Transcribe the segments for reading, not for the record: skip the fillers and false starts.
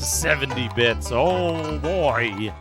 70 bits. Oh boy.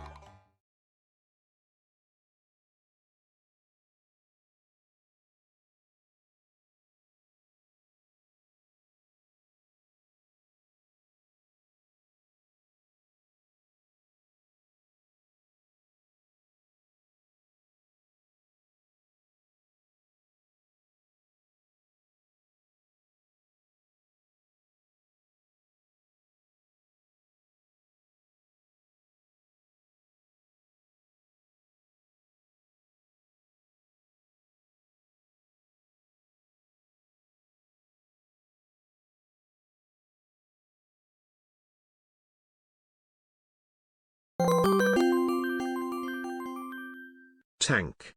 Tank.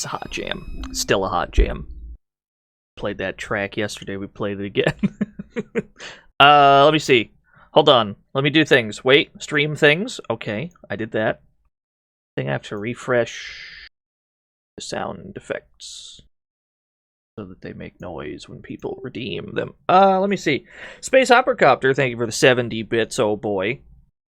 It's a hot jam. Still a hot jam. Played that track yesterday. We played it again. Let me see. Hold on. Let me do things. Wait. Stream things. Okay. I did that. I think I have to refresh the sound effects so that they make noise when people redeem them. Let me see. Space Operacopter, thank you for the 70 bits, oh boy.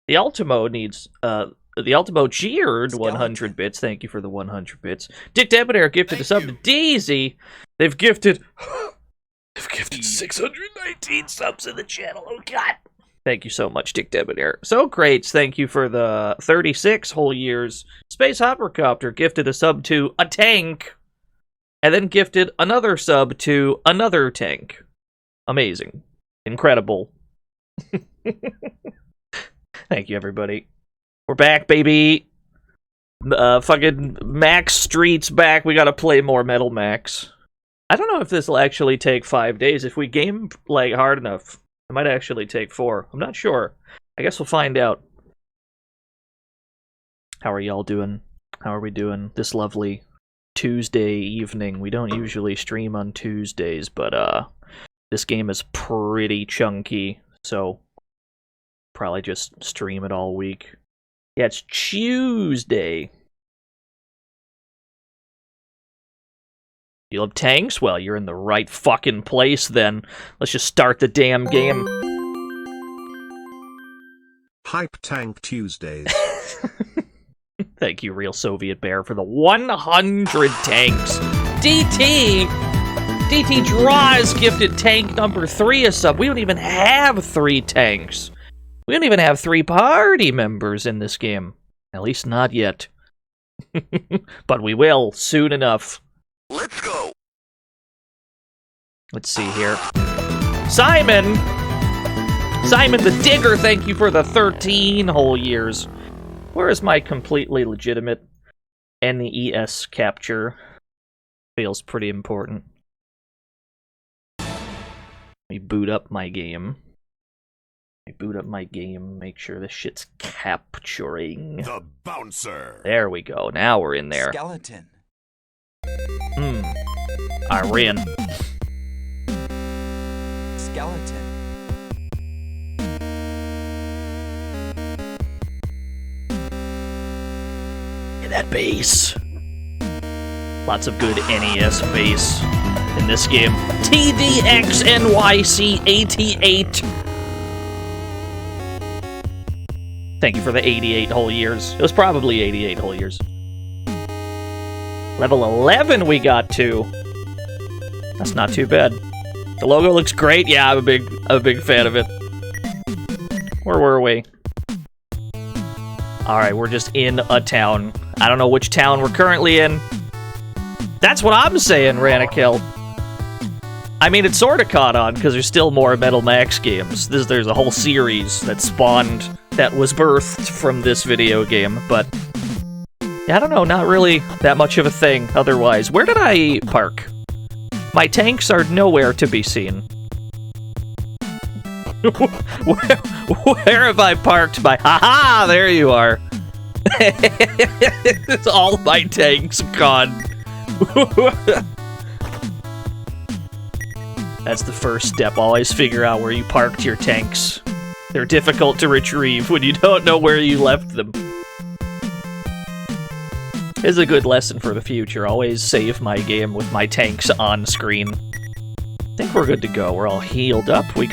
The Ultimo needs, the Ultimo cheered 100 bits, thank you for the 100 bits. Dick Debonair gifted a sub to Daisy. They've gifted 619 subs in the channel, oh god. Thank you so much, Dick Debonair. So great, thank you for the 36 whole years. Space Operacopter gifted a sub to a tank. And then gifted another sub to another tank. Amazing. Incredible. Thank you, everybody. We're back, baby. Fucking Max Street's back. We gotta play more Metal Max. I don't know if this will actually take 5 days. If we game, like, hard enough, it might actually take 4. I'm not sure. I guess we'll find out. How are y'all doing? How are we doing this lovely Tuesday evening? We don't usually stream on Tuesdays, but this game is pretty chunky, so probably just stream it all week. Yeah, it's Tuesday. You love tanks? Well, you're in the right fucking place then. Let's just start the damn game. Hype Tank Tuesdays. Thank you, Real Soviet Bear, for the 100 tanks. DT Draws gifted tank number 3 a sub. We don't even have 3 tanks. We don't even have 3 party members in this game. At least not yet. But we will soon enough. Let's go. Let's see here. Simon the Digger, thank you for the 13 whole years. Where is my completely legitimate NES capture? Feels pretty important. Let me boot up my game. Make sure this shit's capturing. The bouncer. There we go. Now we're in there. Skeleton. Iran. Skeleton. That bass. Lots of good NES bass in this game. TDXNYC88. Thank you for the 88 whole years. It was probably 88 whole years. Level 11 we got to. That's not too bad. The logo looks great. Yeah, I'm a big fan of it. Where were we? Alright, we're just in a town. I don't know which town we're currently in. That's what I'm saying, Ranakill. I mean, it sort of caught on, because there's still more Metal Max games. There's a whole series that spawned, that was birthed from this video game, but yeah, I don't know, not really that much of a thing otherwise. Where did I park? My tanks are nowhere to be seen. Where have I parked my... Haha, there you are. It's all my tanks gone. That's the first step. Always figure out where you parked your tanks. They're difficult to retrieve when you don't know where you left them. It's a good lesson for the future. Always save my game with my tanks on screen. I think we're good to go. We're all healed up. We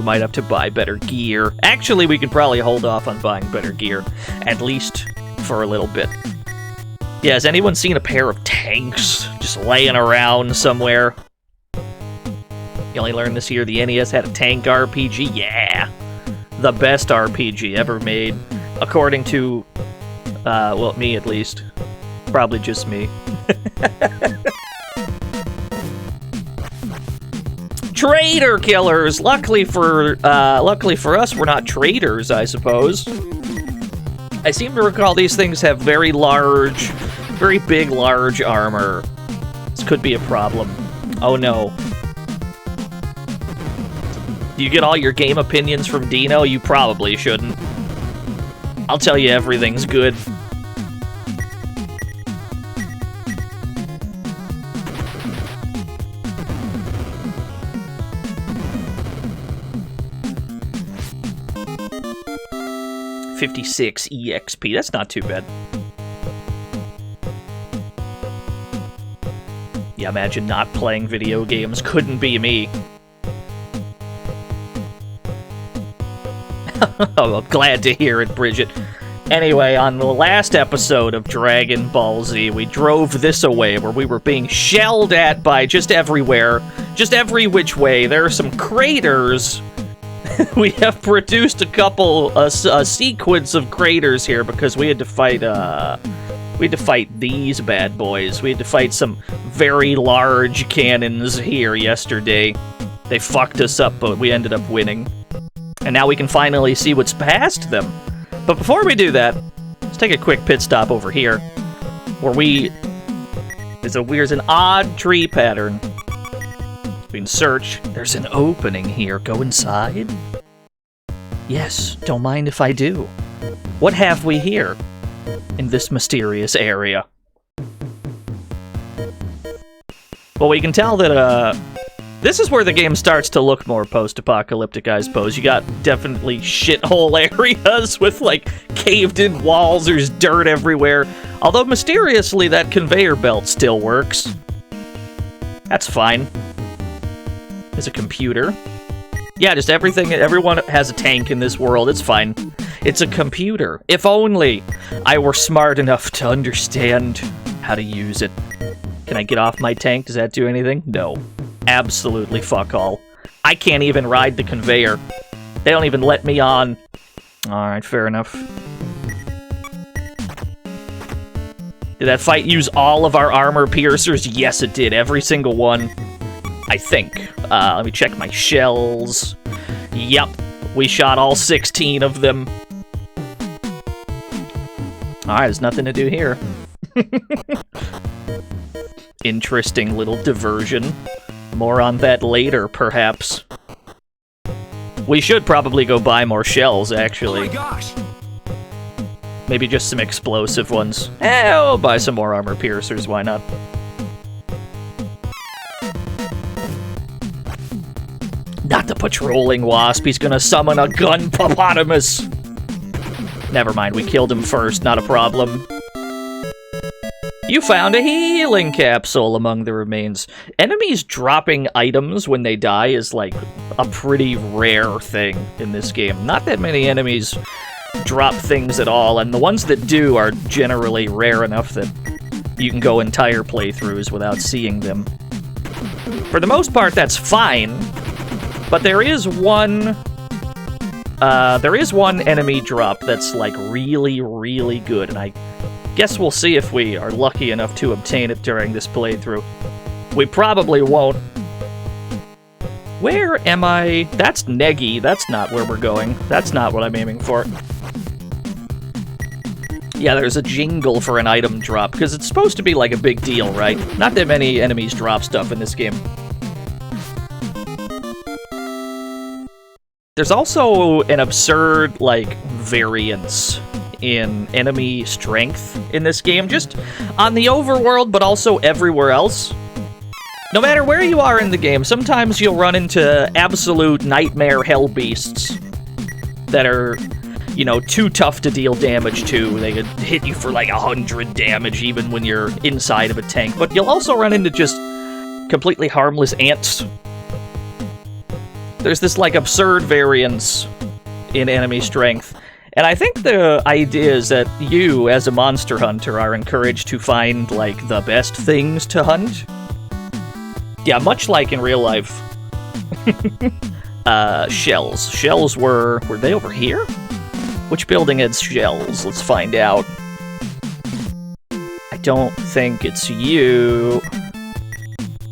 might have to buy better gear. Actually, we could probably hold off on buying better gear. At least for a little bit. Yeah, has anyone seen a pair of tanks just laying around somewhere? You only learned this year the NES had a tank RPG? Yeah! The best RPG ever made. According to, well, me at least. Probably just me. Traitor killers! Luckily for us, we're not traitors, I suppose. I seem to recall these things have very big, large armor. This could be a problem. Oh no. Do you get all your game opinions from DNO? You probably shouldn't. I'll tell you everything's good. 56 EXP. That's not too bad. Yeah, imagine not playing video games. Couldn't be me. Oh, I'm glad to hear it, Bridget. Anyway, on the last episode of Dragon Ball Z, we drove this away where we were being shelled at by just everywhere. Just every which way. There are some craters. We have produced a sequence of craters here because we had to fight, these bad boys. We had to fight some very large cannons here yesterday. They fucked us up, but we ended up winning. And now we can finally see what's past them. But before we do that, let's take a quick pit stop over here, where there's an odd tree pattern. We can search. There's an opening here. Go inside? Yes, don't mind if I do. What have we here in this mysterious area? Well, we can tell that, this is where the game starts to look more post-apocalyptic, I suppose. You got definitely shithole areas with, like, caved-in walls. There's dirt everywhere. Although, mysteriously, that conveyor belt still works. That's fine. There's a computer. Yeah, just everything. Everyone has a tank in this world. It's fine. It's a computer. If only I were smart enough to understand how to use it. Can I get off my tank? Does that do anything? No. Absolutely fuck all. I can't even ride the conveyor. They don't even let me on. Alright, fair enough. Did that fight use all of our armor piercers? Yes, it did. Every single one. I think. Let me check my shells. Yep. We shot all 16 of them. Alright, there's nothing to do here. Interesting little diversion. More on that later, perhaps. We should probably go buy more shells, actually. Oh my gosh! Maybe just some explosive ones. We'll buy some more armor piercers, why not? Not the patrolling wasp, he's gonna summon a gun hippopotamus! Never mind, we killed him first, not a problem. You found a healing capsule among the remains. Enemies dropping items when they die is, like, a pretty rare thing in this game. Not that many enemies drop things at all, and the ones that do are generally rare enough that you can go entire playthroughs without seeing them. For the most part, that's fine, but there is one enemy drop that's, like, really, really good, and I guess we'll see if we are lucky enough to obtain it during this playthrough. We probably won't. Where am I? That's Neggy. That's not where we're going. That's not what I'm aiming for. Yeah, there's a jingle for an item drop, because it's supposed to be like a big deal, right? Not that many enemies drop stuff in this game. There's also an absurd, like, variance in enemy strength in this game, just on the overworld, but also everywhere else. No matter where you are in the game, sometimes you'll run into absolute nightmare hell beasts that are, you know, too tough to deal damage to. They could hit you for like 100 damage even when you're inside of a tank, but you'll also run into just completely harmless ants. There's this, like, absurd variance in enemy strength. And I think the idea is that you, as a monster hunter, are encouraged to find, like, the best things to hunt. Yeah, much like in real life. Shells. Shells were they over here? Which building had shells? Let's find out. I don't think it's you.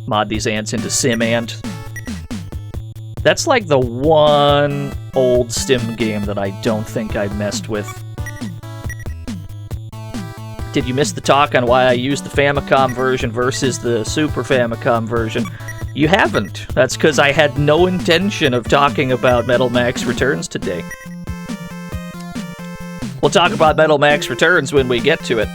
Mod these ants into sim ant. That's like the one old Stim game that I don't think I messed with. Did you miss the talk on why I used the Famicom version versus the Super Famicom version? You haven't. That's because I had no intention of talking about Metal Max Returns today. We'll talk about Metal Max Returns when we get to it.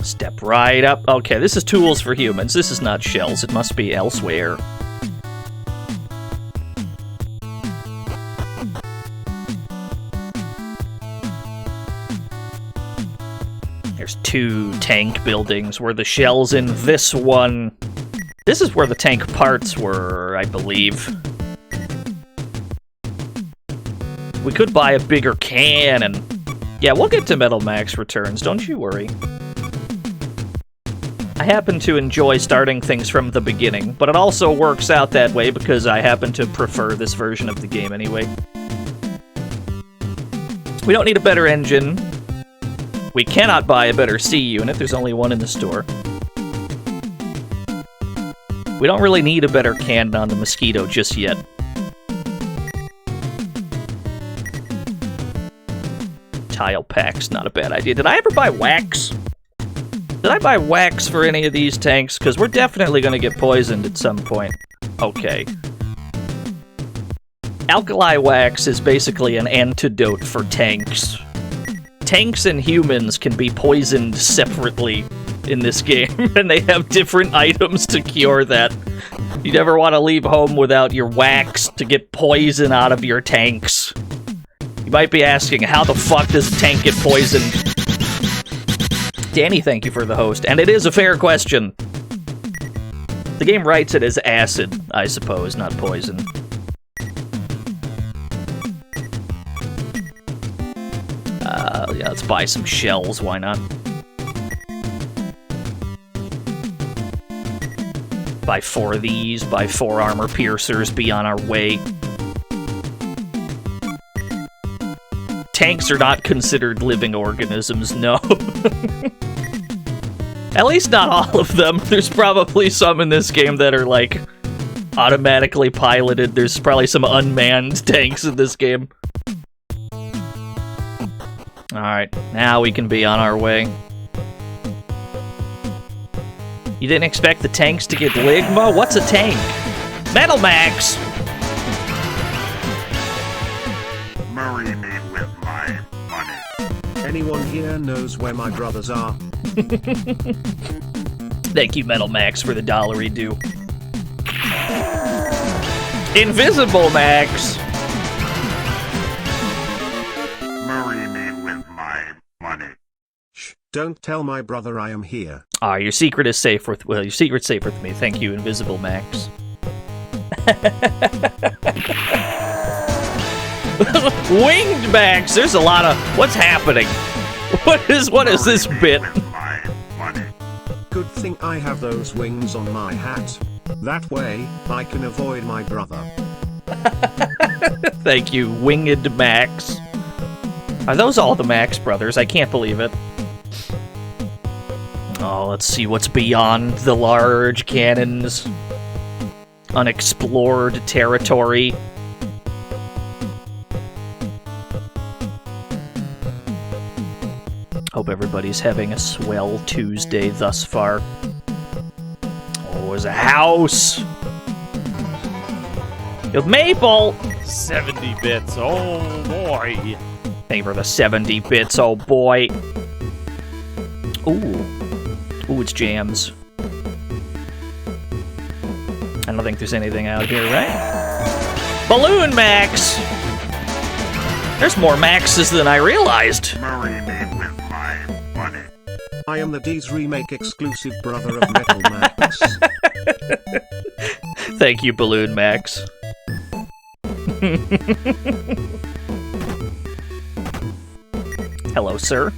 Step right up. Okay, this is tools for humans. This is not shells. It must be elsewhere. There's 2 tank buildings. Were the shells in this one? This is where the tank parts were, I believe. We could buy a bigger cannon. Yeah, we'll get to Metal Max returns, don't you worry. I happen to enjoy starting things from the beginning, but it also works out that way because I happen to prefer this version of the game anyway. We don't need a better engine. We cannot buy a better C unit, there's only one in the store. We don't really need a better cannon on the Mosquito just yet. Tile pack's not a bad idea. Did I ever buy wax? Did I buy wax for any of these tanks? Because we're definitely going to get poisoned at some point. Okay. Alkali wax is basically an antidote for tanks. Tanks and humans can be poisoned separately in this game, and they have different items to cure that. You never want to leave home without your wax to get poison out of your tanks. You might be asking, how the fuck does a tank get poisoned? Danny, thank you for the host, and it is a fair question. The game writes it as acid, I suppose, not poison. Yeah, let's buy some shells, why not? Buy 4 of these, buy 4 armor piercers, be on our way. Tanks are not considered living organisms, no. At least not all of them. There's probably some in this game that are, like, automatically piloted. There's probably some unmanned tanks in this game. Alright, now we can be on our way. You didn't expect the tanks to get Ligma? What's a tank? Metal Max! Marry me with my money. Anyone here knows where my brothers are? Thank you, Metal Max, for the $1 due. Invisible Max! Marry me with my money. Shh, don't tell my brother I am here. Ah, your secret is safe with, well, your secret's safe with me. Thank you, Invisible Max. Winged Max! There's a lot of... What's happening? What is this bit? Good thing I have those wings on my hat. That way, I can avoid my brother. Thank you, Winged Max. Are those all the Max brothers? I can't believe it. Oh, let's see what's beyond the large cannons. Unexplored territory. Hope everybody's having a swell Tuesday thus far. Oh, there's a house! Yo, Maple! 70 bits, oh boy. Thank you for the 70 bits, oh boy. Ooh. Ooh, it's jams. I don't think there's anything out here, right? Balloon Max! There's more Maxes than I realized. Marry me with my money. I am the D's Remake exclusive brother of Metal Max. Thank you, Balloon Max. Hello, sir.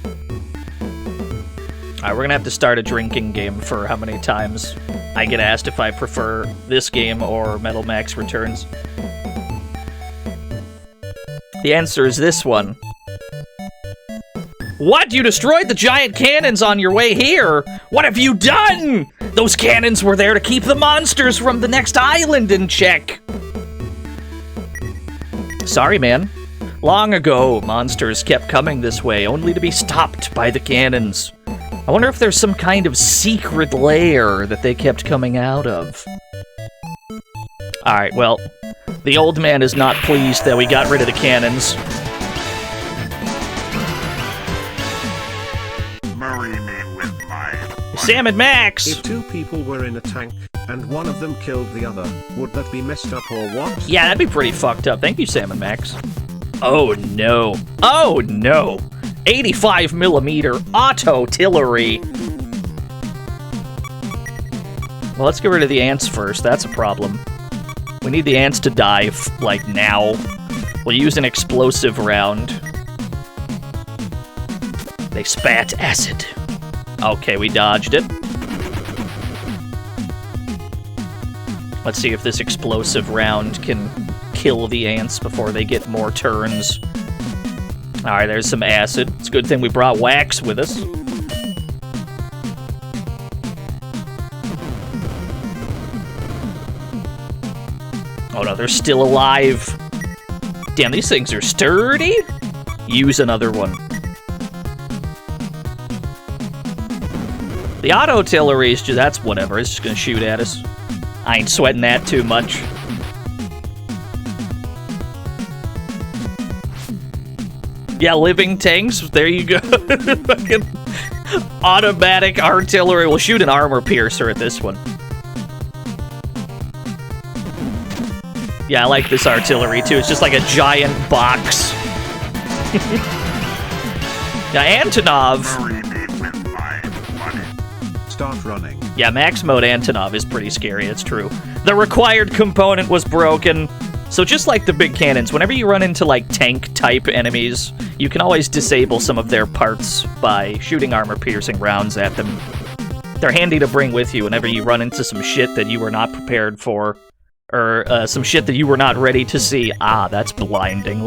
Alright, we're gonna have to start a drinking game for how many times I get asked if I prefer this game or Metal Max Returns. The answer is this one. What? You destroyed the giant cannons on your way here? What have you done? Those cannons were there to keep the monsters from the next island in check. Sorry, man. Long ago, monsters kept coming this way, only to be stopped by the cannons. I wonder if there's some kind of secret lair that they kept coming out of. Alright, well, the old man is not pleased that we got rid of the cannons. Marry me with my money. Sam and Max! If 2 people were in a tank, and one of them killed the other, would that be messed up or what? Yeah, that'd be pretty fucked up. Thank you, Sam and Max. Oh no. Oh no! 85mm auto Tillery. Well, let's get rid of the ants first. That's a problem. We need the ants to die, like, now. We'll use an explosive round. They spat acid. Okay, we dodged it. Let's see if this explosive round can kill the ants before they get more turns. Alright, there's some acid. It's a good thing we brought wax with us. Oh no, they're still alive. Damn, these things are sturdy. Use another one. The auto Tillery is just, that's whatever. It's just gonna shoot at us. I ain't sweating that too much. Yeah, living tanks. There you go. Fucking automatic artillery. We'll shoot an armor piercer at this one. Yeah, I like this artillery too. It's just like a giant box. Now, Antonov. Start running. Yeah, max mode Antonov is pretty scary, it's true. The required component was broken. So just like the big cannons, whenever you run into like tank-type enemies, you can always disable some of their parts by shooting armor-piercing rounds at them. They're handy to bring with you whenever you run into some shit that you were not prepared for, or some shit that you were not ready to see. Ah, that's blinding.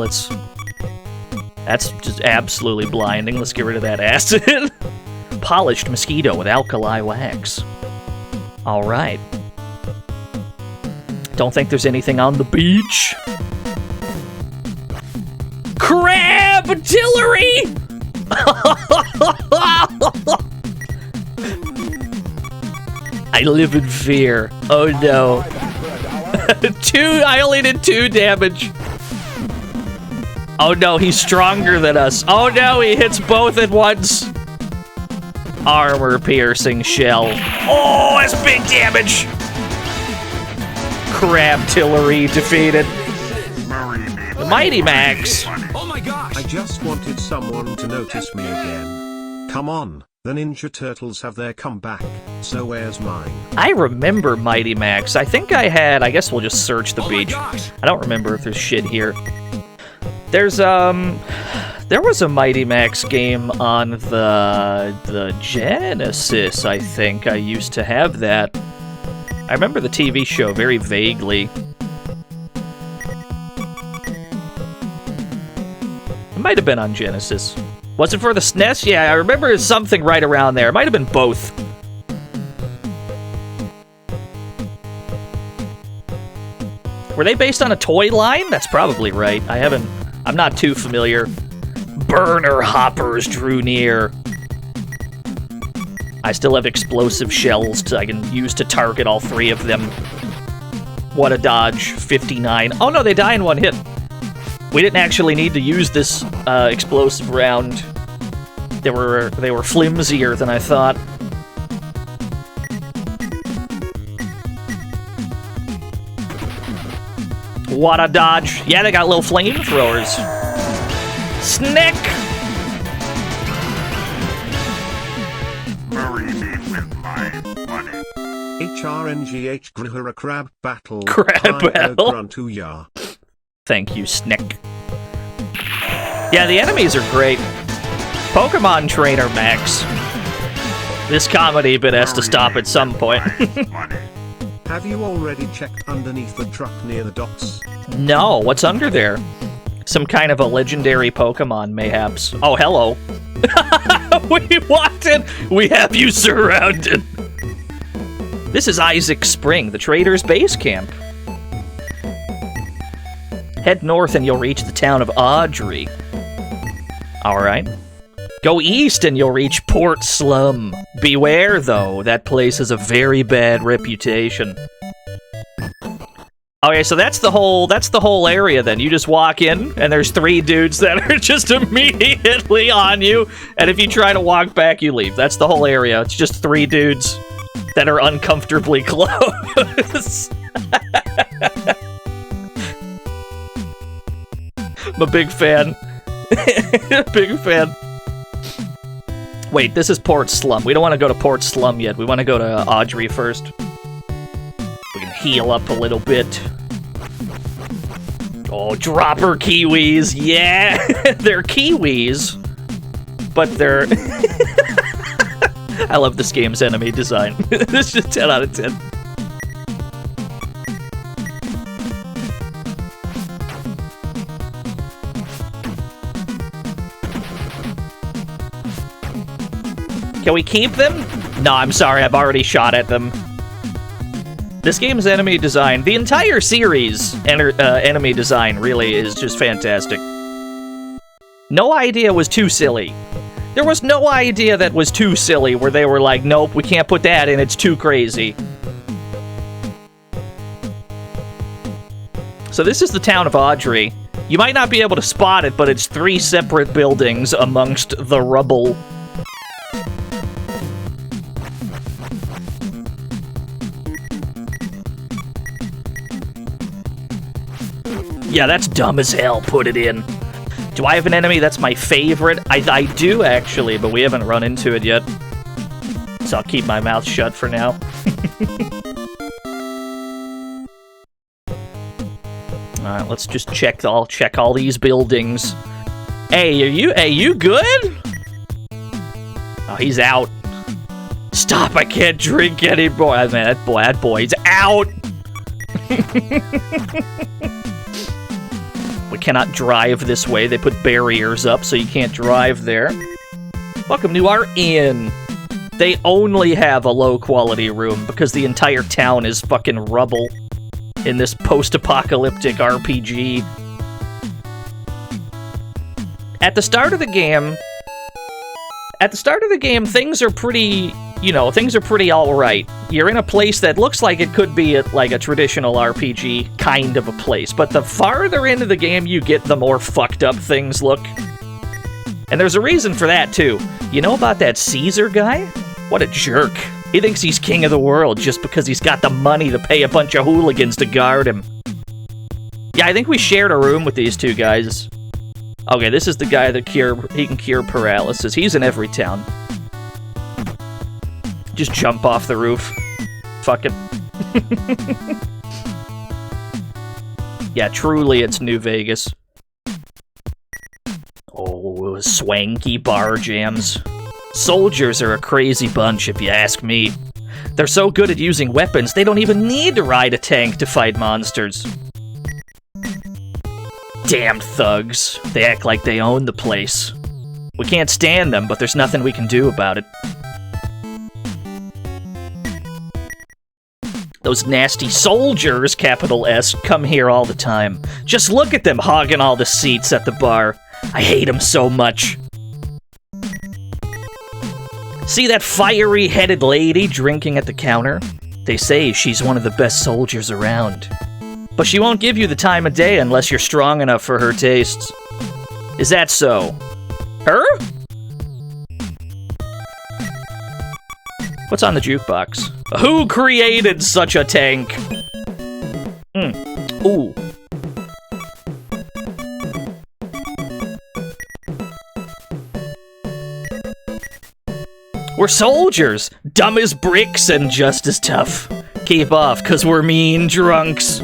That's just absolutely blinding. Let's get rid of that acid. Polished mosquito with alkali wax. Alright. Don't think there's anything on the beach. Crab Tillery! I live in fear. Oh no. I only did 2 damage. Oh no, he's stronger than us. Oh no, he hits both at once. Armor-piercing shell. Oh, that's big damage! Crab Tillery defeated. The Mighty Max. Oh my gosh! I just wanted someone to notice me again. Come on, the Ninja Turtles have their comeback, so where's mine? I remember Mighty Max. I think I had... I guess we'll just search the beach. I don't remember if there's shit here. There's, there was a Mighty Max game on the Genesis, I think. I used to have that. I remember the TV show very vaguely. It might have been on Genesis. Was it for the SNES? Yeah, I remember something right around there. It might have been both. Were they based on a toy line? That's probably right. I'm not too familiar. Burner hoppers drew near. I still have explosive shells I can use to target all 3 of them. What a dodge. 59. Oh no, they die in 1 hit. We didn't actually need to use this explosive round. They were flimsier than I thought. What a dodge. Yeah, they got little flamethrowers. Snick! HRNGH Grihara Crab Battle. Crab Battle? Thank you, Snick. Yeah, the enemies are great. Pokemon Trainer Max. This comedy bit has to stop at some point. Have you already checked underneath the truck near the docks? No, what's under there? Some kind of a legendary Pokemon, mayhaps. Oh, hello. We walked in. We have you surrounded. This is Isaac Spring, the trader's base camp. Head north and you'll reach the town of Audrey. Alright. Go east and you'll reach Port Slum. Beware, though, that place has a very bad reputation. Okay, so that's the whole area then. You just walk in, and there's 3 dudes that are just immediately on you, and if you try to walk back, you leave. That's the whole area. It's just 3 dudes that are uncomfortably close. I'm a big fan. Big fan. Wait, this is Port Slum. We don't want to go to Port Slum yet. We want to go to Audrey first. We can heal up a little bit. Oh, dropper kiwis. Yeah! They're kiwis. But they're... I love this game's enemy design. This is 10 out of 10. Can we keep them? No, I'm sorry, I've already shot at them. This game's enemy design, the entire series enemy design really is just fantastic. No idea was too silly. There was no idea that was too silly where they were like, nope, we can't put that in, it's too crazy. So this is the town of Audrey. You might not be able to spot it, but it's 3 separate buildings amongst the rubble. Yeah, that's dumb as hell, put it in. Do I have an enemy that's my favorite? I do, actually, but we haven't run into it yet. So I'll keep my mouth shut for now. Alright, let's just check all these buildings. Hey, are you good? Oh, he's out. Stop, I can't drink anymore. I mean, that boy's out! We cannot drive this way. They put barriers up so you can't drive there. Welcome to our inn. They only have a low-quality room because the entire town is fucking rubble in this post-apocalyptic RPG. At the start of the game, things are pretty, things are pretty alright. You're in a place that looks like it could be like a traditional RPG kind of a place, but the farther into the game you get, the more fucked up things look. And there's a reason for that, too. You know about that Caesar guy? What a jerk. He thinks he's king of the world just because he's got the money to pay a bunch of hooligans to guard him. Yeah, I think we shared a room with these two guys. Okay, this is the guy that he can cure paralysis. He's in every town. Just jump off the roof. Fuck it. Yeah, truly it's New Vegas. Oh, swanky bar jams. Soldiers are a crazy bunch, if you ask me. They're so good at using weapons, they don't even need to ride a tank to fight monsters. Damn thugs. They act like they own the place. We can't stand them, but there's nothing we can do about it. Those nasty soldiers, capital S, come here all the time. Just look at them hogging all the seats at the bar. I hate them so much. See that fiery-headed lady drinking at the counter? They say she's one of the best soldiers around. But she won't give you the time of day unless you're strong enough for her tastes. Is that so? Her? What's on the jukebox? Who created such a tank? Ooh. We're soldiers! Dumb as bricks and just as tough. Keep off, 'cause we're mean drunks.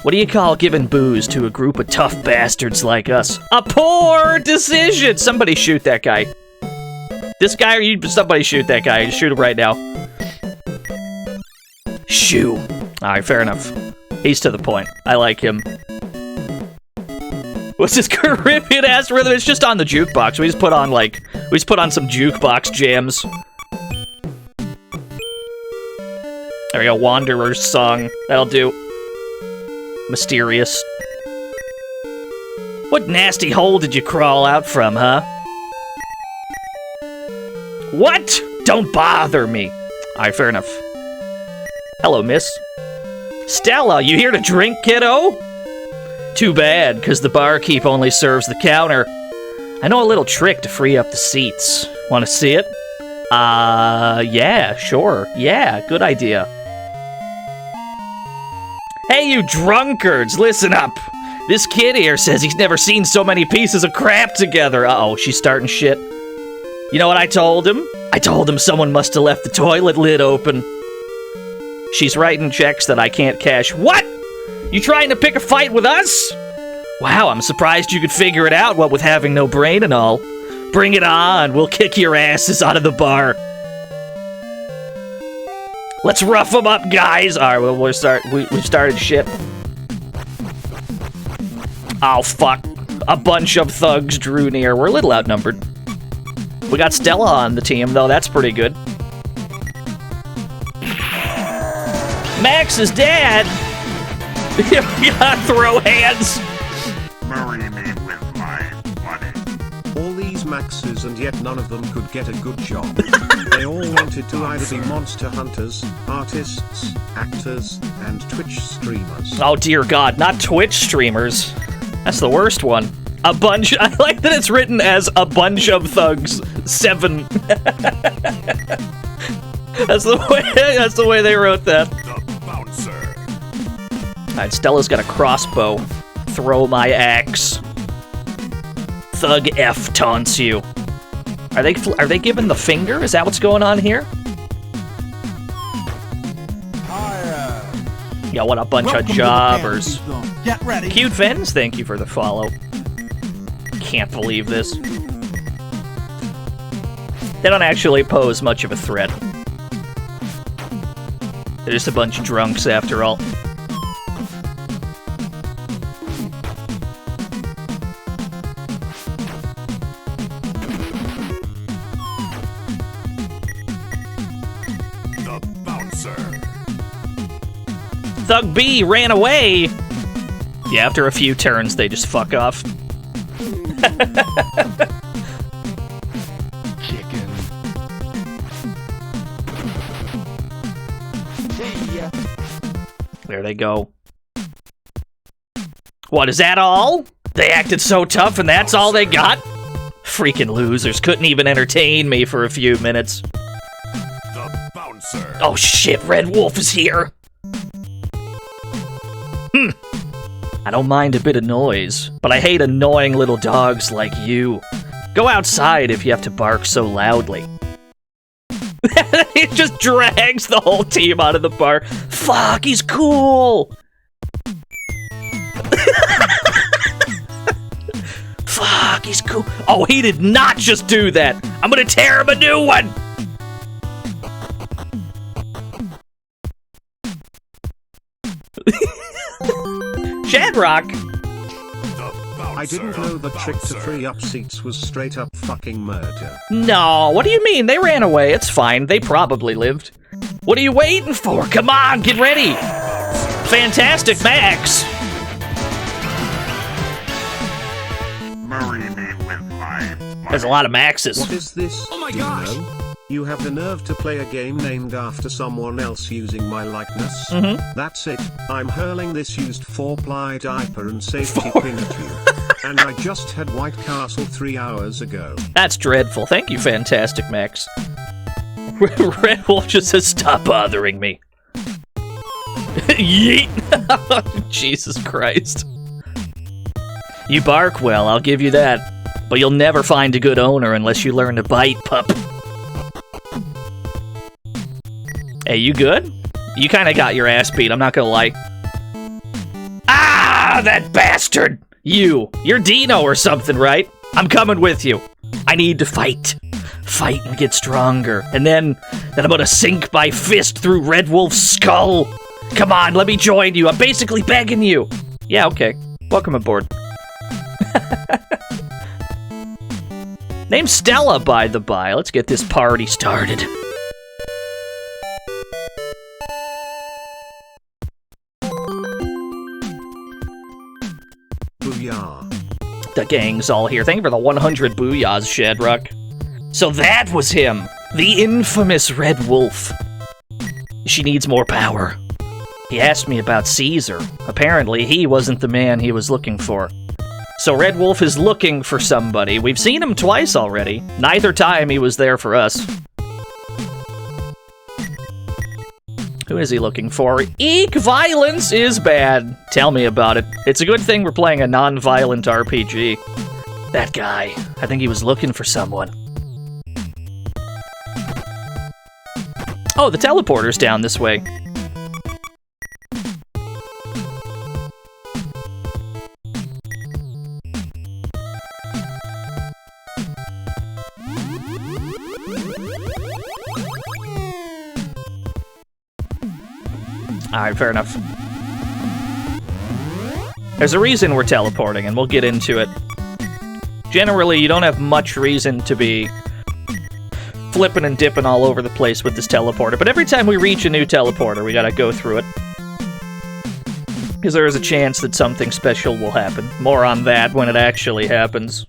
What do you call giving booze to a group of tough bastards like us? A poor decision! Somebody shoot that guy. This guy or somebody shoot that guy. Shoot him right now. Shoo. Alright, fair enough. He's to the point. I like him. What's this Caribbean-ass rhythm? It's just on the jukebox. We just put on some jukebox jams. There we go, Wanderer's song. That'll do. Mysterious. What nasty hole did you crawl out from, huh? What? Don't bother me. Alright, fair enough. Hello, miss. Stella, you here to drink, kiddo? Too bad, because the barkeep only serves the counter. I know a little trick to free up the seats. Want to see it? Yeah, sure. Yeah, good idea. Hey, you drunkards, listen up. This kid here says he's never seen so many pieces of crap together. Uh-oh, she's starting shit. You know what I told him? I told him someone must have left the toilet lid open. She's writing checks that I can't cash. What? You trying to pick a fight with us? Wow, I'm surprised you could figure it out, what with having no brain and all. Bring it on, we'll kick your asses out of the bar. Let's rough them up, guys. All right, well, we started shit. Oh, fuck. A bunch of thugs drew near. We're a little outnumbered. We got Stella on the team, though. That's pretty good. Max's dad. You gotta throw hands. Marry me with my money. All these Maxes and yet none of them could get a good job. They all wanted to either be monster hunters, artists, actors, and Twitch streamers. Oh dear God, not Twitch streamers. That's the worst one. A bunch. I like that it's written as a bunch of thugs. 7. That's the way they wrote that. The bouncer. Alright, Stella's got a crossbow. Throw my axe. Thug F taunts you. Are they giving the finger? Is that what's going on here? Yeah, what a bunch of jobbers. Get ready. Cute Vens, thank you for the follow. Can't believe this. They don't actually pose much of a threat. They're just a bunch of drunks after all. The bouncer. Thug B ran away! Yeah, after a few turns, they just fuck off. Chicken. There they go. What, is that all? They acted so tough and that's all they got? Freaking losers, couldn't even entertain me for a few minutes. The bouncer. Oh shit, Red Wolf is here! I don't mind a bit of noise, but I hate annoying little dogs like you. Go outside if you have to bark so loudly. He just drags the whole team out of the bar. Fuck, he's cool! Fuck, he's cool. Oh, he did not just do that. I'm gonna tear him a new one! Shadrock! I didn't know the trick to free up seats was straight up fucking murder. No, what do you mean? They ran away. It's fine. They probably lived. What are you waiting for? Come on, get ready! Fantastic Max! Marry me with my money. There's a lot of Maxes. What is this? Oh my DNO? gosh. You have the nerve to play a game named after someone else using my likeness? That's it. I'm hurling this used 4-ply diaper and safety pin at you. And I just had White Castle 3 hours ago. That's dreadful. Thank you, Fantastic Max. Red Wolf just says, stop bothering me. Yeet! Jesus Christ. You bark well, I'll give you that. But you'll never find a good owner unless you learn to bite, pup. Hey, you good? You kinda got your ass beat, I'm not gonna lie. Ah, that bastard! You're DNO or something, right? I'm coming with you. I need to fight. Fight and get stronger. And then I'm gonna sink my fist through Red Wolf's skull. Come on, let me join you. I'm basically begging you. Yeah, okay. Welcome aboard. Name's Stella, by the by. Let's get this party started. Booyah. The gang's all here. Thank you for the 100 booyahs, Shadrock. So that was him. The infamous Red Wolf. She needs more power. He asked me about Caesar. Apparently, he wasn't the man he was looking for. So Red Wolf is looking for somebody. We've seen him twice already. Neither time he was there for us. Who is he looking for? Eek! Violence is bad. Tell me about it. It's a good thing we're playing a non-violent RPG. That guy. I think he was looking for someone. Oh, the teleporter's down this way. Alright, fair enough. There's a reason we're teleporting, and we'll get into it. Generally, you don't have much reason to be flipping and dipping all over the place with this teleporter, but every time we reach a new teleporter, we gotta go through it. Because there is a chance that something special will happen. More on that when it actually happens.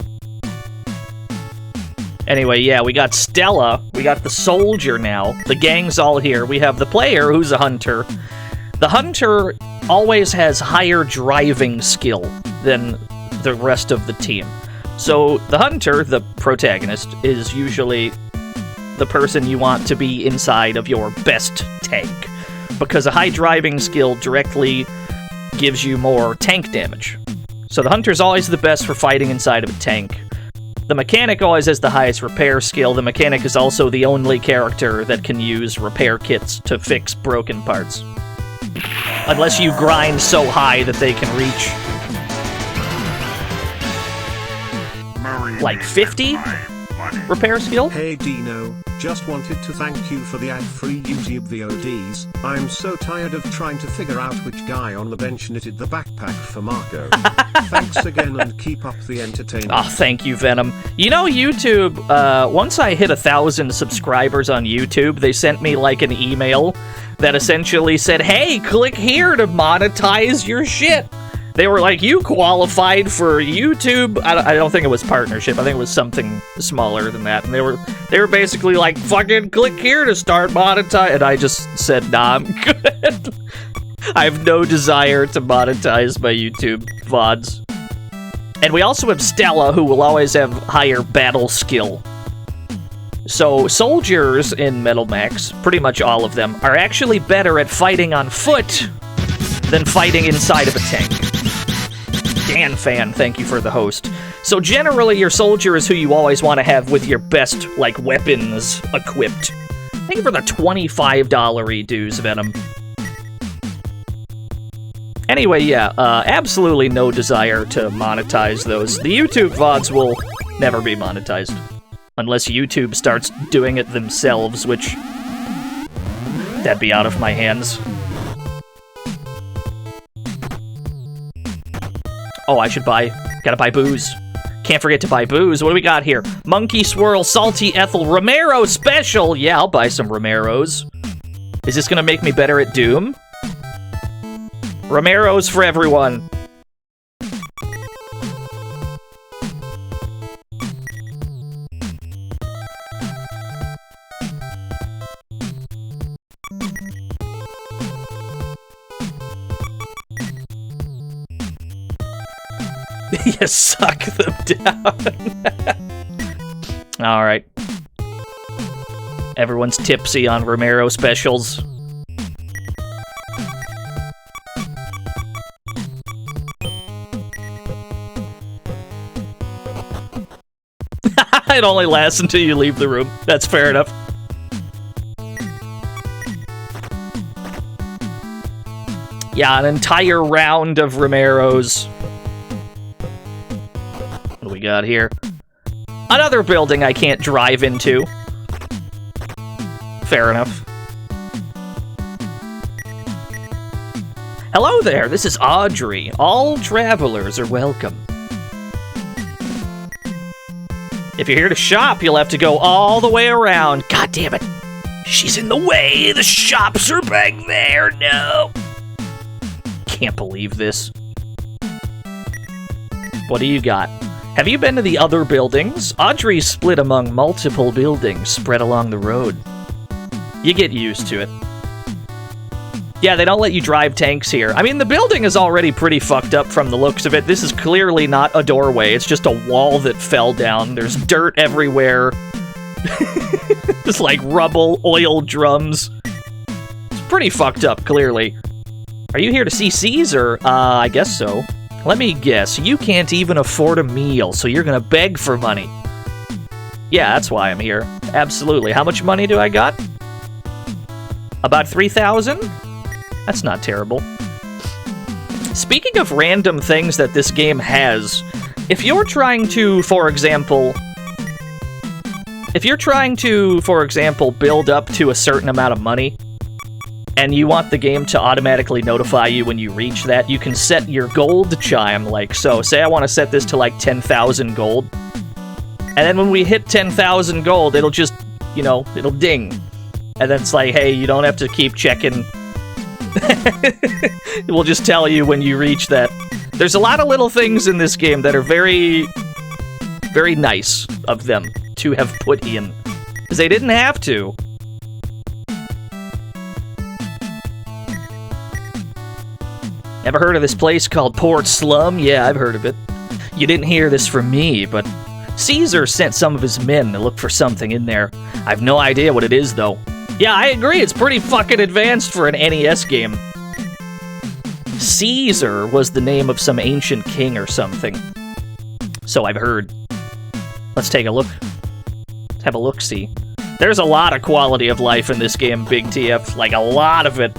Anyway, yeah, we got Stella, we got the soldier now, the gang's all here, we have the player who's a hunter. The hunter always has higher driving skill than the rest of the team. So the hunter, the protagonist, is usually the person you want to be inside of your best tank, because a high driving skill directly gives you more tank damage. So the hunter's always the best for fighting inside of a tank. The mechanic always has the highest repair skill. The mechanic is also the only character that can use repair kits to fix broken parts. Unless you grind so high that they can reach like 50 repair skill? Hey DNO, just wanted to thank you for the ad-free YouTube VODs. I'm so tired of trying to figure out which guy on the bench knitted the backpack for Marco. Thanks again and keep up the entertainment. Oh, thank you, Venom. You know, YouTube, once I hit 1,000 subscribers on YouTube, they sent me like an email that essentially said, hey, click here to monetize your shit. They were like, you qualified for YouTube. I don't think it was partnership. I think it was something smaller than that. And they were basically like, fucking click here to start monetize. And I just said, nah, I'm good. I have no desire to monetize my YouTube VODs. And we also have Stella, who will always have higher battle skill. So soldiers in Metal Max, pretty much all of them, are actually better at fighting on foot than fighting inside of a tank. Dan Fan, thank you for the host. So generally, your soldier is who you always want to have with your best, like, weapons equipped. Thank you for the $25 redos, Venom. Anyway, yeah, absolutely no desire to monetize those. The YouTube VODs will never be monetized. Unless YouTube starts doing it themselves, which... that'd be out of my hands. Oh, I should gotta buy booze. Can't forget to buy booze. What do we got here? Monkey Swirl, Salty Ethel, Romero Special! Yeah, I'll buy some Romeros. Is this gonna make me better at Doom? Romeros for everyone. You suck them down. Alright. Everyone's tipsy on Romero specials. It only lasts until you leave the room. That's fair enough. Yeah, an entire round of Romeros. What do we got here? Another building I can't drive into. Fair enough. Hello there, this is Audrey. All travelers are welcome. If you're here to shop, you'll have to go all the way around. God damn it. She's in the way. The shops are back there. No. Can't believe this. What do you got? Have you been to the other buildings? Audrey's split among multiple buildings spread along the road. You get used to it. Yeah, they don't let you drive tanks here. I mean, the building is already pretty fucked up from the looks of it. This is clearly not a doorway. It's just a wall that fell down. There's dirt everywhere. Just like rubble, oil drums. It's pretty fucked up, clearly. Are you here to see Caesar? I guess so. Let me guess, you can't even afford a meal, so you're gonna beg for money. Yeah, that's why I'm here. Absolutely. How much money do I got? About 3,000? That's not terrible. Speaking of random things that this game has, if you're trying to, for example, build up to a certain amount of money, and you want the game to automatically notify you when you reach that, you can set your gold chime like so. Say I want to set this to like 10,000 gold, and then when we hit 10,000 gold, it'll just, you know, it'll ding. And then it's like, hey, you don't have to keep checking. It will just tell you when you reach that. There's a lot of little things in this game that are very, very nice of them to have put in. Because they didn't have to. Ever heard of this place called Port Slum? Yeah, I've heard of it. You didn't hear this from me, but Caesar sent some of his men to look for something in there. I've no idea what it is, though. Yeah, I agree, it's pretty fucking advanced for an NES game. Caesar was the name of some ancient king or something. So I've heard. Let's take a look. Let's have a look-see. There's a lot of quality of life in this game, Big TF. Like, a lot of it.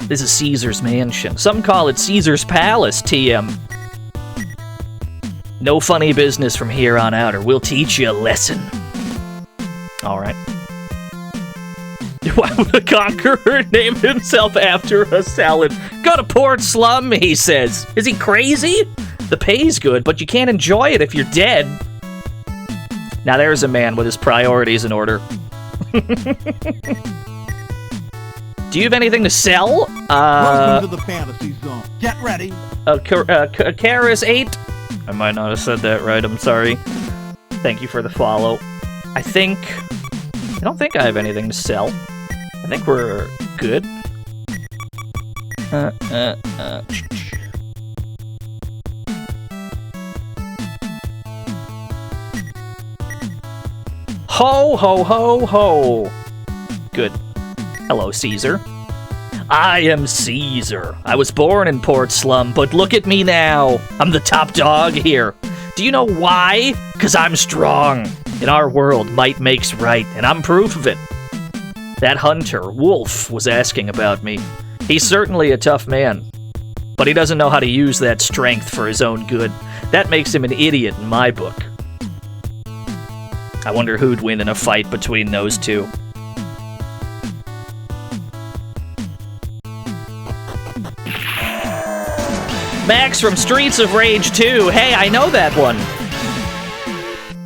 This is Caesar's mansion. Some call it Caesar's palace, TM. No funny business from here on out, or we'll teach you a lesson. Alright. Why would a conqueror name himself after a salad? Go to Port Slum, he says. Is he crazy? The pay's good, but you can't enjoy it if you're dead. Now there's a man with his priorities in order. Do you have anything to sell? Welcome to the fantasy zone. Get ready. Karis 8. I might not have said that right, I'm sorry. Thank you for the follow. I don't think I have anything to sell. I think we're good. Ho, ho, ho, ho. Good. Hello, Caesar. I am Caesar. I was born in Port Slum, but look at me now. I'm the top dog here. Do you know why? 'Cause I'm strong. In our world, might makes right, and I'm proof of it. That hunter, Wolf, was asking about me. He's certainly a tough man, but he doesn't know how to use that strength for his own good. That makes him an idiot in my book. I wonder who'd win in a fight between those two. Max from Streets of Rage 2. Hey, I know that one.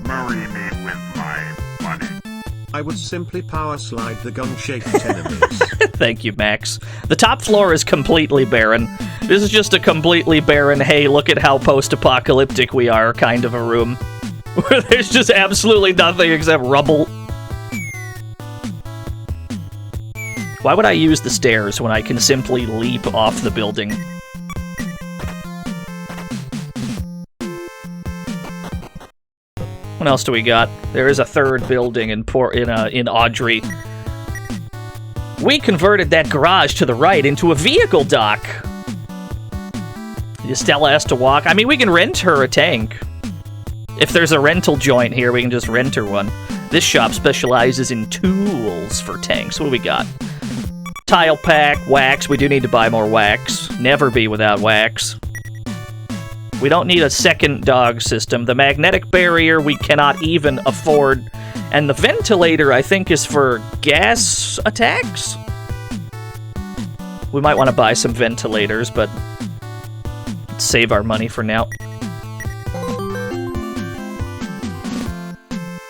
Marry me with my money. I would simply power slide the gun-shaped enemies. Thank you, Max. The top floor is completely barren. This is just a completely barren, hey, look at how post-apocalyptic we are kind of a room. Where there's just absolutely nothing except rubble. Why would I use the stairs when I can simply leap off the building? What else do we got? There is a third building in Audrey. We converted that garage to the right into a vehicle dock. Stella has to walk. I mean, we can rent her a tank. If there's a rental joint here, we can just rent her one. This shop specializes in tools for tanks. What do we got? Tile pack, wax. We do need to buy more wax. Never be without wax. We don't need a second dog system. The magnetic barrier we cannot even afford. And the ventilator, I think, is for gas attacks? We might want to buy some ventilators, but let's save our money for now.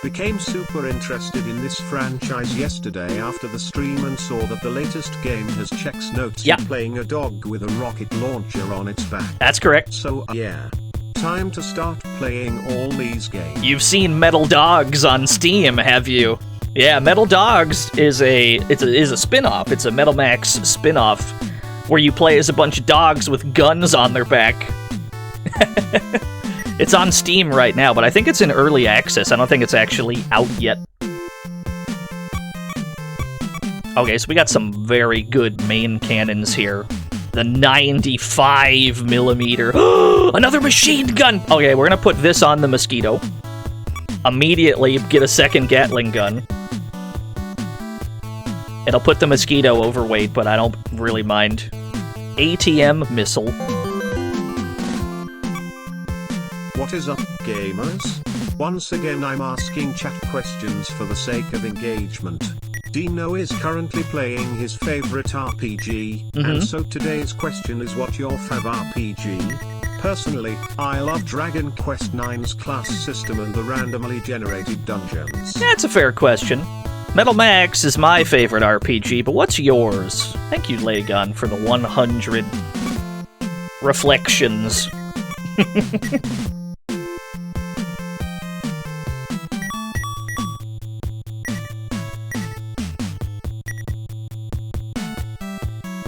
Became super interested in this franchise yesterday after the stream and saw that the latest game has checks notes Yep. playing a dog with a rocket launcher on its back. That's correct. So yeah, time to start playing all these games. You've seen Metal Dogs on Steam, have you? Yeah, Metal Dogs is a spin-off. It's a Metal Max spin-off where you play as a bunch of dogs with guns on their back. It's on Steam right now, but I think it's in early access. I don't think it's actually out yet. Okay, so we got some very good main cannons here. The 95 millimeter. Another machine gun! Okay, we're gonna put this on the Mosquito. Immediately get a second Gatling gun. It'll put the Mosquito overweight, but I don't really mind. ATM Missile. What is up, gamers? Once again I'm asking chat questions for the sake of engagement. DNO is currently playing his favorite RPG, and so today's question is what your fav RPG? Personally, I love Dragon Quest IX's class system and the randomly generated dungeons. That's a fair question. Metal Max is my favorite RPG, but what's yours? Thank you, Lagon, for the 100 reflections.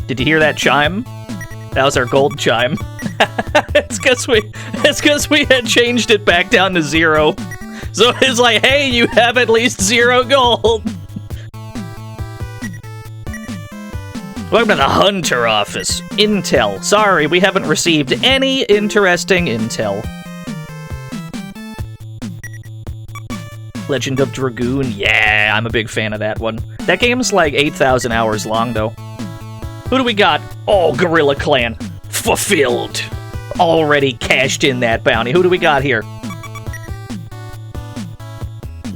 Did you hear that chime? That was our gold chime. It's because we had changed it back down to 0. So it's like, hey, you have at least 0 gold. Welcome to the Hunter office. Intel. Sorry, we haven't received any interesting intel. Legend of Dragoon. Yeah, I'm a big fan of that one. That game's like 8,000 hours long, though. Who do we got? Oh, Gorilla Clan. Fulfilled. Already cashed in that bounty. Who do we got here?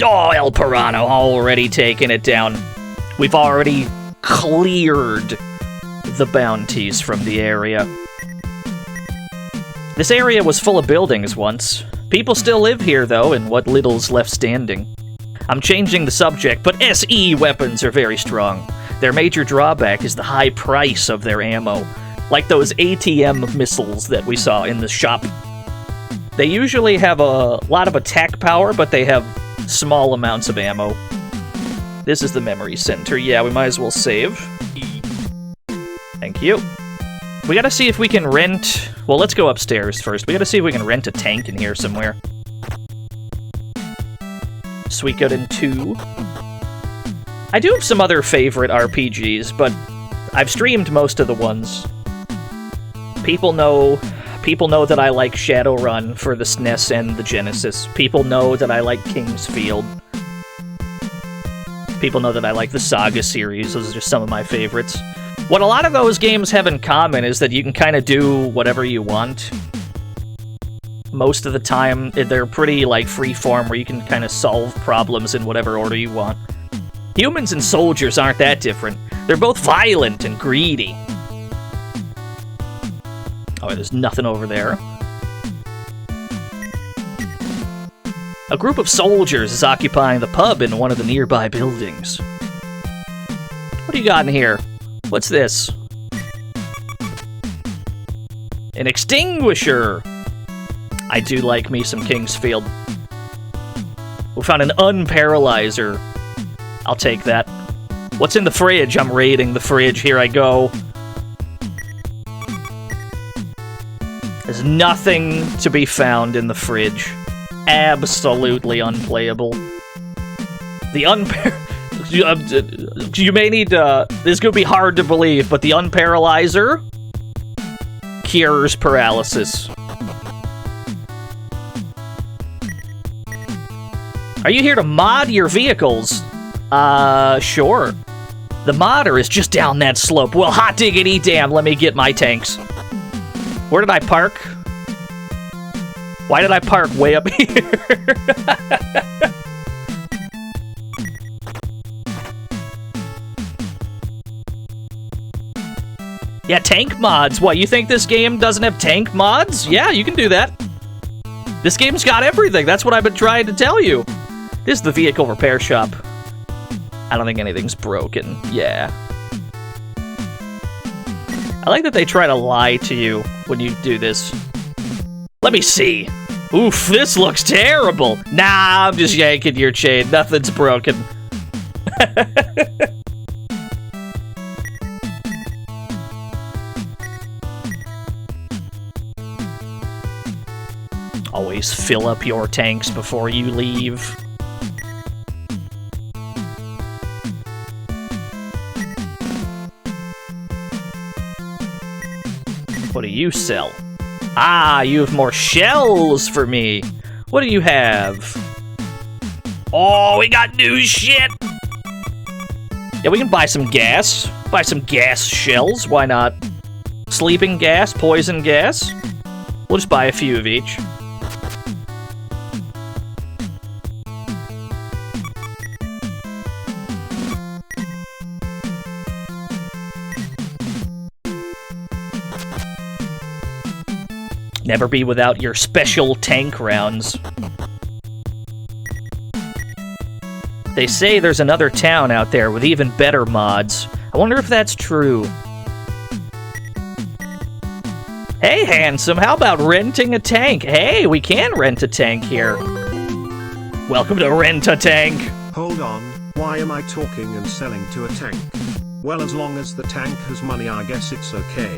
Oh, El Pirano. Already taking it down. We've already cleared the bounties from the area. This area was full of buildings once. People still live here, though, in what little's left standing. I'm changing the subject, but SE weapons are very strong. Their major drawback is the high price of their ammo, like those ATM missiles that we saw in the shop. They usually have a lot of attack power, but they have small amounts of ammo. This is the memory center. Yeah, we might as well save. Thank you. We gotta see if we can rent... Well, let's go upstairs first. We gotta see if we can rent a tank in here somewhere. Suikoden 2. I do have some other favorite RPGs, but I've streamed most of the ones. People know that I like Shadowrun for the SNES and the Genesis. People know that I like King's Field. People know that I like the Saga series. Those are just some of my favorites. What a lot of those games have in common is that you can kind of do whatever you want. Most of the time, they're pretty, like, free-form, where you can kind of solve problems in whatever order you want. Humans and soldiers aren't that different. They're both violent and greedy. Oh, there's nothing over there. A group of soldiers is occupying the pub in one of the nearby buildings. What do you got in here? What's this? An extinguisher! I do like me some Kingsfield. We found an unparalyzer. I'll take that. What's in the fridge? I'm raiding the fridge. Here I go. There's nothing to be found in the fridge. Absolutely unplayable. The you may need this is gonna be hard to believe, but the unparalyzer cures paralysis. Are you here to mod your vehicles? Sure. The modder is just down that slope. Well, hot diggity damn, let me get my tanks. Where did I park? Why did I park way up here? Yeah, tank mods. What, you think this game doesn't have tank mods? Yeah, you can do that. This game's got everything. That's what I've been trying to tell you. This is the vehicle repair shop. I don't think anything's broken. Yeah. I like that they try to lie to you when you do this. Let me see. Oof, this looks terrible. Nah, I'm just yanking your chain. Nothing's broken. Always fill up your tanks before you leave. What do you sell? Ah, you have more shells for me. What do you have? Oh, we got new shit. Yeah, we can buy some gas. Buy some gas shells. Why not? Sleeping gas, poison gas. We'll just buy a few of each. Never be without your special tank rounds. They say there's another town out there with even better mods. I wonder if that's true. Hey, handsome, how about renting a tank? Hey, we can rent a tank here. Welcome to Rent a Tank. Hold on, why am I talking and selling to a tank? Well, as long as the tank has money, I guess it's okay.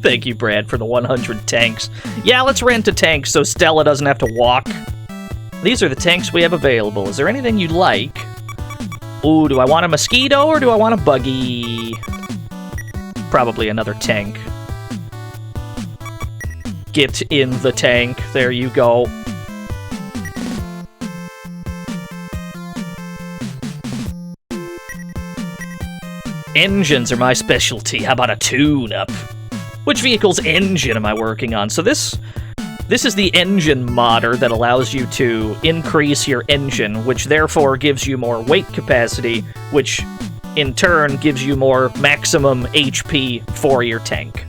Thank you, Brad, for the 100 tanks. Yeah, let's rent a tank so Stella doesn't have to walk. These are the tanks we have available. Is there anything you'd like? Ooh, do I want a mosquito or do I want a buggy? Probably another tank. Get in the tank. There you go. Engines are my specialty. How about a tune-up? Which vehicle's engine am I working on? So this is the engine modder that allows you to increase your engine, which therefore gives you more weight capacity, which in turn gives you more maximum HP for your tank.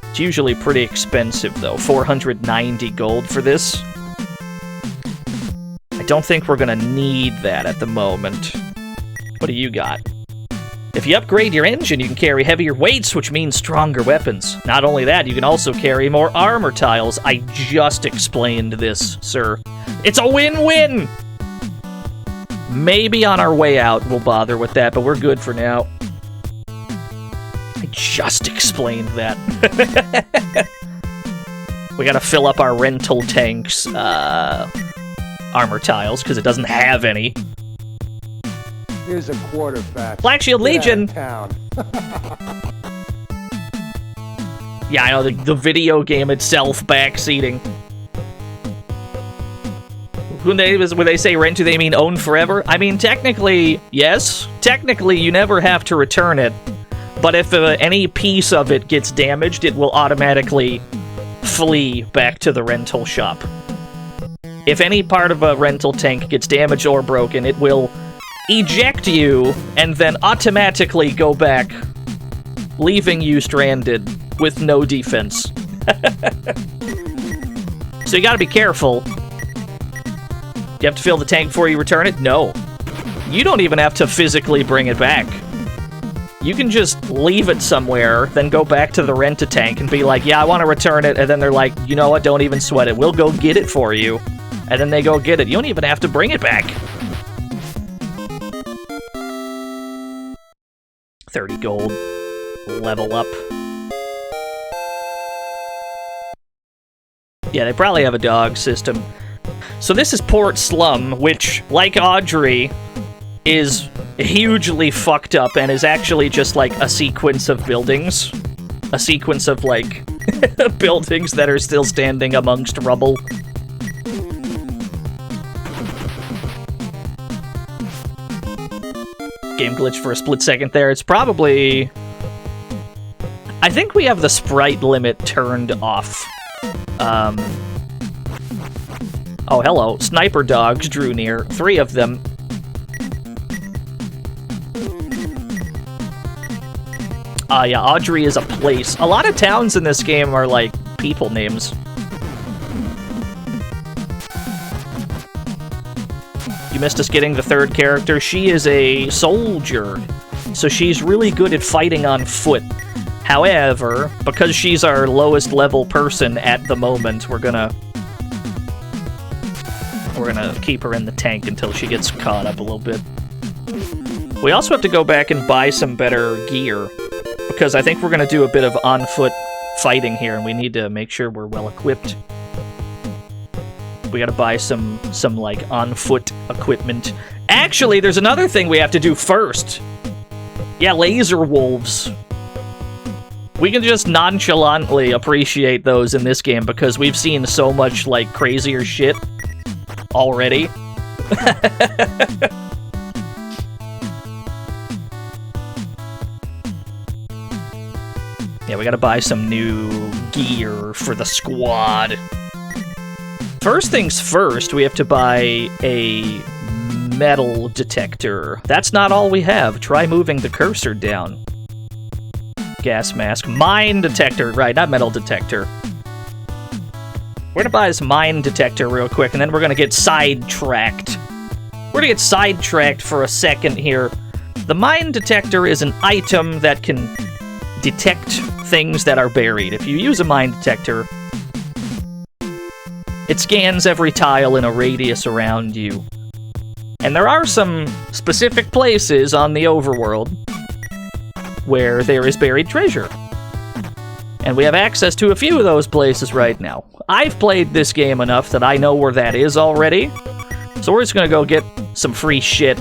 It's usually pretty expensive, though. 490 gold for this. I don't think we're gonna need that at the moment. What do you got? If you upgrade your engine, you can carry heavier weights, which means stronger weapons. Not only that, you can also carry more armor tiles. I just explained this, sir. It's a win-win! Maybe on our way out we'll bother with that, but we're good for now. I just explained that. We gotta fill up our rental tank's armor tiles, because it doesn't have any. Here's a quarter fat. Black Shield Legion! Town. Yeah, I know, the video game itself backseating. When they say rent, do they mean own forever? I mean, technically, yes. Technically, you never have to return it. But if any piece of it gets damaged, it will automatically flee back to the rental shop. If any part of a rental tank gets damaged or broken, it will eject you and then automatically go back, leaving you stranded with no defense. So you gotta be careful. You have to fill the tank before you return it? No. You don't even have to physically bring it back. You can just leave it somewhere, then go back to the rent-a-tank and be like, yeah, I want to return it, and then they're like, you know what, don't even sweat it. We'll go get it for you. And then they go get it. You don't even have to bring it back. 30 gold. Level up. Yeah, they probably have a dog system. So this is Port Slum, which, like Audrey, is hugely fucked up and is actually just like a sequence of buildings. A sequence of, like, buildings that are still standing amongst rubble. Game glitch for a split second there. It's probably... I think we have the sprite limit turned off. Oh, hello. Sniper dogs drew near. 3 of them. Yeah, Audrey is a place. A lot of towns in this game are, like, people names. You missed us getting the 3rd character. She is a soldier, so she's really good at fighting on foot. However, because she's our lowest level person at the moment, we're gonna keep her in the tank until she gets caught up a little bit. We also have to go back and buy some better gear, because I think we're gonna do a bit of on-foot fighting here, and we need to make sure we're well equipped. We gotta buy some like, on-foot equipment. Actually, there's another thing we have to do first! Yeah, laser wolves. We can just nonchalantly appreciate those in this game because we've seen so much, like, crazier shit already. Yeah, we gotta buy some new gear for the squad. First things first, we have to buy a metal detector. That's not all we have. Try moving the cursor down. Gas mask. Mine detector. Right, not metal detector. We're gonna buy this mine detector real quick, and then we're gonna get sidetracked. We're gonna get sidetracked for a second here. The mine detector is an item that can detect things that are buried. If you use a mine detector, it scans every tile in a radius around you. And there are some specific places on the overworld where there is buried treasure. And we have access to a few of those places right now. I've played this game enough that I know where that is already. So we're just gonna go get some free shit.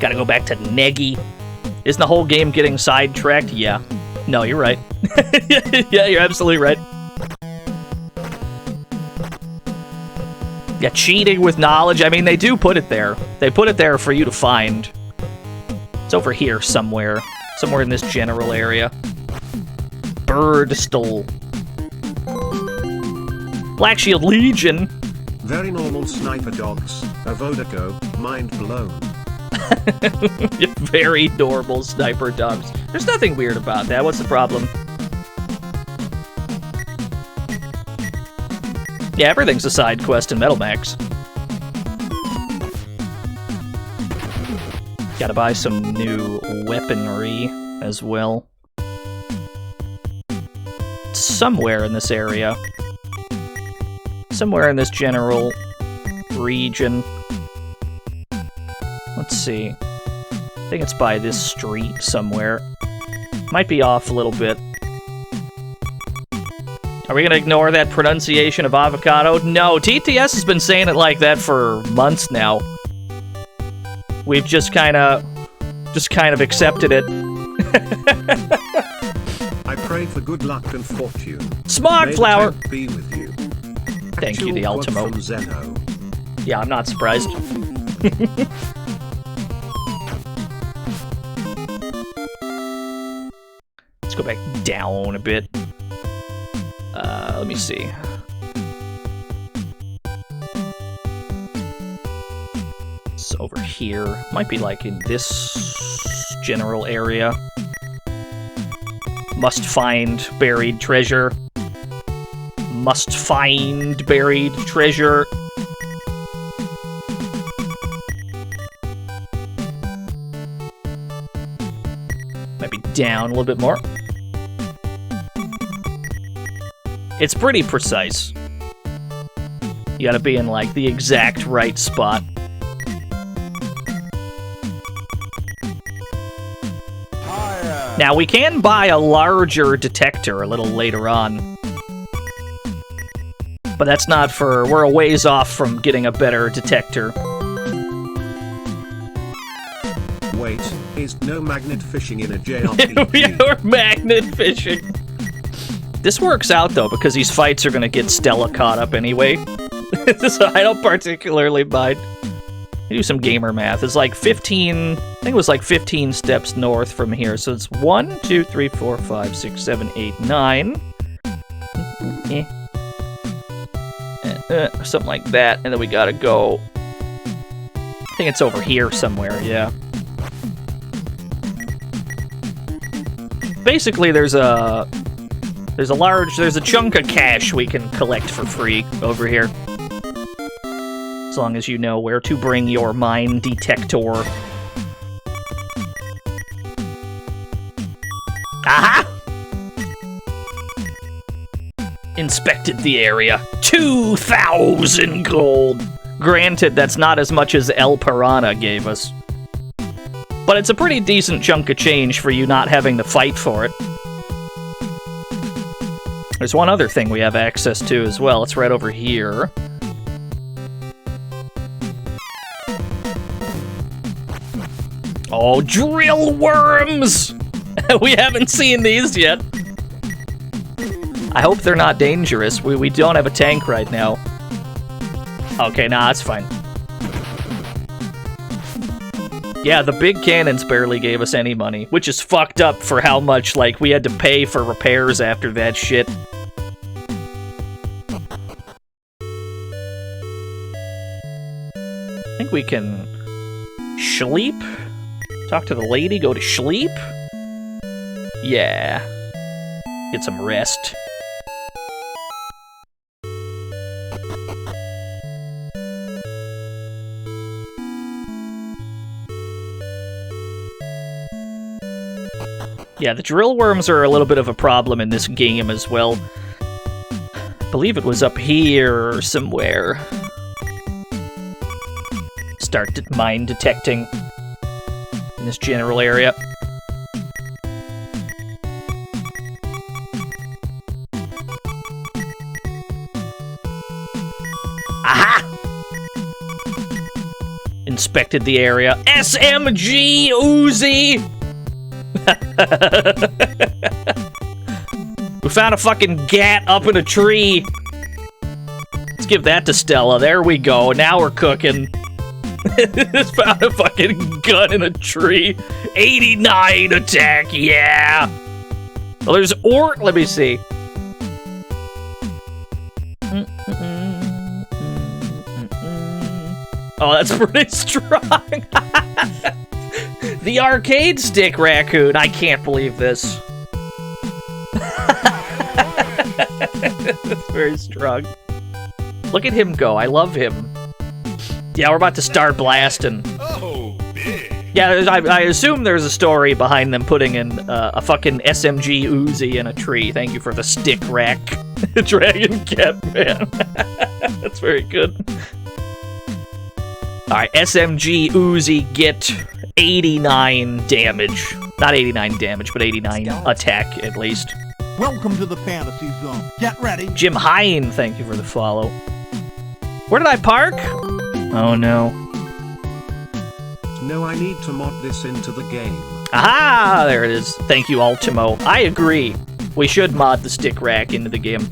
Gotta go back to Negi. Isn't the whole game getting sidetracked? Yeah. No, you're right. Yeah, you're absolutely right. Yeah, cheating with knowledge. I mean, they do put it there. They put it there for you to find. It's over here somewhere. Somewhere in this general area. Birdstall. Black Shield Legion. Very normal sniper dogs. A Vodako, mind blown. Very normal sniper dogs. There's nothing weird about that. What's the problem? Yeah, everything's a side quest in Metal Max. Gotta buy some new weaponry as well. Somewhere in this area. Somewhere in this general region. Let's see. I think it's by this street somewhere. Might be off a little bit. Are we gonna ignore that pronunciation of avocado? No, TTS has been saying it like that for months now. We've just kind of accepted it. I pray for good luck and fortune. Smog flower. Be with you. Thank you, the Actual quote Ultimo. from Zeno. Yeah, I'm not surprised. Let's go back down a bit. Let me see. It's over here. Might be like in this general area. Must find buried treasure. Must find buried treasure. Maybe down a little bit more. It's pretty precise. You gotta be in, like, the exact right spot. Now, we can buy a larger detector a little later on. But that's not for... We're a ways off from getting a better detector. Wait, is no magnet fishing in a JRPG? We're magnet fishing. This works out, though, because these fights are going to get Stella caught up anyway. So I don't particularly mind. I do some gamer math. It's like 15... I think it was like 15 steps north from here. So it's 1, 2, 3, 4, 5, 6, 7, 8, 9. Something like that. And then we gotta go... I think it's over here somewhere, yeah. Basically, there's a chunk of cash we can collect for free over here. As long as you know where to bring your mine detector. Aha! Inspected the area. 2,000 gold! Granted, that's not as much as El Piranha gave us. But it's a pretty decent chunk of change for you not having to fight for it. There's one other thing we have access to as well. It's right over here. Oh, drill worms! We haven't seen these yet. I hope they're not dangerous. We don't have a tank right now. Okay, nah, that's fine. Yeah, the big cannons barely gave us any money, which is fucked up for how much, like, we had to pay for repairs after that shit. I think we can sleep? Talk to the lady, go to sleep? Yeah. Get some rest. Yeah, the drill worms are a little bit of a problem in this game as well. I believe it was up here somewhere. Start mine detecting in this general area. Aha! Inspected the area. SMG Uzi! We found a fucking gat up in a tree. Let's give that to Stella. There we go. Now we're cooking. Just found a fucking gun in a tree. 89 attack, yeah. Well, there's let me see. Oh, that's pretty strong. The arcade stick raccoon. I can't believe this. That's very strong. Look at him go. I love him. Yeah, we're about to start blasting. Oh, big. Yeah, I assume there's a story behind them putting in a fucking SMG Uzi in a tree. Thank you for the stick rack. Dragon Cat Man. That's very good. Alright, SMG Uzi, get 89 damage. Not 89 damage, but 89 attack, at least. Welcome to the fantasy zone. Get ready. Jim Hine, thank you for the follow. Where did I park? Oh, no. No, I need to mod this into the game. Aha! There it is. Thank you, Ultimo. I agree. We should mod the stick rack into the game.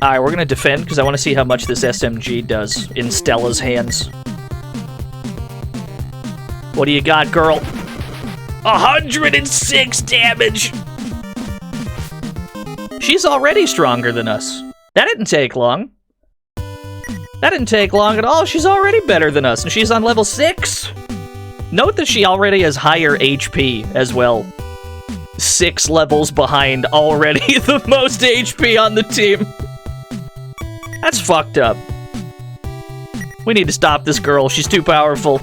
Alright, we're gonna defend, because I want to see how much this SMG does in Stella's hands. What do you got, girl? 106 damage! She's already stronger than us. That didn't take long. That didn't take long at all. She's already better than us, and she's on level 6. Note that she already has higher HP as well. 6 levels behind already the most HP on the team. That's fucked up. We need to stop this girl. She's too powerful.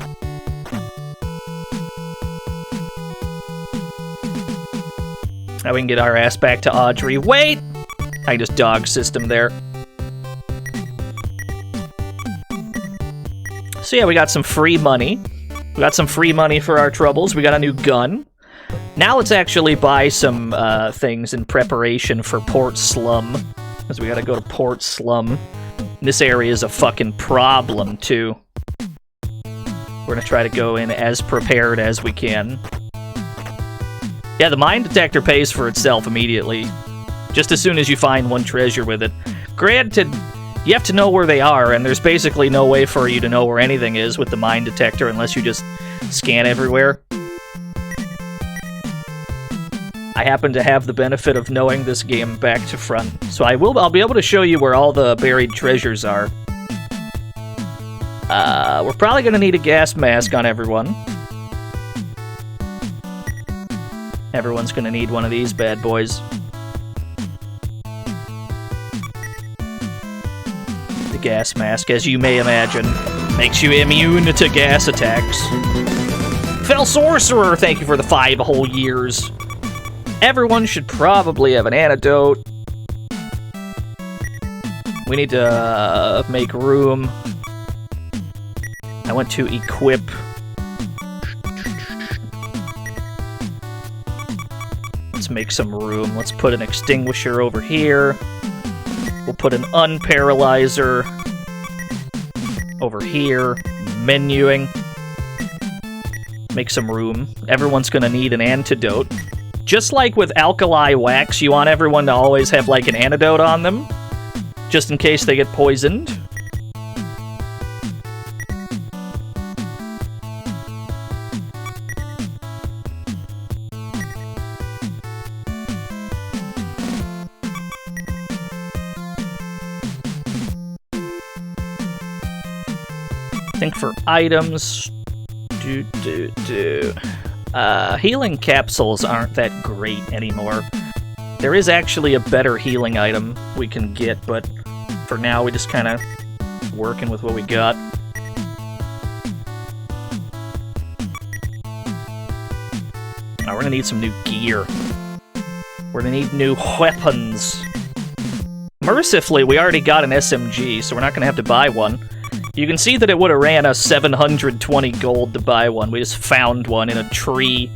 Now we can get our ass back to Audrey. Wait! I can just dog system there. So yeah, we got some free money. We got some free money for our troubles. We got a new gun. Now let's actually buy some things in preparation for Port Slum. Because we gotta go to Port Slum. This area is a fucking problem, too. We're gonna try to go in as prepared as we can. Yeah, the mine detector pays for itself immediately. Just as soon as you find one treasure with it. Granted, you have to know where they are, and there's basically no way for you to know where anything is with the mine detector unless you just scan everywhere. I happen to have the benefit of knowing this game back to front, so I'll be able to show you where all the buried treasures are. We're probably gonna need a gas mask on everyone. Everyone's gonna need one of these bad boys. The gas mask, as you may imagine, makes you immune to gas attacks. Fell Sorcerer, thank you for the 5 whole years. Everyone should probably have an antidote. We need to make room. I want to equip. Let's make some room. Let's put an extinguisher over here. We'll put an unparalyzer over here. Menuing. Make some room. Everyone's gonna need an antidote. Just like with alkali wax, you want everyone to always have like an antidote on them, just in case they get poisoned. I think for items, healing capsules aren't that great anymore. There is actually a better healing item we can get, but for now we just kind of working with what we got. Now we're gonna need some new gear. We're gonna need new weapons. Mercifully, we already got an SMG, so we're not gonna have to buy one. You can see that it would have ran us 720 gold to buy one. We just found one in a tree.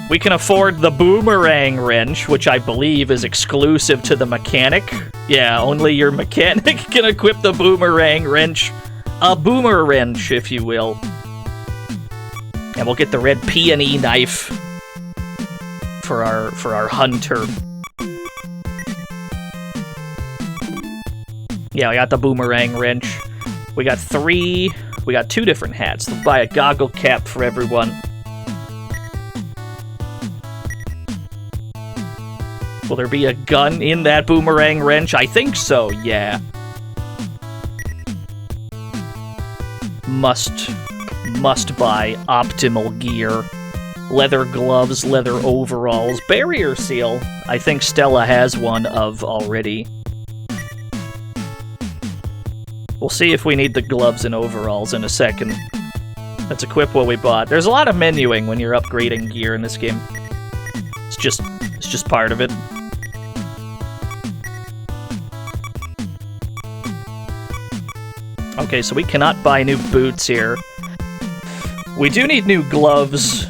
We can afford the boomerang wrench, which I believe is exclusive to the mechanic. Yeah, only your mechanic can equip the boomerang wrench. A boomer wrench, if you will. And we'll get the red peony knife for our hunter. Yeah, I got the boomerang wrench. We got two different hats. We'll buy a goggle cap for everyone. Will there be a gun in that boomerang wrench? I think so, yeah. Must buy optimal gear. Leather gloves, leather overalls, barrier seal. I think Stella has one of already. We'll see if we need the gloves and overalls in a second. Let's equip what we bought. There's a lot of menuing when you're upgrading gear in this game. It's just part of it. Okay, so we cannot buy new boots here. We do need new gloves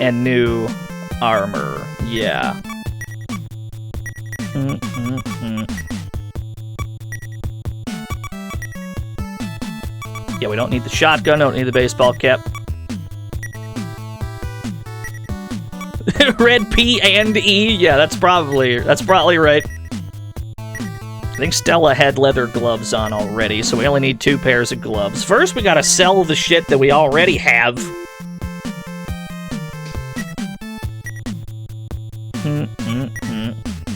and new armor. Yeah. Yeah, we don't need the shotgun, don't need the baseball cap. Red P and E? Yeah, that's probably right. I think Stella had leather gloves on already, so we only need 2 pairs of gloves. First, we gotta sell the shit that we already have.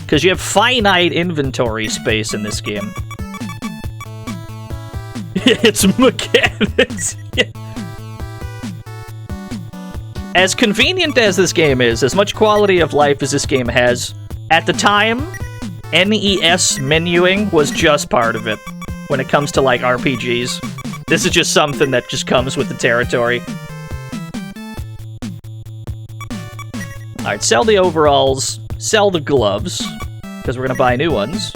Because you have finite inventory space in this game. It's mechanics. As convenient as this game is, as much quality of life as this game has, at the time, NES menuing was just part of it. When it comes to, like, RPGs. This is just something that just comes with the territory. Alright, sell the overalls, sell the gloves, because we're gonna buy new ones.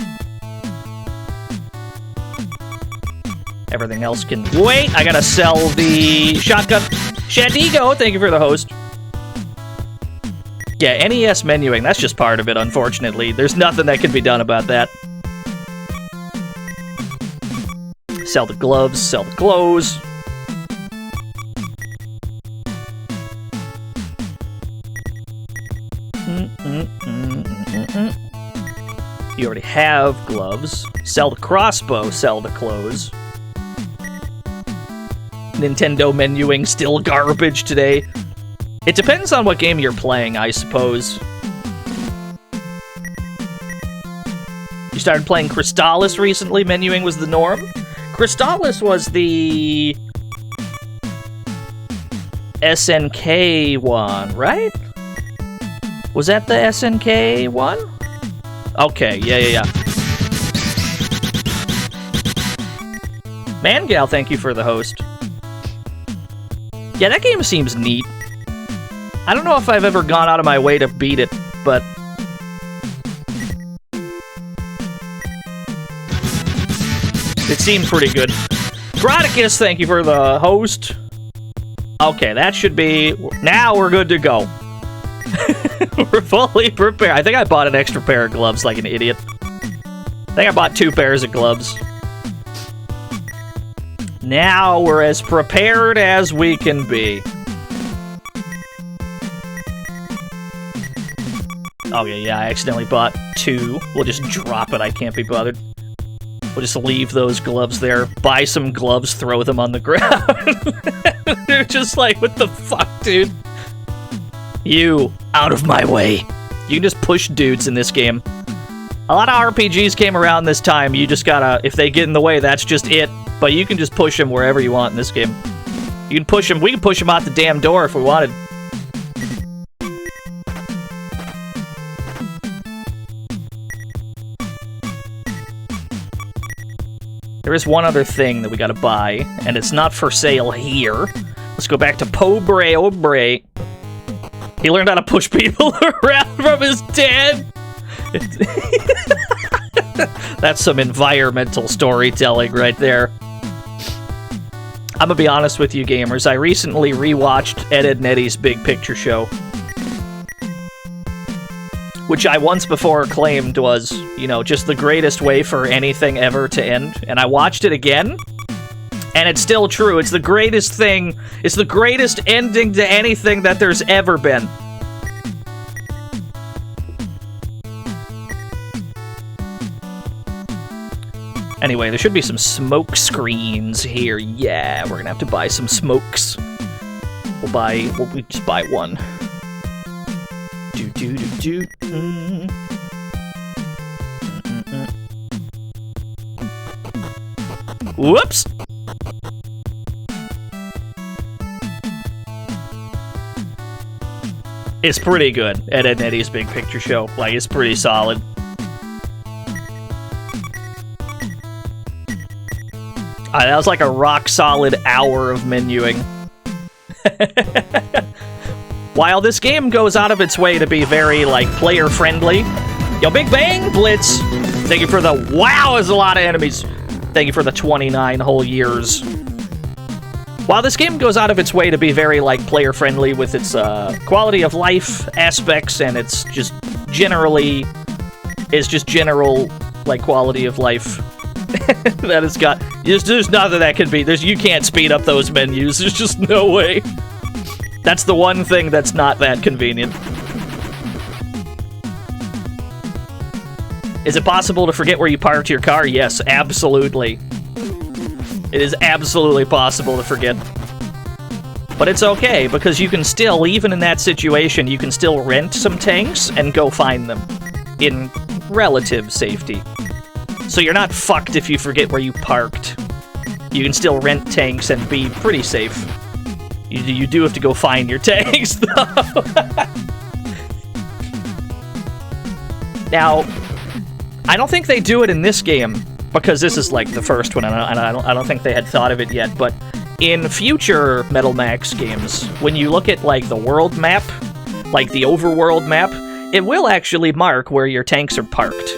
Everything else can wait. I gotta sell the shotgun. Shandigo, thank you for the host. Yeah, NES menuing, that's just part of it, unfortunately. There's nothing that can be done about that. Sell the gloves, sell the clothes. You already have gloves. Sell the crossbow, sell the clothes. Nintendo menuing still garbage today. It depends on what game you're playing, I suppose. You started playing Crystallis recently, menuing was the norm. Crystallis was the SNK one, right? Was that the SNK one? Okay, yeah. Mangal, thank you for the host. Yeah, that game seems neat. I don't know if I've ever gone out of my way to beat it, but... it seemed pretty good. Graticus, thank you for the host. Okay, that should be... now we're good to go. We're fully prepared. I think I bought an extra pair of gloves like an idiot. I think I bought 2 pairs of gloves. Now we're as prepared as we can be. Okay, yeah, I accidentally bought 2. We'll just drop it, I can't be bothered. We'll just leave those gloves there, buy some gloves, throw them on the ground. They're just like, what the fuck, dude? You, out of my way. You can just push dudes in this game. A lot of RPGs came around this time, you just gotta, if they get in the way, that's just it. But you can just push them wherever you want in this game. You can push them, we can push them out the damn door if we wanted. There is one other thing that we gotta buy, and it's not for sale here. Let's go back to Pobre Obre. He learned how to push people around from his dad. That's some environmental storytelling right there. I'm gonna be honest with you, gamers. I recently rewatched Ed, and Eddie's Big Picture Show, which I once before claimed was, you know, just the greatest way for anything ever to end. And I watched it again, and it's still true. It's the greatest thing. It's the greatest ending to anything that there's ever been. Anyway, there should be some smoke screens here. Yeah, we're gonna have to buy some smokes. We'll just buy one. Whoops! It's pretty good. Ed, and Eddie's Big Picture Show. Like, it's pretty solid. That was like a rock-solid hour of menuing. While this game goes out of its way to be very, like, player-friendly... Yo, Big Bang Blitz! Thank you for the... Wow, there's a lot of enemies! Thank you for the 29 whole years. While this game goes out of its way to be very, like, player-friendly with its, quality of life aspects, and it's just generally... It's just general, like, quality of life... that it's got... There's nothing that can be... You can't speed up those menus. There's just no way. That's the one thing that's not that convenient. Is it possible to forget where you parked your car? Yes, absolutely. It is absolutely possible to forget. But it's okay, because you can still, even in that situation, you can still rent some tanks and go find them. In relative safety. So you're not fucked if you forget where you parked. You can still rent tanks and be pretty safe. You do have to go find your tanks, though. Now, I don't think they do it in this game, because this is like the first one, and I don't think they had thought of it yet, but in future Metal Max games, when you look at like the world map, like the overworld map, it will actually mark where your tanks are parked.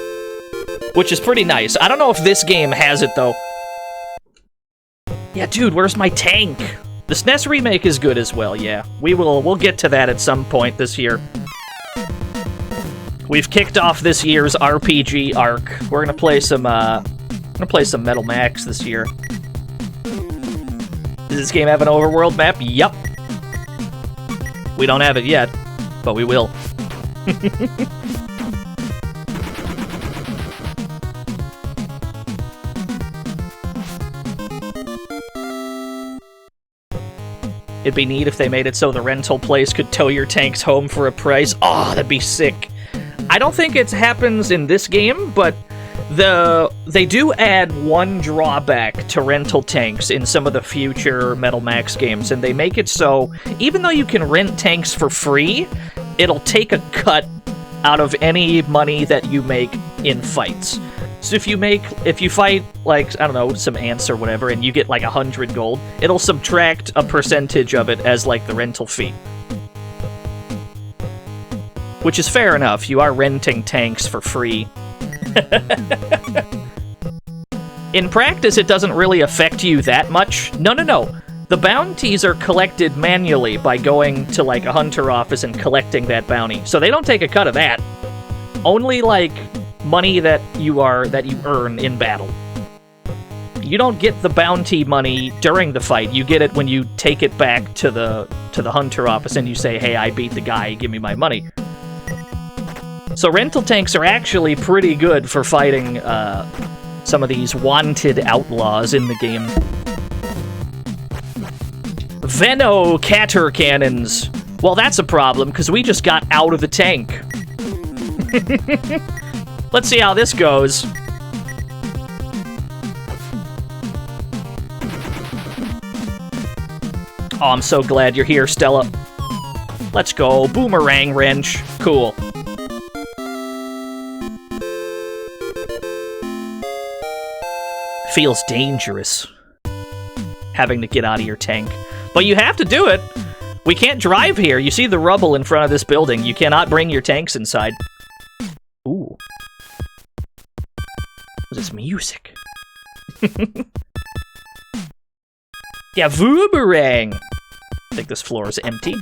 Which is pretty nice. I don't know if this game has it, though. Yeah, dude, where's my tank? The SNES remake is good as well, yeah. We'll get to that at some point this year. We've kicked off this year's RPG arc. We're gonna play some Metal Max this year. Does this game have an overworld map? Yup. We don't have it yet, but we will. It'd be neat if they made it so the rental place could tow your tanks home for a price. Oh, that'd be sick. I don't think it happens in this game, but they do add one drawback to rental tanks in some of the future Metal Max games, and they make it so even though you can rent tanks for free, it'll take a cut out of any money that you make in fights. So if you fight, like, I don't know, some ants or whatever, and you get like 100 gold, it'll subtract a percentage of it as like the rental fee. Which is fair enough, you are renting tanks for free. In practice, it doesn't really affect you that much. No. The bounties are collected manually by going to like a hunter office and collecting that bounty. So they don't take a cut of that. Only like money that you earn in battle. You don't get the bounty money during the fight. You get it when you take it back to the hunter office and you say, "Hey, I beat the guy. Give me my money." So rental tanks are actually pretty good for fighting some of these wanted outlaws in the game. Veno Catter Cannons. Well, that's a problem, because we just got out of the tank. Let's see how this goes. Oh, I'm so glad you're here, Stella. Let's go. Boomerang wrench. Cool. Feels dangerous having to get out of your tank. But you have to do it. We can't drive here. You see the rubble in front of this building. You cannot bring your tanks inside. Ooh. What's this music? Yeah, boomerang. I think this floor is empty.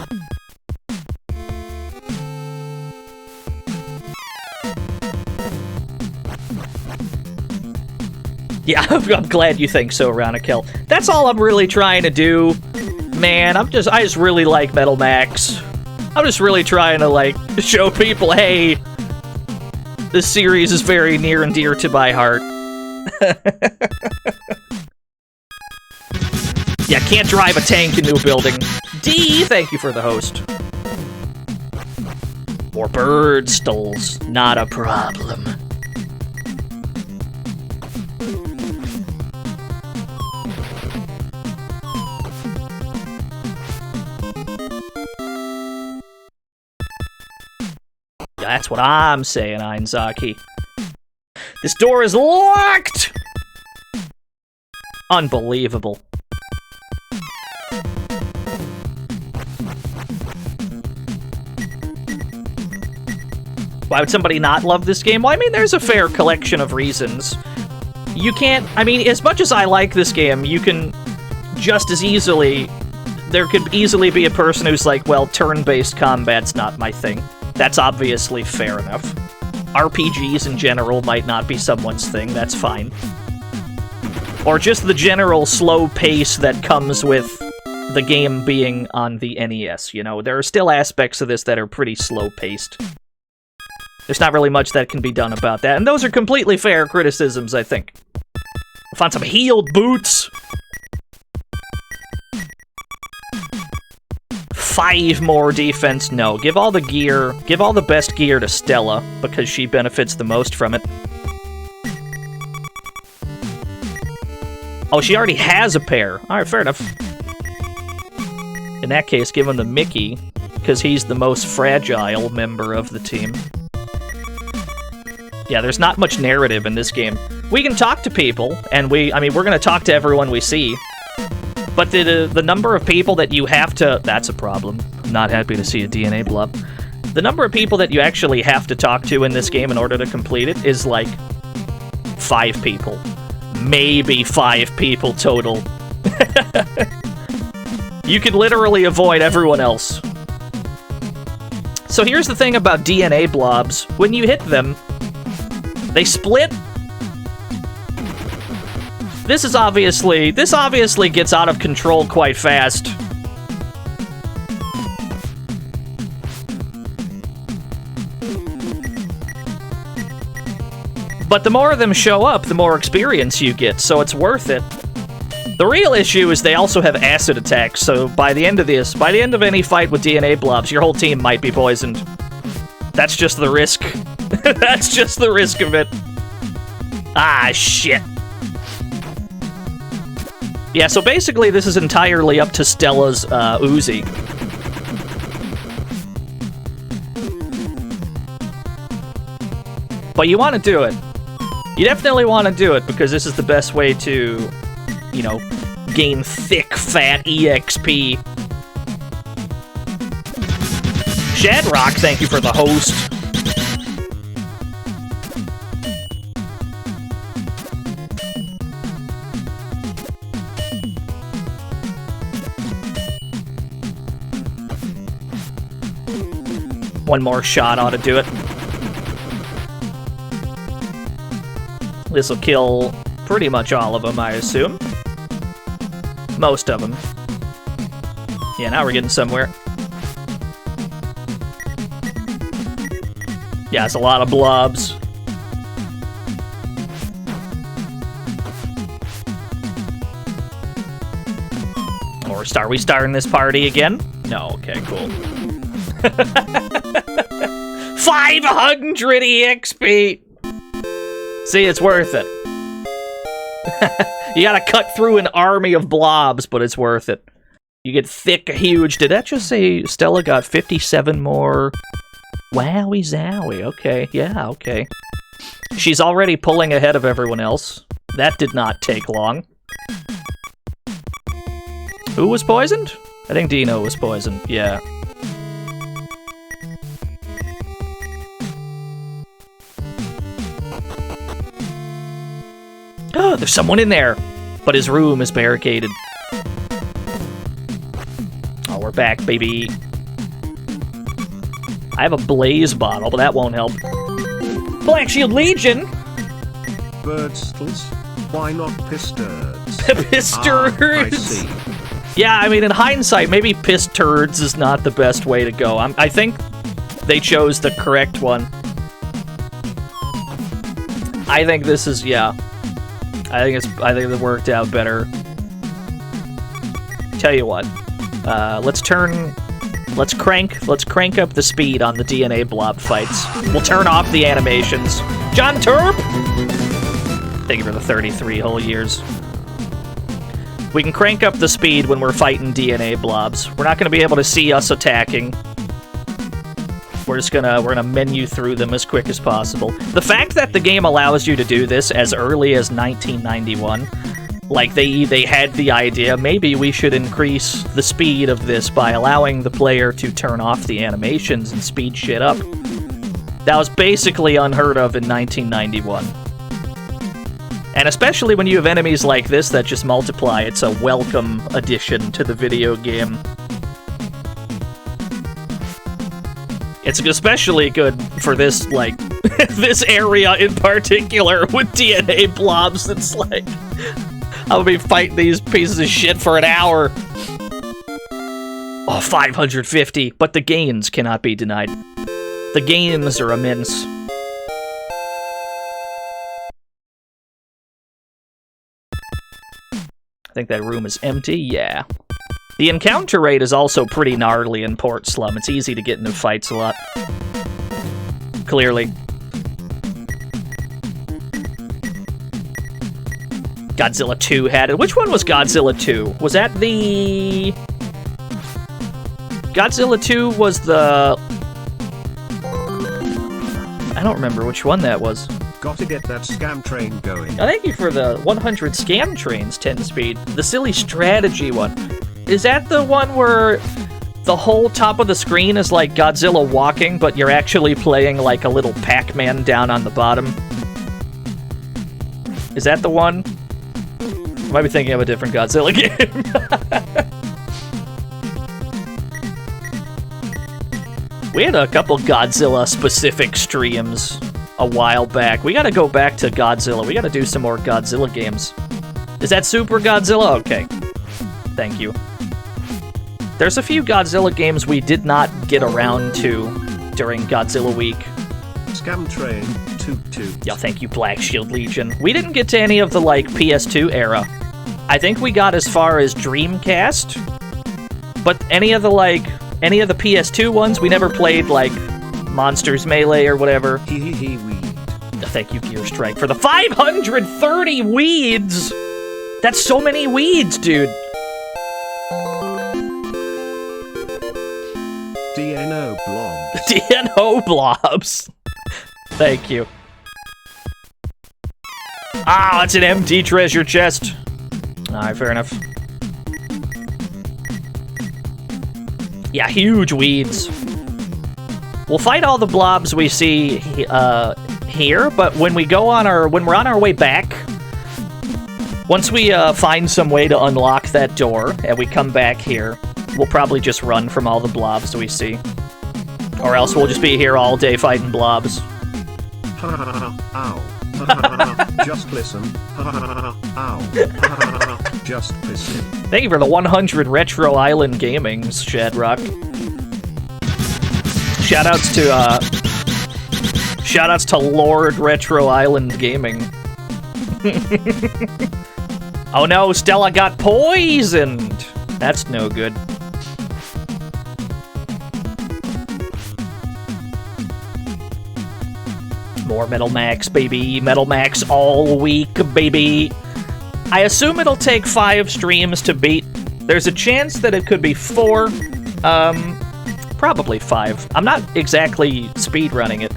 Yeah, I'm glad you think so, Ronikel. That's all I'm really trying to do. Man, I just really like Metal Max. I'm just really trying to, like, show people, hey, this series is very near and dear to my heart. Yeah, can't drive a tank into a building. D, thank you for the host. More bird stalls, not a problem. That's what I'm saying, Einzaki. This door is locked! Unbelievable. Why would somebody not love this game? Well, I mean, there's a fair collection of reasons. You can't... I mean, as much as I like this game, you can just as easily... There could easily be a person who's like, well, turn-based combat's not my thing. That's obviously fair enough. RPGs in general might not be someone's thing, that's fine. Or just the general slow pace that comes with the game being on the NES, you know? There are still aspects of this that are pretty slow-paced. There's not really much that can be done about that, and those are completely fair criticisms, I think. I'll find some healed boots! 5 more defense. No, give all the gear, give all the best gear to Stella, because she benefits the most from it. Oh, she already has a pair. Alright, fair enough. In that case, give him the Mickey, because he's the most fragile member of the team. Yeah, there's not much narrative in this game. We can talk to people, and we're gonna talk to everyone we see. But the number of people that you have to... That's a problem. I'm not happy to see a DNA blob. The number of people that you actually have to talk to in this game in order to complete it is like 5 people. Maybe 5 people total. You can literally avoid everyone else. So here's the thing about DNA blobs. When you hit them, they split. This obviously gets out of control quite fast. But the more of them show up, the more experience you get, so it's worth it. The real issue is they also have acid attacks, so by the end of any fight with DNA blobs, your whole team might be poisoned. That's just the risk. That's just the risk of it. Ah, shit. Yeah, so basically this is entirely up to Stella's Uzi. But you want to do it. You definitely want to do it, because this is the best way to, you know, gain thick, fat EXP. Shadrock, thank you for the host. One more shot ought to do it. This'll kill pretty much all of them, I assume. Most of them. Yeah, now we're getting somewhere. Yeah, it's a lot of blobs. Or are we starting this party again? No, okay, cool. 500 EXP! See, it's worth it. You gotta cut through an army of blobs, but it's worth it. You get thick, huge. Did that just say Stella got 57 more? Wowie zowie. Okay, yeah, okay. She's already pulling ahead of everyone else. That did not take long. Who was poisoned? I think DNO was poisoned, yeah. Oh, there's someone in there, but his room is barricaded. Oh, we're back, baby. I have a blaze bottle, but that won't help. Black Shield Legion! Birdstles? Why not pisturds? Pisturds! I see. Yeah, I mean, in hindsight, maybe piss turds is not the best way to go. I think they chose the correct one. I think this is, yeah. I think it worked out better. Tell you what, let's crank up the speed on the DNA blob fights. We'll turn off the animations. John Terp! Thank you for the 33 whole years. We can crank up the speed when we're fighting DNA blobs. We're not gonna be able to see us attacking. We're gonna menu through them as quick as possible. The fact that the game allows you to do this as early as 1991, like they had the idea, maybe we should increase the speed of this by allowing the player to turn off the animations and speed shit up. That was basically unheard of in 1991. And especially when you have enemies like this that just multiply, it's a welcome addition to the video game. It's especially good for this, like, this area in particular with DNA blobs. It's like, I'll be fighting these pieces of shit for an hour. Oh, 550, but the gains cannot be denied. The gains are immense. I think that room is empty, yeah. The encounter rate is also pretty gnarly in Port Slum. It's easy to get into fights a lot. Clearly. Godzilla 2 had it. Which one was Godzilla 2? Was that the... Godzilla 2 was the... I don't remember which one that was. Gotta get that scam train going. Oh, thank you for the 100 scam trains, 10 speed. The silly strategy one. Is that the one where the whole top of the screen is like Godzilla walking, but you're actually playing like a little Pac-Man down on the bottom? Is that the one? I might be thinking of a different Godzilla game. We had a couple Godzilla-specific streams a while back. We gotta go back to Godzilla. We gotta do some more Godzilla games. Is that Super Godzilla? Okay. Thank you. There's a few Godzilla games we did not get around to during Godzilla Week. Scam train, toot toot. Yeah, thank you, Black Shield Legion. We didn't get to any of the, like, PS2 era. I think we got as far as Dreamcast, but any of the PS2 ones, we never played, like, Monsters Melee or whatever. Hee weed. Thank you, Gear Strike, for the 530 weeds! That's so many weeds, dude! DNO blobs. DNO blobs. Thank you. Ah, it's an empty treasure chest. Alright, fair enough. Yeah, huge weeds. We'll fight all the blobs we see here, but when we're on our way back, once we find some way to unlock that door and we come back here, we'll probably just run from all the blobs we see. Or else we'll just be here all day fighting blobs. Ow. Just listen. Ow. Just listen. Thank you for the 100 Retro Island Gamings, Shadrock. Shoutouts to Shoutouts to Lord Retro Island Gaming. Oh no, Stella got poisoned! That's no good. More Metal Max, baby. Metal Max all week, baby. I assume it'll take 5 streams to beat. There's a chance that it could be 4. Probably 5. I'm not exactly speedrunning it.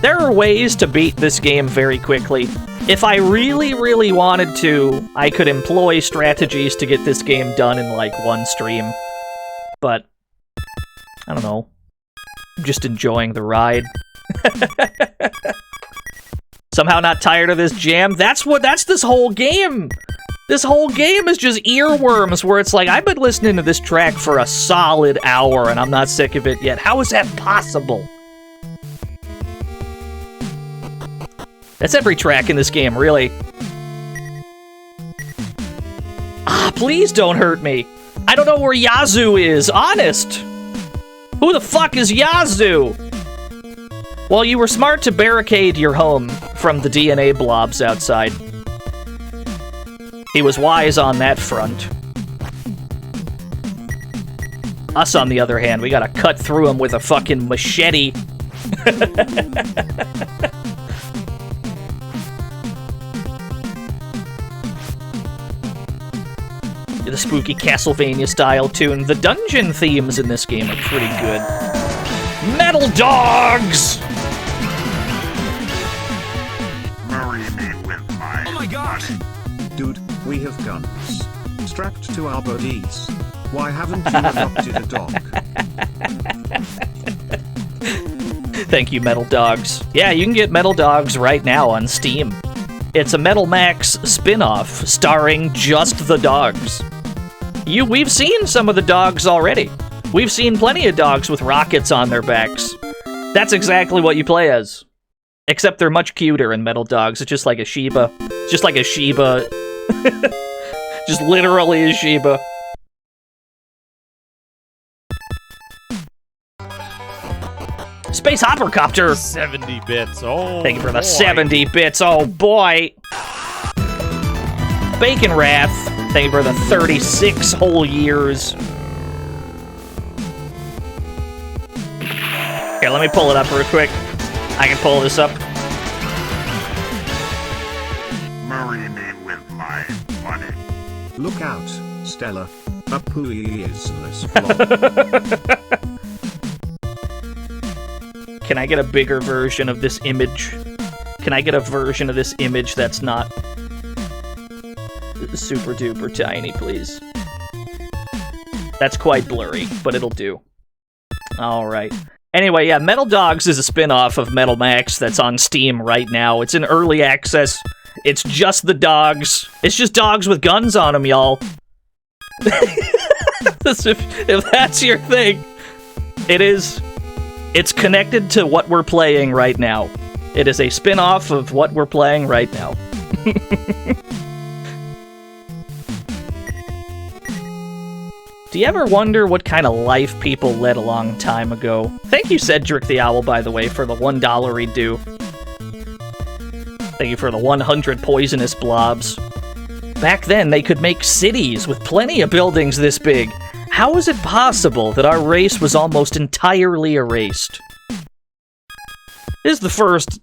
There are ways to beat this game very quickly. If I really, really wanted to, I could employ strategies to get this game done in, like, 1 stream. But, I don't know. I'm just enjoying the ride. Somehow not tired of this jam? That's this whole game! This whole game is just earworms, where it's like, I've been listening to this track for a solid hour, and I'm not sick of it yet. How is that possible? That's every track in this game, really. Ah, please don't hurt me. I don't know where Yazoo is, honest. Who the fuck is Yazoo? Well, you were smart to barricade your home from the DNA blobs outside. He was wise on that front. Us, on the other hand, we gotta cut through him with a fucking machete. The spooky Castlevania-style tune. The dungeon themes in this game are pretty good. Metal Dogs! Marry me with my money. Dude, we have guns strapped to our bodies. Why haven't you adopted a dog? Thank you, Metal Dogs. Yeah, you can get Metal Dogs right now on Steam. It's a Metal Max spin-off starring just the dogs. We've seen some of the dogs already. We've seen plenty of dogs with rockets on their backs. That's exactly what you play as. Except they're much cuter in Metal Dogs. It's just like a Shiba. It's just like a Shiba. Just literally a Shiba. Space Hoppercopter! 70 bits, oh Thank you for the boy. 70 bits, oh boy! Bacon Wrath, thank you for the 36 whole years. Here, let me pull it up real quick. I can pull this up. Marry me with my money. Look out, Stella. A poisonous blob. Can I get a bigger version of this image? Can I get a version of this image that's not super duper tiny, please? That's quite blurry, but it'll do. Alright. Anyway, yeah, Metal Dogs is a spin-off of Metal Max that's on Steam right now. It's in early access. It's just the dogs. It's just dogs with guns on them, y'all. If that's your thing, it is. It's connected to what we're playing right now. It is a spin-off of what we're playing right now. Do you ever wonder what kind of life people led a long time ago? Thank you, Cedric the Owl, by the way, for the $1 redo. Thank you for the 100 poisonous blobs. Back then, they could make cities with plenty of buildings this big. How is it possible that our race was almost entirely erased? This is the first...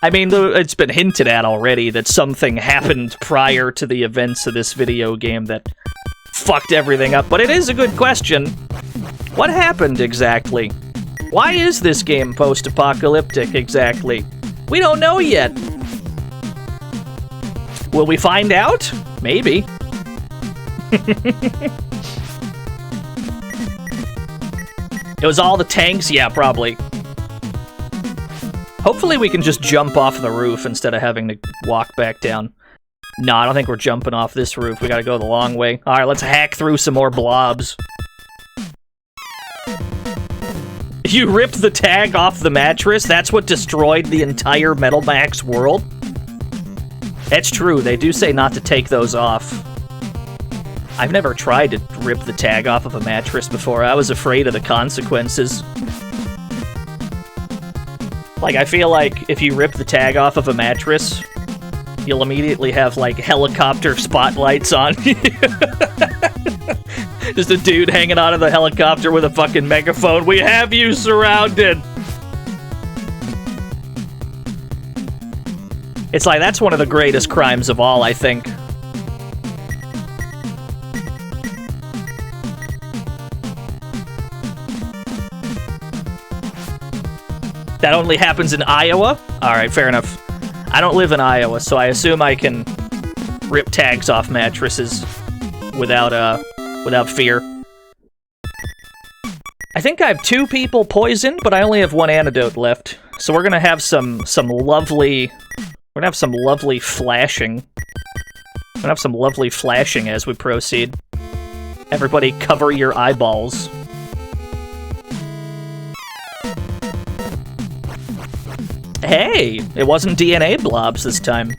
I mean, it's been hinted at already that something happened prior to the events of this video game that fucked everything up, but it is a good question. What happened exactly? Why is this game post-apocalyptic exactly? We don't know yet. Will we find out? Maybe. It was all the tanks? Yeah, probably. Hopefully we can just jump off the roof instead of having to walk back down. No, I don't think we're jumping off this roof. We gotta go the long way. Alright, let's hack through some more blobs. You ripped the tag off the mattress? That's what destroyed the entire Metal Max world? That's true, they do say not to take those off. I've never tried to rip the tag off of a mattress before. I was afraid of the consequences. Like, I feel like if you rip the tag off of a mattress, you'll immediately have, like, helicopter spotlights on you. Just a dude hanging out of the helicopter with a fucking megaphone. We have you surrounded! It's like, that's one of the greatest crimes of all, I think. That only happens in Iowa? Alright, fair enough. I don't live in Iowa, so I assume I can rip tags off mattresses without fear. I think I have 2 people poisoned, but I only have 1 antidote left. So we're gonna have some lovely... We're gonna have some lovely flashing. We're gonna have some lovely flashing as we proceed. Everybody cover your eyeballs. Hey! It wasn't DNA blobs this time.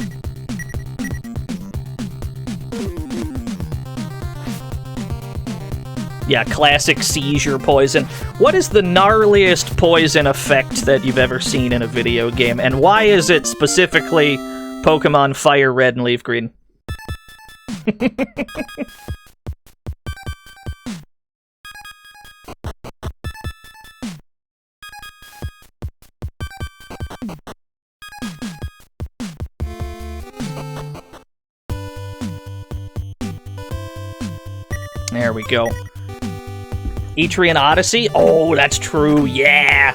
Yeah, classic seizure poison. What is the gnarliest poison effect that you've ever seen in a video game? And why is it specifically Pokemon Fire Red and Leaf Green? There we go. Etrian Odyssey? Oh, that's true, yeah!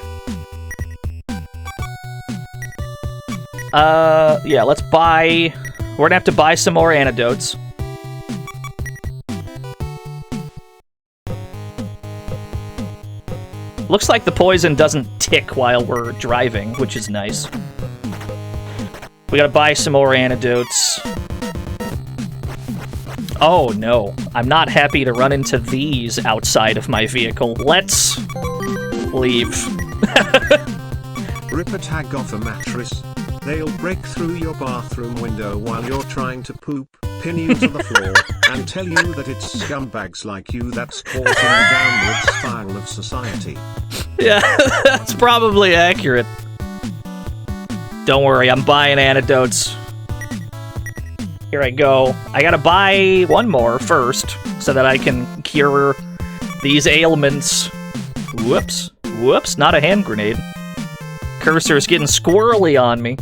Yeah, let's buy... We're gonna have to buy some more antidotes. Looks like the poison doesn't tick while we're driving, which is nice. We gotta buy some more antidotes. Oh no, I'm not happy to run into these outside of my vehicle. Let's leave. Rip a tag off a mattress. They'll break through your bathroom window while you're trying to poop, pin you to the floor, and tell you that it's scumbags like you that's causing the downward spiral of society. Yeah, that's probably accurate. Don't worry, I'm buying antidotes. Here I go. I gotta buy 1 more first, so that I can cure these ailments. Whoops. Whoops, not a hand grenade. Cursor's getting squirrely on me.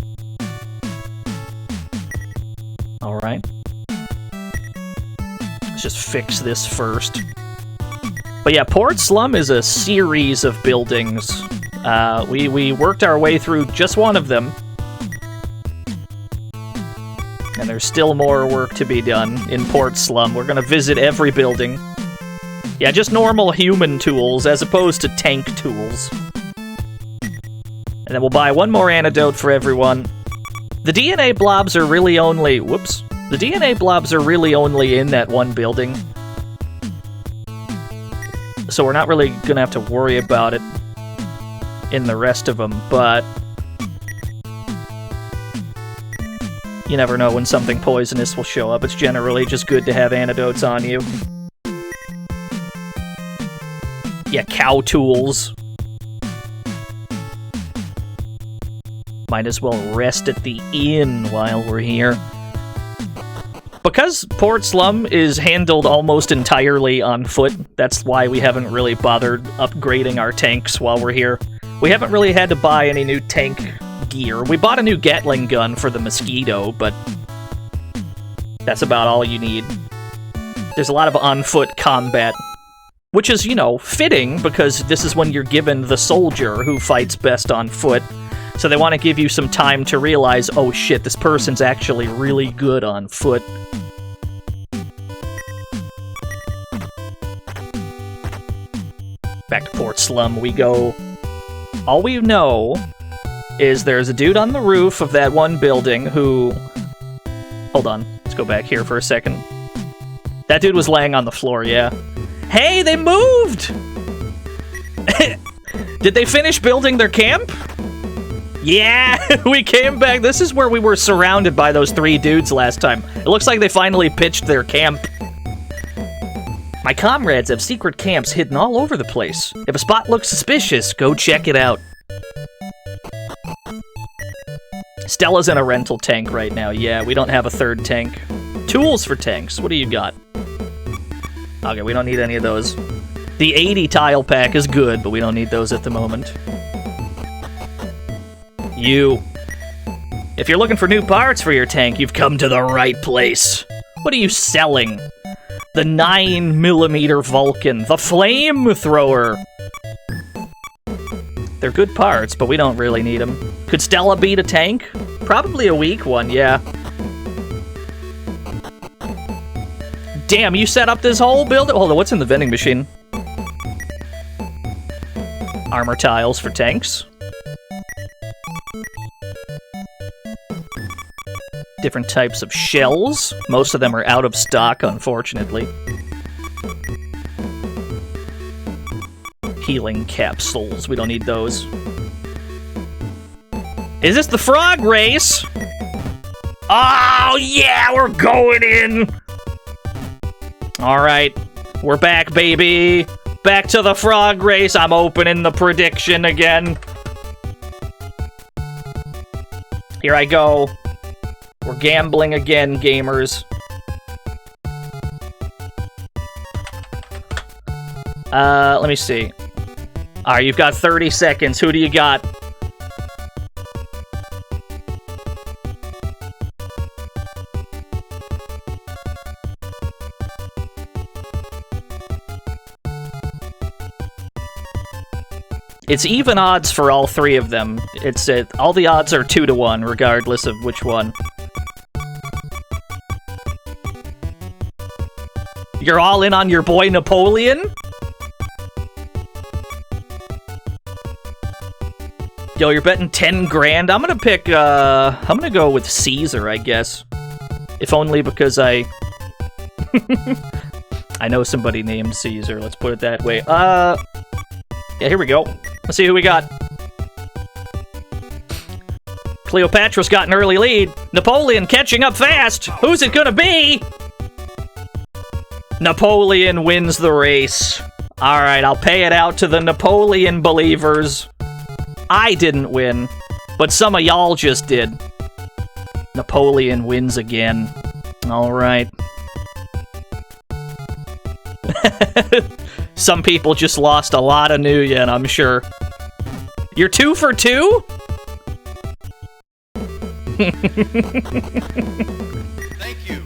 Alright. Let's just fix this first. But yeah, Port Slum is a series of buildings. We worked our way through just one of them. And there's still more work to be done in Port Slum. We're gonna visit every building. Yeah, just normal human tools as opposed to tank tools. And then we'll buy 1 more antidote for everyone. The DNA blobs are really only... Whoops. The DNA blobs are really only in that one building. So we're not really gonna have to worry about it in the rest of them, but... You never know when something poisonous will show up. It's generally just good to have antidotes on you. Yeah, cow tools. Might as well rest at the inn while we're here. Because Port Slum is handled almost entirely on foot, that's why we haven't really bothered upgrading our tanks while we're here. We haven't really had to buy any new tank gear. We bought a new Gatling gun for the Mosquito, but that's about all you need. There's a lot of on-foot combat, which is, you know, fitting, because this is when you're given the soldier who fights best on foot. So they want to give you some time to realize, oh shit, this person's actually really good on foot. Back to Port Slum we go. All we know is there's a dude on the roof of that one building who... Hold on, let's go back here for a second. That dude was laying on the floor, yeah. Hey, they moved! Did they finish building their camp? Yeah, we came back. This is where we were surrounded by those 3 dudes last time. It looks like they finally pitched their camp. My comrades have secret camps hidden all over the place. If a spot looks suspicious, go check it out. Stella's in a rental tank right now. Yeah, we don't have a third tank. Tools for tanks. What do you got? Okay, we don't need any of those. The 80 tile pack is good, but we don't need those at the moment. You. If you're looking for new parts for your tank, you've come to the right place. What are you selling? The 9mm Vulcan. The flamethrower. They're good parts, but we don't really need them. Could Stella beat a tank? Probably a weak one, yeah. Damn, you set up this whole build? Hold on, what's in the vending machine? Armor tiles for tanks. Different types of shells. Most of them are out of stock, unfortunately. Healing capsules. We don't need those. Is this the frog race? Oh, yeah, we're going in! Alright, we're back, baby. Back to the frog race. I'm opening the prediction again. Here I go. We're gambling again, gamers. Let me see. Alright, you've got 30 seconds. Who do you got? It's even odds for all three of them. All the odds are 2-to-1, regardless of which one. You're all in on your boy Napoleon? Yo, you're betting 10 grand? I'm gonna pick, I'm gonna go with Caesar, I guess. If only because I know somebody named Caesar, let's put it that way. Yeah, here we go. Let's see who we got. Cleopatra's got an early lead. Napoleon catching up fast. Who's it gonna be? Napoleon wins the race. Alright, I'll pay it out to the Napoleon believers. I didn't win, but some of y'all just did. Napoleon wins again. Alright. Some people just lost a lot of new yen, I'm sure. You're 2 for 2? Thank you.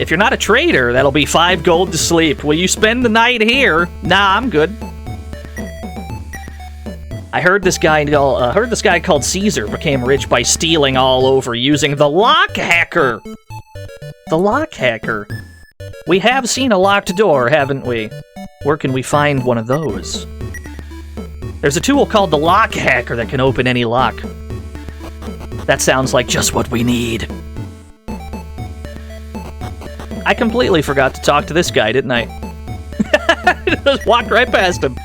If you're not a trader, that'll be 5 gold to sleep. Will you spend the night here? Nah, I'm good. I heard this guy called Caesar became rich by stealing all over using the lock hacker. The lock hacker. We have seen a locked door, haven't we? Where can we find one of those? There's a tool called the lock hacker that can open any lock. That sounds like just what we need. I completely forgot to talk to this guy, didn't I? Just walked right past him.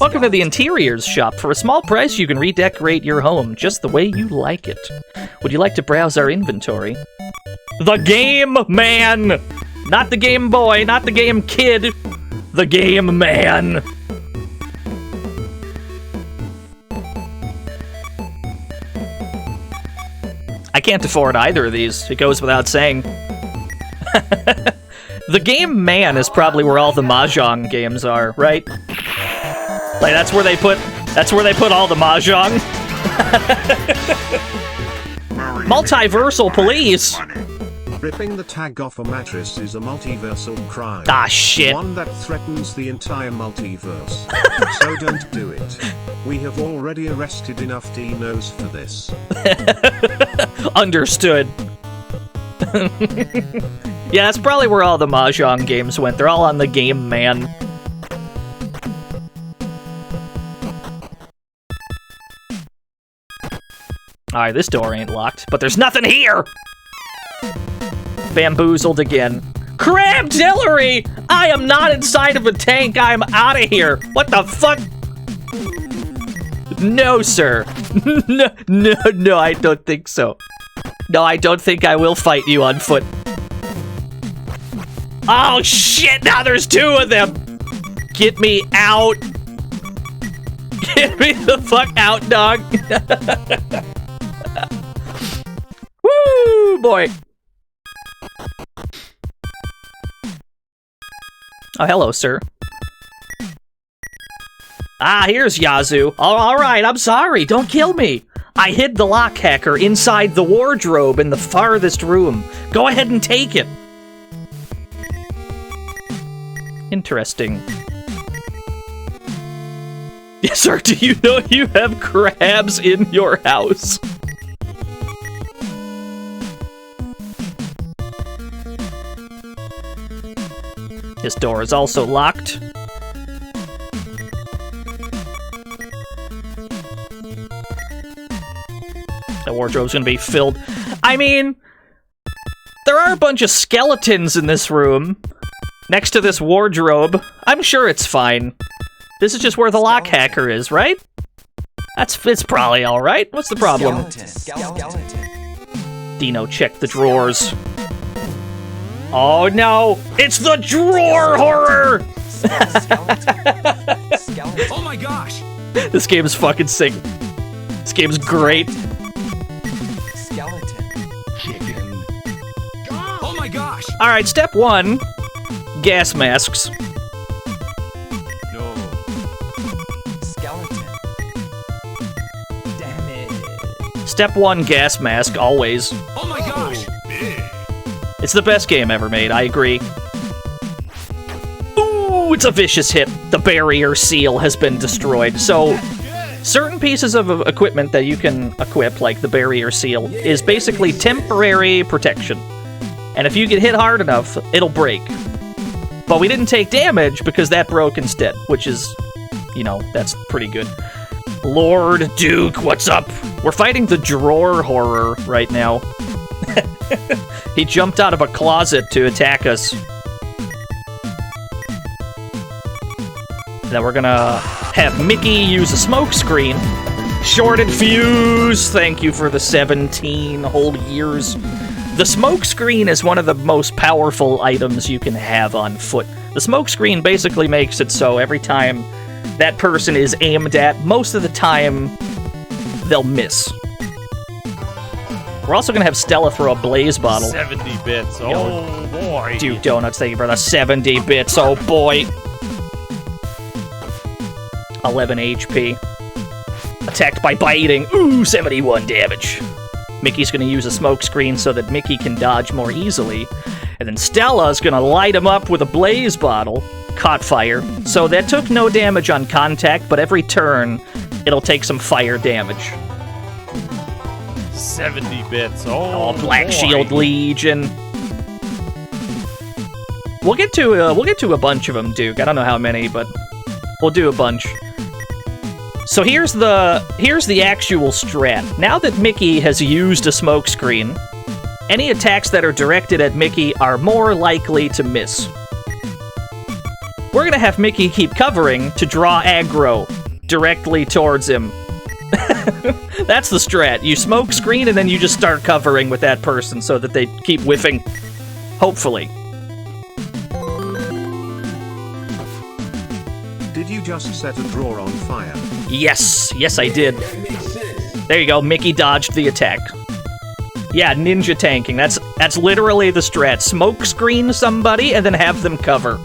Welcome to the interiors shop. For a small price, you can redecorate your home just the way you like it. Would you like to browse our inventory? The Game Man! Not the Game Boy, not the Game Kid. The Game Man. I can't afford either of these. It goes without saying. The Game Man is probably where all the Mahjong games are, right? Like that's where they put all the Mahjong. Multiversal police. Ripping the tag off a mattress is a multiversal crime. Ah, shit. One that threatens the entire multiverse. So don't do it. We have already arrested enough DNOs for this. Understood. Yeah, that's probably where all the Mahjong games went. They're all on the Game Man. Alright, this door ain't locked, but there's nothing here! Bamboozled again. Crab Tillery! I am not inside of a tank. I am out of here. What the fuck? No, sir. No, I don't think so. No, I don't think I will fight you on foot. Oh, shit! Now there's 2 of them! Get me out! Get me the fuck out, dog! Ooh, boy. Oh, hello, sir. Ah, here's Yazoo. All right, I'm sorry. Don't kill me. I hid the lock hacker inside the wardrobe in the farthest room. Go ahead and take it. Interesting. Yes, sir, do you know you have crabs in your house? This door is also locked. The wardrobe's gonna be filled. I mean, there are a bunch of skeletons in this room. Next to this wardrobe. I'm sure it's fine. This is just where the lock hacker is, right? It's probably alright. What's the problem? DNO, check the drawers. Oh no! It's the drawer horror! Oh my gosh! This game is fucking sick. This game's great. Chicken. Oh my gosh! Alright, step 1. Gas masks. No. Skeleton. Damn it. Step 1, gas mask, always. Oh my gosh! It's the best game ever made, I agree. Ooh, it's a vicious hit. The barrier seal has been destroyed. So, certain pieces of equipment that you can equip, like the barrier seal, is basically temporary protection. And if you get hit hard enough, it'll break. But we didn't take damage because that broke instead, which is, you know, that's pretty good. Lord Duke, what's up? We're fighting the drawer horror right now. He jumped out of a closet to attack us. Then we're gonna have Mickey use a smoke screen. Shorted fuse! Thank you for the 17 whole years. The smoke screen is one of the most powerful items you can have on foot. The smoke screen basically makes it so every time that person is aimed at, most of the time, they'll miss. We're also gonna have Stella throw a blaze bottle. 70 bits. Oh, boy. Dude, donuts, thank you for the 70 bits, oh boy. 11 HP. Attacked by biting. Ooh, 71 damage. Mickey's gonna use a smoke screen so that Mickey can dodge more easily. And then Stella's gonna light him up with a blaze bottle. Caught fire. So that took no damage on contact, but every turn, it'll take some fire damage. 70 bits. Oh, Black boy. Shield Legion. We'll get to a bunch of them, Duke. I don't know how many, but we'll do a bunch. So here's the actual strat. Now that Mickey has used a smokescreen, any attacks that are directed at Mickey are more likely to miss. We're gonna have Mickey keep covering to draw aggro directly towards him. That's the strat. You smoke screen and then you just start covering with that person so that they keep whiffing. Hopefully. Did you just set a drawer on fire? Yes. Yes, I did. There you go. Mickey dodged the attack. Yeah, ninja tanking. That's literally the strat. Smoke screen somebody and then have them cover.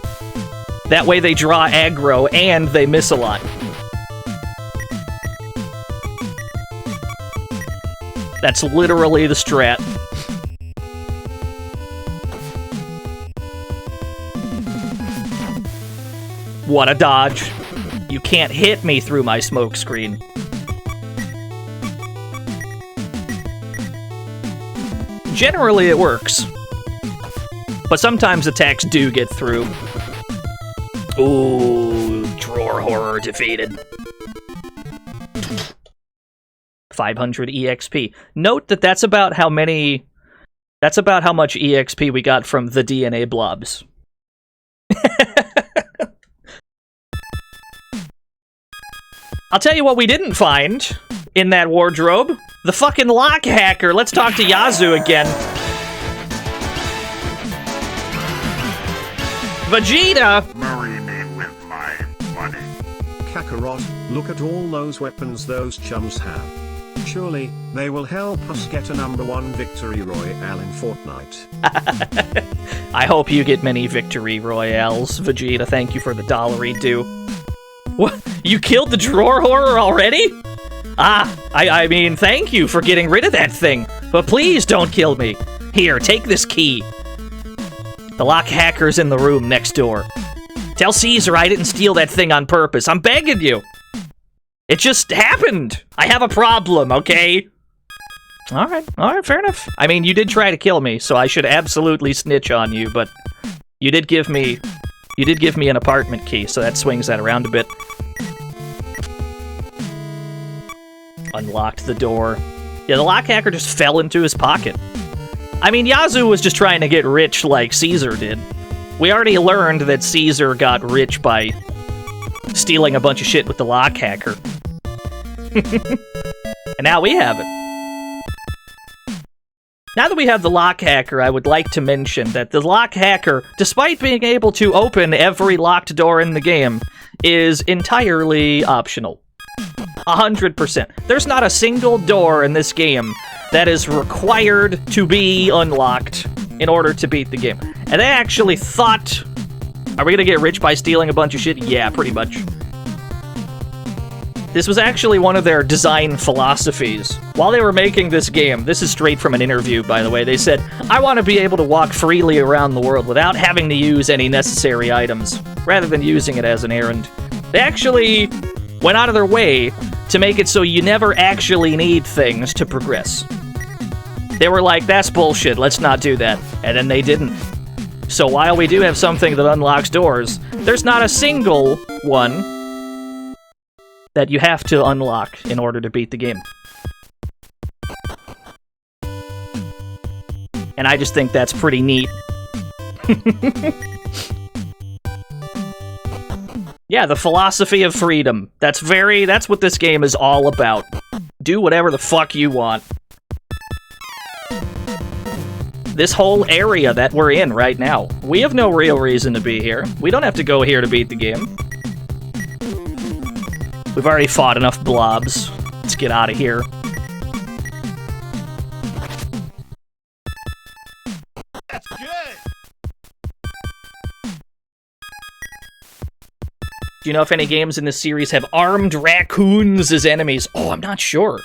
That way they draw aggro and they miss a lot. That's literally the strat. What a dodge. You can't hit me through my smoke screen. Generally it works. But sometimes attacks do get through. Ooh, drawer horror defeated. 500 EXP. Note that that's about how much EXP we got from the DNA blobs. I'll tell you what we didn't find in that wardrobe. The fucking lock hacker. Let's talk to Yazoo again. Vegeta! Marry me with my money. Kakarot, look at all those weapons those chums have. Surely, they will help us get a #1 victory royale in Fortnite. I hope you get many victory royales, Vegeta. Thank you for the $1 due. What? You killed the drawer horror already? I mean, thank you for getting rid of that thing. But please don't kill me. Here, take this key. The lock hacker's in the room next door. Tell Caesar I didn't steal that thing on purpose. I'm begging you. It just happened. I have a problem, okay? Alright, fair enough. I mean, you did try to kill me, so I should absolutely snitch on you, but you did give me an apartment key, so that swings that around a bit. Unlocked the door. Yeah, the lock hacker just fell into his pocket. I mean, Yazoo was just trying to get rich like Caesar did. We already learned that Caesar got rich by stealing a bunch of shit with the lock hacker. And now we have it. Now that we have the lock hacker, I would like to mention that the lock hacker, despite being able to open every locked door in the game, is entirely optional. 100%. There's not a single door in this game that is required to be unlocked in order to beat the game. And they actually thought, are we gonna get rich by stealing a bunch of shit? Yeah, pretty much. This was actually one of their design philosophies. While they were making this game, this is straight from an interview, by the way, they said, I want to be able to walk freely around the world without having to use any necessary items, rather than using it as an errand. They actually went out of their way to make it so you never actually need things to progress. They were like, that's bullshit, let's not do that. And then they didn't. So while we do have something that unlocks doors, there's not a single one that you have to unlock in order to beat the game. And I just think that's pretty neat. Yeah, the philosophy of freedom. That's what this game is all about. Do whatever the fuck you want. This whole area that we're in right now, we have no real reason to be here. We don't have to go here to beat the game. We've already fought enough blobs. Let's get out of here. That's good. Do you know if any games in this series have armed raccoons as enemies? Oh, I'm not sure.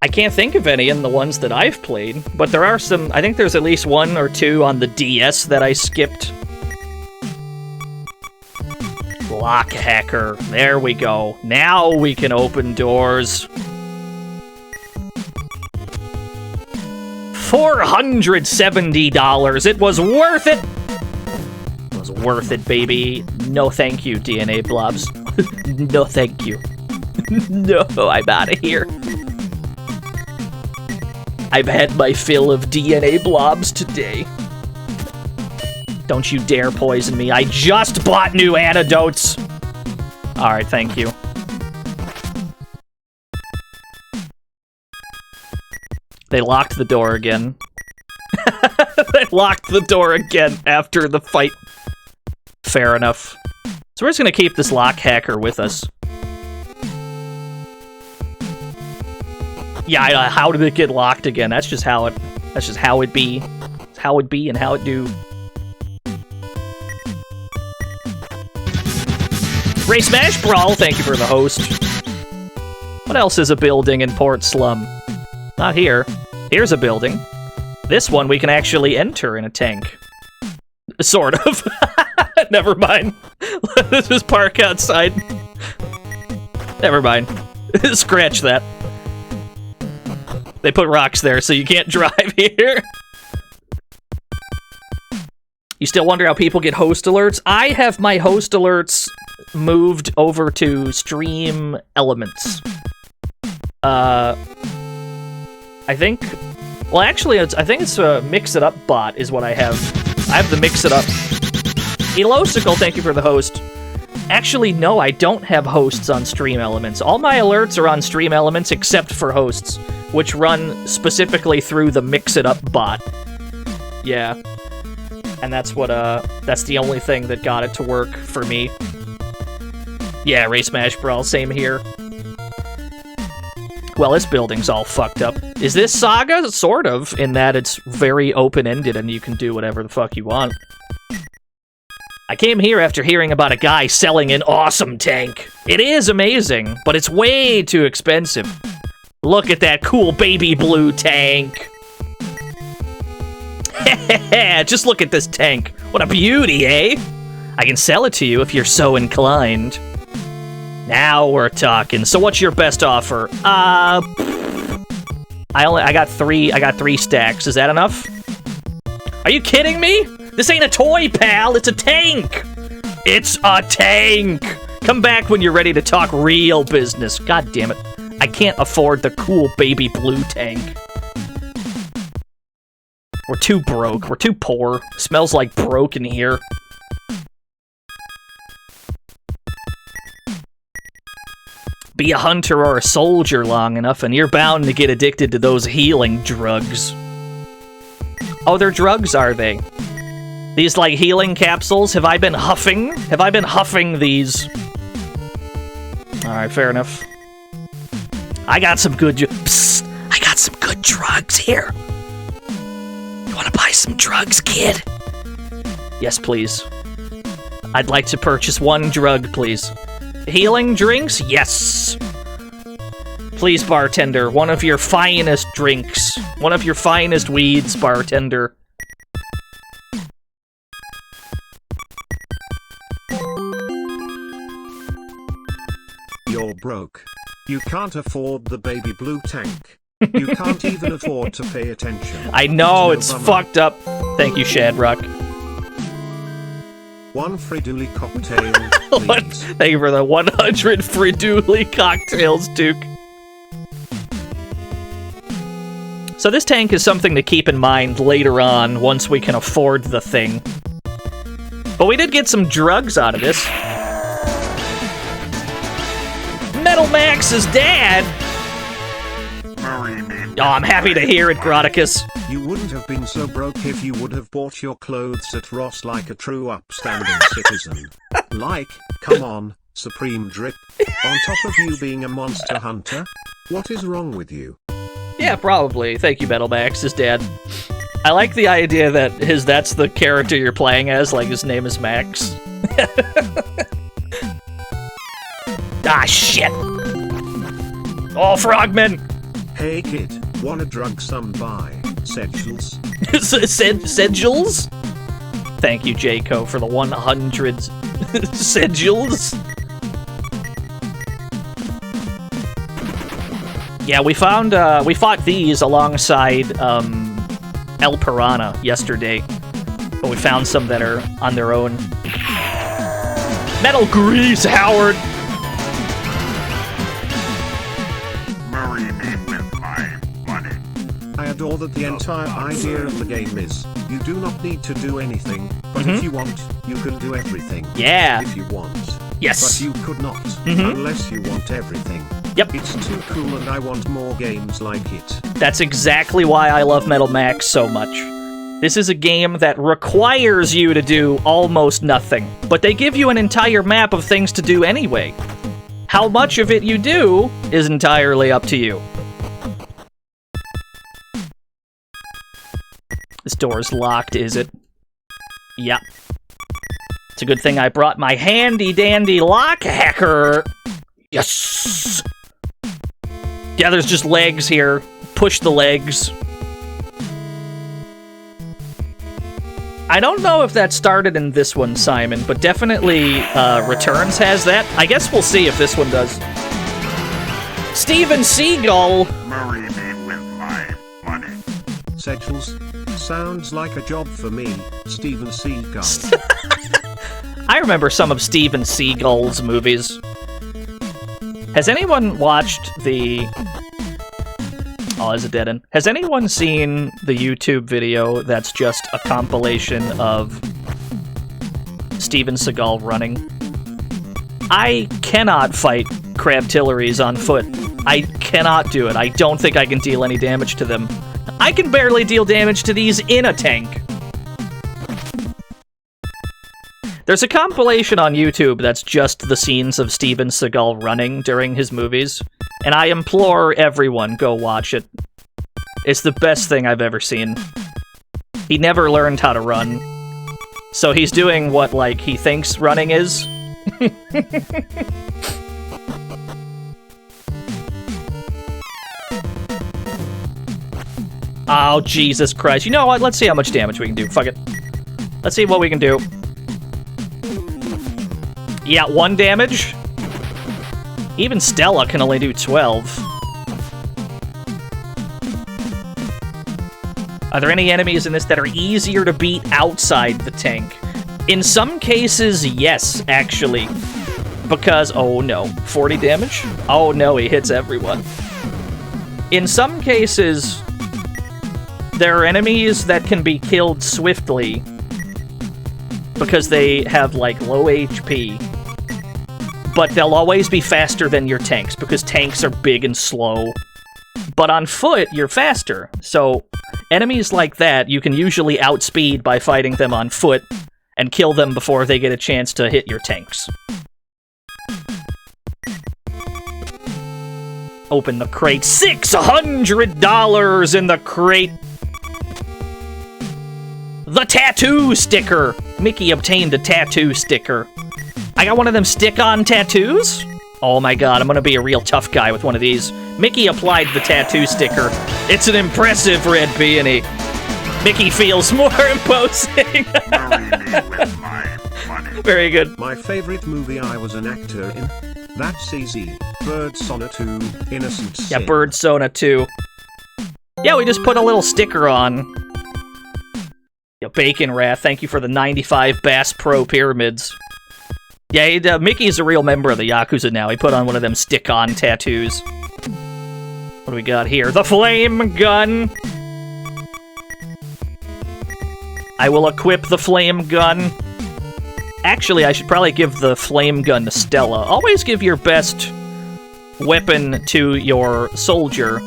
I can't think of any in the ones that I've played, but there are some. I think there's at least 1 or 2 on the DS that I skipped. Lock hacker. There we go. Now we can open doors. $470. It was worth it. It was worth it, baby. No thank you, DNA blobs. No thank you. No, I'm out of here. I've had my fill of DNA blobs today. Don't you dare poison me. I just bought new antidotes. Alright, thank you. They locked the door again. They locked the door again after the fight. Fair enough. So we're just gonna keep this lock hacker with us. Yeah, how did it get locked again? That's just how it be. It's how it be and how it do. Ray Smash Brawl, thank you for the host. What else is a building in Port Slum? Not here. Here's a building. This one we can actually enter in a tank. Sort of. Never mind. Let's just park outside. Never mind. Scratch that. They put rocks there so you can't drive here. You still wonder how people get host alerts? I have my host alerts moved over to Stream Elements. I think... Well, actually, I think it's a Mix It Up bot is what I have. I have the Mix It Up. Elosical, thank you for the host. Actually, no, I don't have hosts on Stream Elements. All my alerts are on Stream Elements except for hosts, which run specifically through the Mix It Up bot. Yeah. And that's what, that's the only thing that got it to work for me. Yeah, Ray Smash Brawl, same here. Well, this building's all fucked up. Is this Saga? Sort of, in that it's very open-ended and you can do whatever the fuck you want. I came here after hearing about a guy selling an awesome tank. It is amazing, but it's way too expensive. Look at that cool baby blue tank. Just look at this tank. What a beauty, eh? I can sell it to you if you're so inclined. Now we're talking. So what's your best offer? I got three stacks. Is that enough? Are you kidding me? This ain't a toy, pal. It's a tank. It's a tank. Come back when you're ready to talk real business. God damn it. I can't afford the cool baby blue tank. We're too broke. We're too poor. Smells like broke in here. Be a hunter or a soldier long enough, and you're bound to get addicted to those healing drugs. Oh, they're drugs, are they? These, like, healing capsules? Have I been huffing? Have I been huffing these? Alright, fair enough. I got some good... Psst! I got some good drugs here. You wanna buy some drugs, kid? Yes, please. I'd like to purchase one drug, please. Healing drinks? Yes! Please, bartender, one of your finest drinks. One of your finest weeds, bartender. You're broke. You can't afford the baby blue tank. You can't even afford to pay attention. I know, it's fucked up. Thank you, Shadrock. One Friduli cocktail, please. Thank you for the 100 Friduli cocktails, Duke. So this tank is something to keep in mind later on, once we can afford the thing. But we did get some drugs out of this. Metal Max's dad! Oh, I'm happy to hear it, Groticus. You wouldn't have been so broke if you would have bought your clothes at Ross like a true upstanding citizen. Like, come on, Supreme Drip. On top of you being a monster hunter? What is wrong with you? Yeah, probably. Thank you, Metal Max's dad. I like the idea that that's the character you're playing as, like his name is Max. Ah, shit! Oh, Frogman! Hey kid, wanna drug some by Sedgels? Sedgels? Thank you, Jayco, for the 100 Sedgels. Yeah, we fought these alongside, El Piranha yesterday. But we found some that are on their own. Metal Grease, Howard! I adore that the entire idea of the game is, you do not need to do anything, but if you want, you can do everything. Yeah. If you want. Yes. But you could not, unless you want everything. Yep. It's too cool and I want more games like it. That's exactly why I love Metal Max so much. This is a game that requires you to do almost nothing, but they give you an entire map of things to do anyway. How much of it you do is entirely up to you. This door's locked, is it? Yep. It's a good thing I brought my handy-dandy lock hacker. Yes! Yeah, there's just legs here. Push the legs. I don't know if that started in this one, Simon, but definitely Returns has that. I guess we'll see if this one does. Steven Seagull! Marry me with my money. Sedgels? Sounds like a job for me, Steven Seagull. I remember some of Steven Seagull's movies. Has anyone watched the... Oh, it's a dead end. Has anyone seen the YouTube video that's just a compilation of Steven Seagal running? I cannot fight crab Tilleries on foot. I cannot do it. I don't think I can deal any damage to them. I can barely deal damage to these in a tank. There's a compilation on YouTube that's just the scenes of Steven Seagal running during his movies, And I implore everyone, go watch it. It's the best thing I've ever seen. He never learned how to run. So he's doing what, like, he thinks running is. Oh, Jesus Christ. You know what? Let's see how much damage we can do. Fuck it. Let's see what we can do. Yeah, 1 damage. Even Stella can only do 12. Are there any enemies in this that are easier to beat outside the tank? In some cases, yes, actually. Because, oh no, 40 damage? Oh no, he hits everyone. In some cases, there are enemies that can be killed swiftly because they have, like, low HP. But they'll always be faster than your tanks, because tanks are big and slow. But on foot, you're faster. So, enemies like that, you can usually outspeed by fighting them on foot and kill them before they get a chance to hit your tanks. Open the crate. $600 in the crate! The tattoo sticker! Mickey obtained a tattoo sticker. I got one of them stick-on tattoos? Oh my god, I'm gonna be a real tough guy with one of these. Mickey applied the tattoo sticker. It's an impressive red peony. Mickey feels more imposing. Very good. My favorite movie I was an actor in. That's easy. Birdsona 2, Innocent Sin. Yeah, Birdsona 2. Yeah, we just put a little sticker on. Yeah, Bacon Wrath, thank you for the 95 Bass Pro Pyramids. Yeah, Mickey's a real member of the Yakuza now. He put on one of them stick-on tattoos. What do we got here? The flame gun! I will equip the flame gun. Actually, I should probably give the flame gun to Stella. Always give your best weapon to your soldier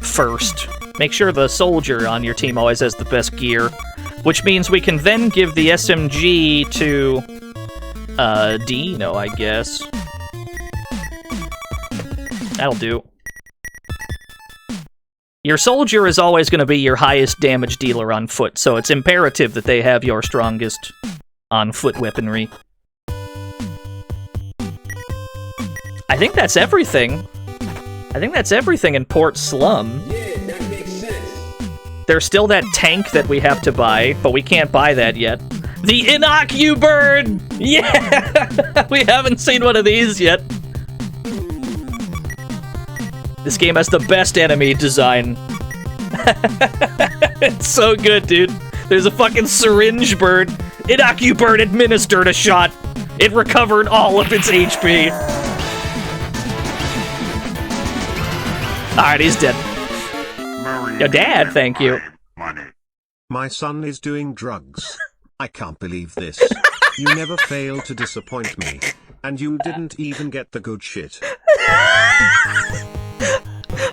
first. Make sure the soldier on your team always has the best gear. Which means we can then give the SMG to DNO, I guess. That'll do. Your soldier is always going to be your highest damage dealer on foot, so it's imperative that they have your strongest on-foot weaponry. I think that's everything. I think that's everything in Port Slum. Yeah, that makes sense. There's still that tank that we have to buy, but we can't buy that yet. The Inocubird! Yeah! We haven't seen one of these yet. This game has the best enemy design. It's so good, dude. There's a fucking syringe bird. Inocubird administered a shot. It recovered all of its HP. Alright, he's dead. Your dad, thank you. My son is doing drugs. I can't believe this. You never fail to disappoint me. And you didn't even get the good shit.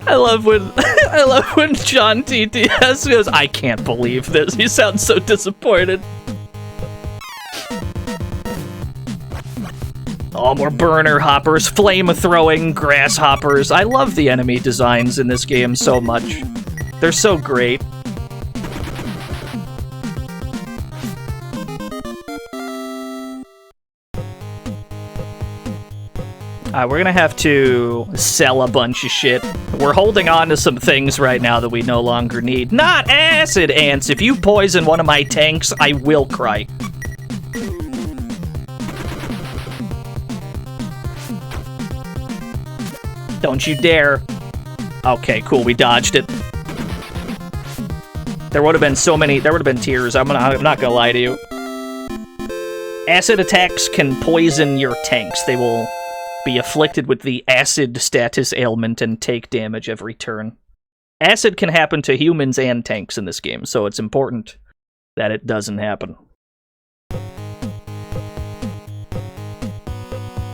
I love when John TTS goes, I can't believe this. He sounds so disappointed. Oh, more burner hoppers, flame-throwing grasshoppers. I love the enemy designs in this game so much. They're so great. We're gonna have to sell a bunch of shit. We're holding on to some things right now that we no longer need. Not acid ants! If you poison one of my tanks, I will cry. Don't you dare. Okay, cool, we dodged it. There would have been so many, there would have been tears. I'm not gonna lie to you. Acid attacks can poison your tanks. They will be afflicted with the acid status ailment and take damage every turn. Acid can happen to humans and tanks in this game, so it's important that it doesn't happen.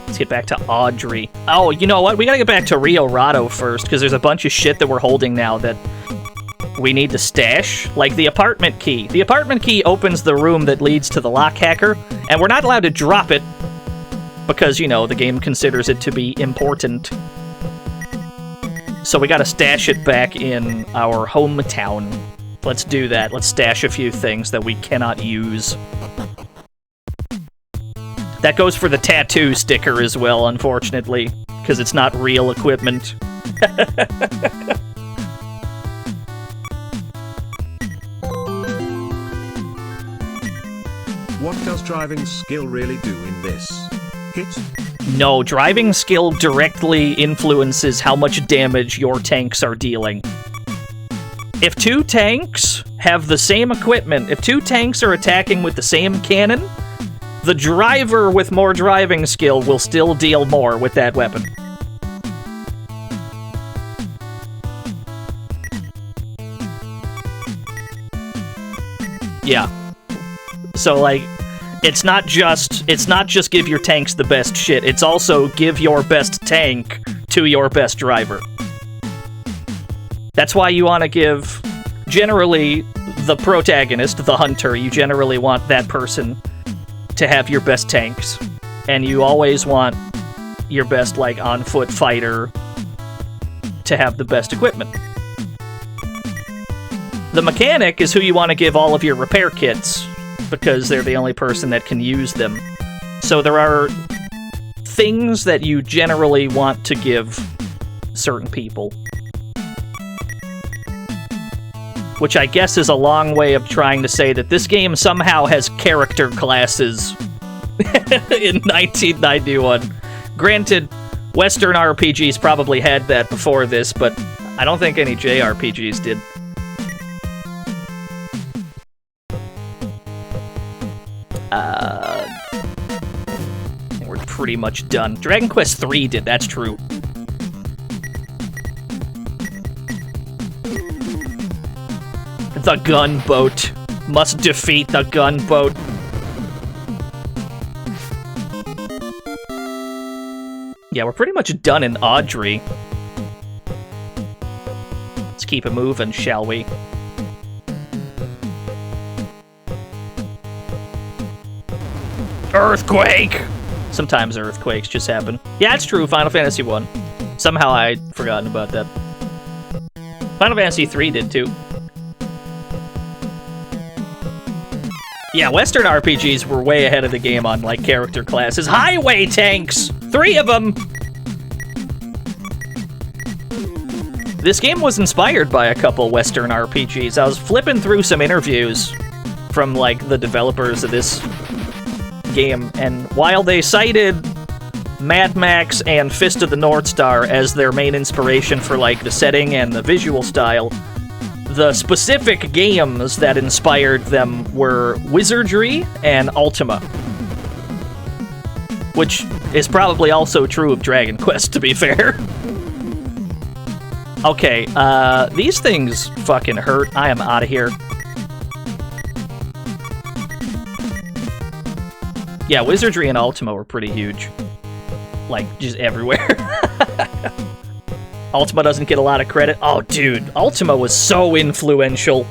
Let's get back to Audrey. Oh, you know what? We gotta get back to Rio Rado first, because there's a bunch of shit that we're holding now that we need to stash. Like the apartment key. The apartment key opens the room that leads to the lock hacker, and we're not allowed to drop it Because, you know, the game considers it to be important. So we gotta stash it back in our hometown. Let's do that. Let's stash a few things that we cannot use. That goes for the tattoo sticker as well, unfortunately, because it's not real equipment. What does driving skill really do in this? Hit? No, driving skill directly influences how much damage your tanks are dealing. If two tanks have the same equipment, if two tanks are attacking with the same cannon, the driver with more driving skill will still deal more with that weapon. Yeah. So, like, it's not just give your tanks the best shit, it's also give your best tank to your best driver. That's why you want to give, generally, the protagonist, the hunter, you generally want that person to have your best tanks. And you always want your best, like, on-foot fighter to have the best equipment. The mechanic is who you want to give all of your repair kits, because they're the only person that can use them. So there are things that you generally want to give certain people. Which I guess is a long way of trying to say that this game somehow has character classes in 1991. Granted, Western RPGs probably had that before this, but I don't think any JRPGs did. We're pretty much done. Dragon Quest III did, that's true. The gunboat. Must defeat the gunboat. Yeah, we're pretty much done in Audrey. Let's keep it moving, shall we? Earthquake! Sometimes earthquakes just happen. Yeah, it's true, Final Fantasy 1. Somehow I'd forgotten about that. Final Fantasy 3 did too. Yeah, Western RPGs were way ahead of the game on, like, character classes. Highway tanks! 3 of them! This game was inspired by a couple Western RPGs. I was flipping through some interviews from, like, the developers of this game, and while they cited Mad Max and Fist of the North Star as their main inspiration for, like, the setting and the visual style, the specific games that inspired them were Wizardry and Ultima. Which is probably also true of Dragon Quest, to be fair. Okay, these things fucking hurt. I am out of here. Yeah, Wizardry and Ultima were pretty huge. Like, just everywhere. Ultima doesn't get a lot of credit. Oh, dude, Ultima was so influential.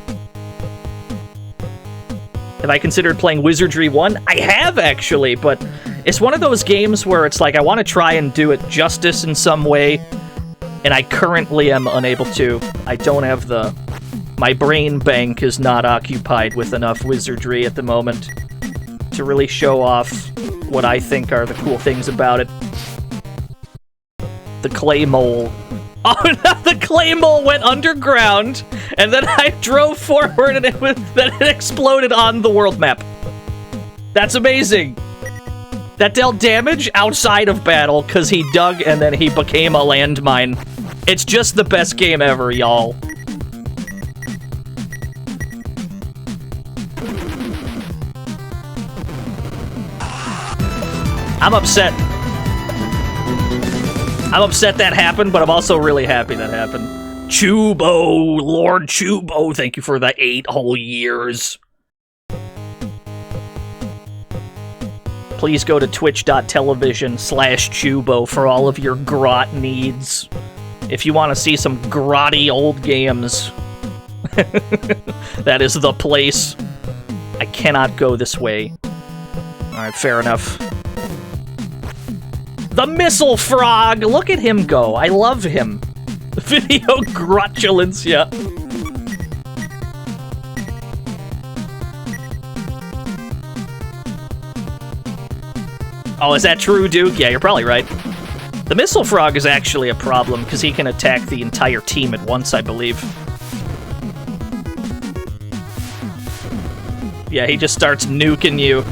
Have I considered playing Wizardry 1? I have, actually, but it's one of those games where it's like, I want to try and do it justice in some way, and I currently am unable to. I don't have the... My brain bank is not occupied with enough Wizardry at the moment to really show off what I think are the cool things about it. The clay mole. Oh no, the clay mole went underground, and then I drove forward and then it exploded on the world map. That's amazing. That dealt damage outside of battle, because he dug and then he became a landmine. It's just the best game ever, y'all. I'm upset. I'm upset that happened, but I'm also really happy that happened. Chubo, Lord Chubo, thank you for the 8 whole years. Please go to twitch.tv/Chubo for all of your grot needs. If you want to see some grotty old games, that is the place. I cannot go this way. Alright, fair enough. The Missile Frog! Look at him go. I love him. Video gratulence, yeah. Oh, is that true, Duke? Yeah, you're probably right. The Missile Frog is actually a problem, because he can attack the entire team at once, I believe. Yeah, he just starts nuking you.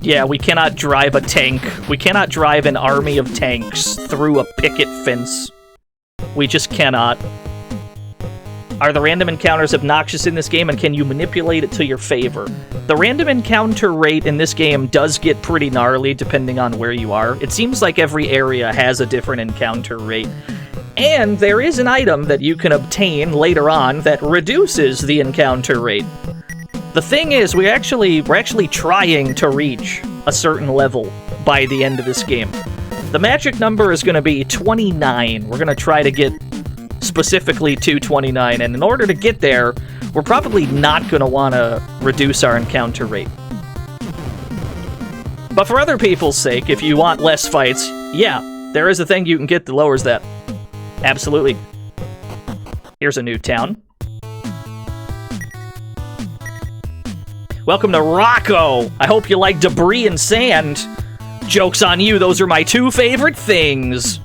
Yeah, we cannot drive a tank. We cannot drive an army of tanks through a picket fence. We just cannot. Are the random encounters obnoxious in this game, and can you manipulate it to your favor? The random encounter rate in this game does get pretty gnarly depending on where you are. It seems like every area has a different encounter rate. And there is an item that you can obtain later on that reduces the encounter rate. The thing is, we're actually trying to reach a certain level by the end of this game. The magic number is going to be 29. We're going to try to get specifically to 29, and in order to get there, we're probably not going to want to reduce our encounter rate. But for other people's sake, if you want less fights, yeah, there is a thing you can get that lowers that. Absolutely. Here's a new town. Welcome to Rocco! I hope you like debris and sand. Joke's on you, those are my two favorite things.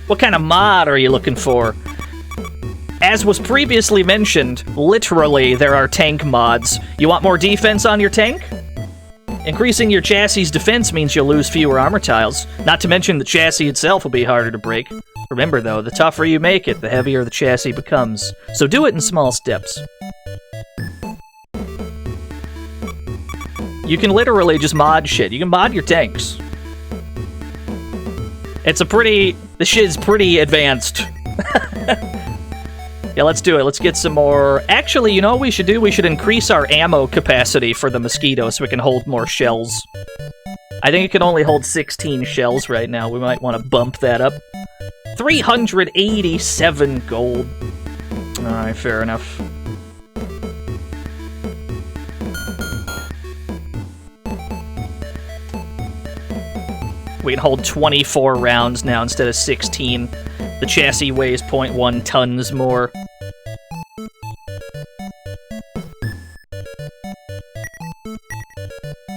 What kind of mod are you looking for? As was previously mentioned, literally there are tank mods. You want more defense on your tank? Increasing your chassis' defense means you'll lose fewer armor tiles. Not to mention the chassis itself will be harder to break. Remember though, the tougher you make it, the heavier the chassis becomes. So do it in small steps. You can literally just mod shit. You can mod your tanks. It's a pretty... the shit's pretty advanced. Yeah, let's do it. Let's get some more... Actually, you know what we should do? We should increase our ammo capacity for the Mosquito so we can hold more shells. I think it can only hold 16 shells right now. We might want to bump that up. 387 gold. Alright, fair enough. We can hold 24 rounds now instead of 16. The chassis weighs 0.1 tons more.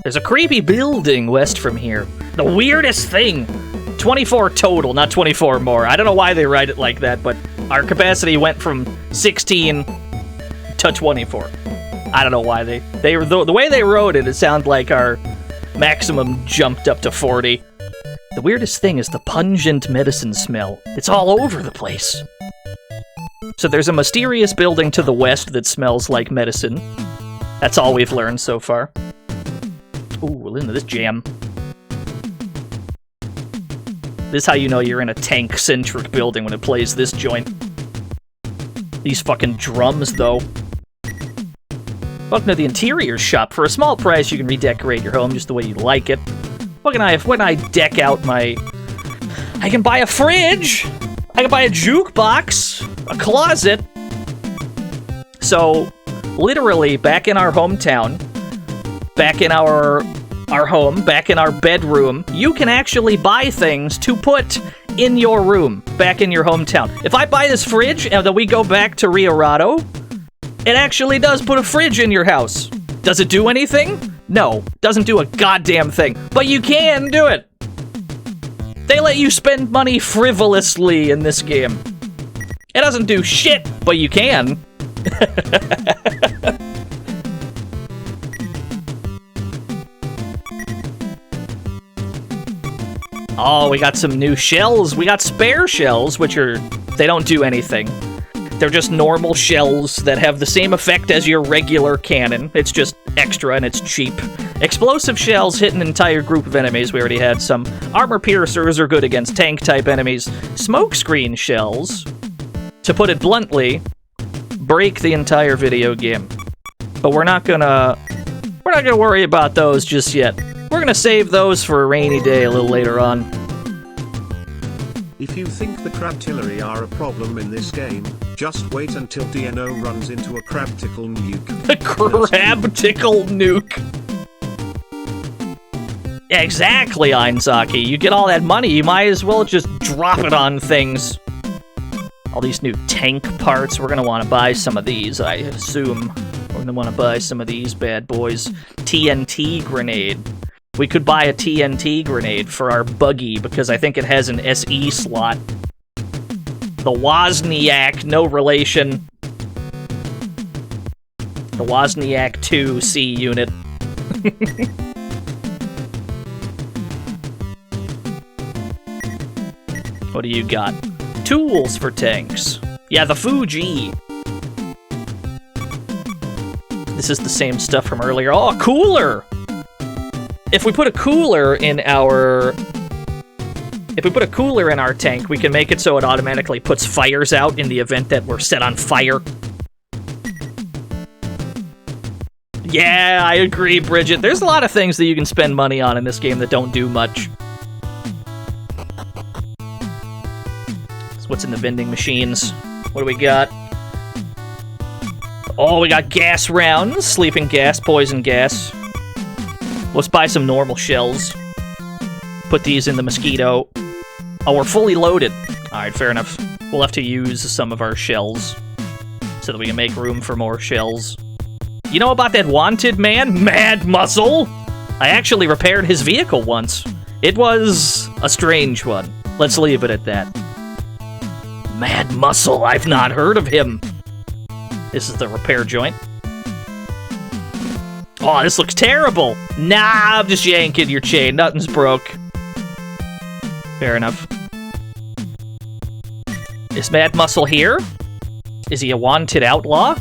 There's a creepy building west from here. The weirdest thing! 24 total, not 24 more. I don't know why they write it like that, but our capacity went from 16 to 24. I don't know why they the way they wrote it, it sounded like our maximum jumped up to 40. The weirdest thing is the pungent medicine smell. It's all over the place. So there's a mysterious building to the west that smells like medicine. That's all we've learned so far. Ooh, we're into this jam. This is how you know you're in a tank-centric building when it plays this joint. These fucking drums, though. Welcome to the interior shop. For a small price, you can redecorate your home just the way you like it. When I deck out my... I can buy a fridge! I can buy a jukebox! A closet! So, literally, back in our hometown, back in our home, back in our bedroom, you can actually buy things to put in your room, back in your hometown. If I buy this fridge, and then we go back to Rio Rado, it actually does put a fridge in your house. Does it do anything? No, doesn't do a goddamn thing, but you can do it! They let you spend money frivolously in this game. It doesn't do shit, but you can. Oh, we got some new shells. We got spare shells, which are... they don't do anything. They're just normal shells that have the same effect as your regular cannon. It's just extra and it's cheap. Explosive shells hit an entire group of enemies. We already had some. Armor piercers are good against tank-type enemies. Smokescreen shells, to put it bluntly, break the entire video game. But we're not gonna worry about those just yet. We're gonna save those for a rainy day a little later on. If you think the crab Tillery are a problem in this game, just wait until DNO runs into a crab-tickle nuke. The crab-tickle nuke. Yeah, exactly, Einzaki. You get all that money, you might as well just drop it on things. All these new tank parts, we're gonna want to buy some of these, I assume. We're gonna want to buy some of these bad boys. TNT grenade. We could buy a TNT grenade for our buggy, because I think it has an SE slot. The Wozniak, no relation. The Wozniak 2 C unit. What do you got? Tools for tanks. Yeah, the Fuji. This is the same stuff from earlier. Oh, a cooler! If we put a cooler in our... If we put a cooler in our tank, we can make it so it automatically puts fires out in the event that we're set on fire. Yeah, I agree, Bridget. There's a lot of things that you can spend money on in this game that don't do much. So what's in the vending machines? What do we got? Oh, we got gas rounds, sleeping gas, poison gas. Let's buy some normal shells. Put these in the mosquito. Oh, we're fully loaded. Alright, fair enough. We'll have to use some of our shells so that we can make room for more shells. You know about that wanted man, Mad Muscle? I actually repaired his vehicle once. It was a strange one. Let's leave it at that. Mad Muscle, I've not heard of him. This is the repair joint. Oh, this looks terrible. Nah, I'm just yanking your chain. Nothing's broke. Fair enough. Is Mad Muscle here? Is he a wanted outlaw?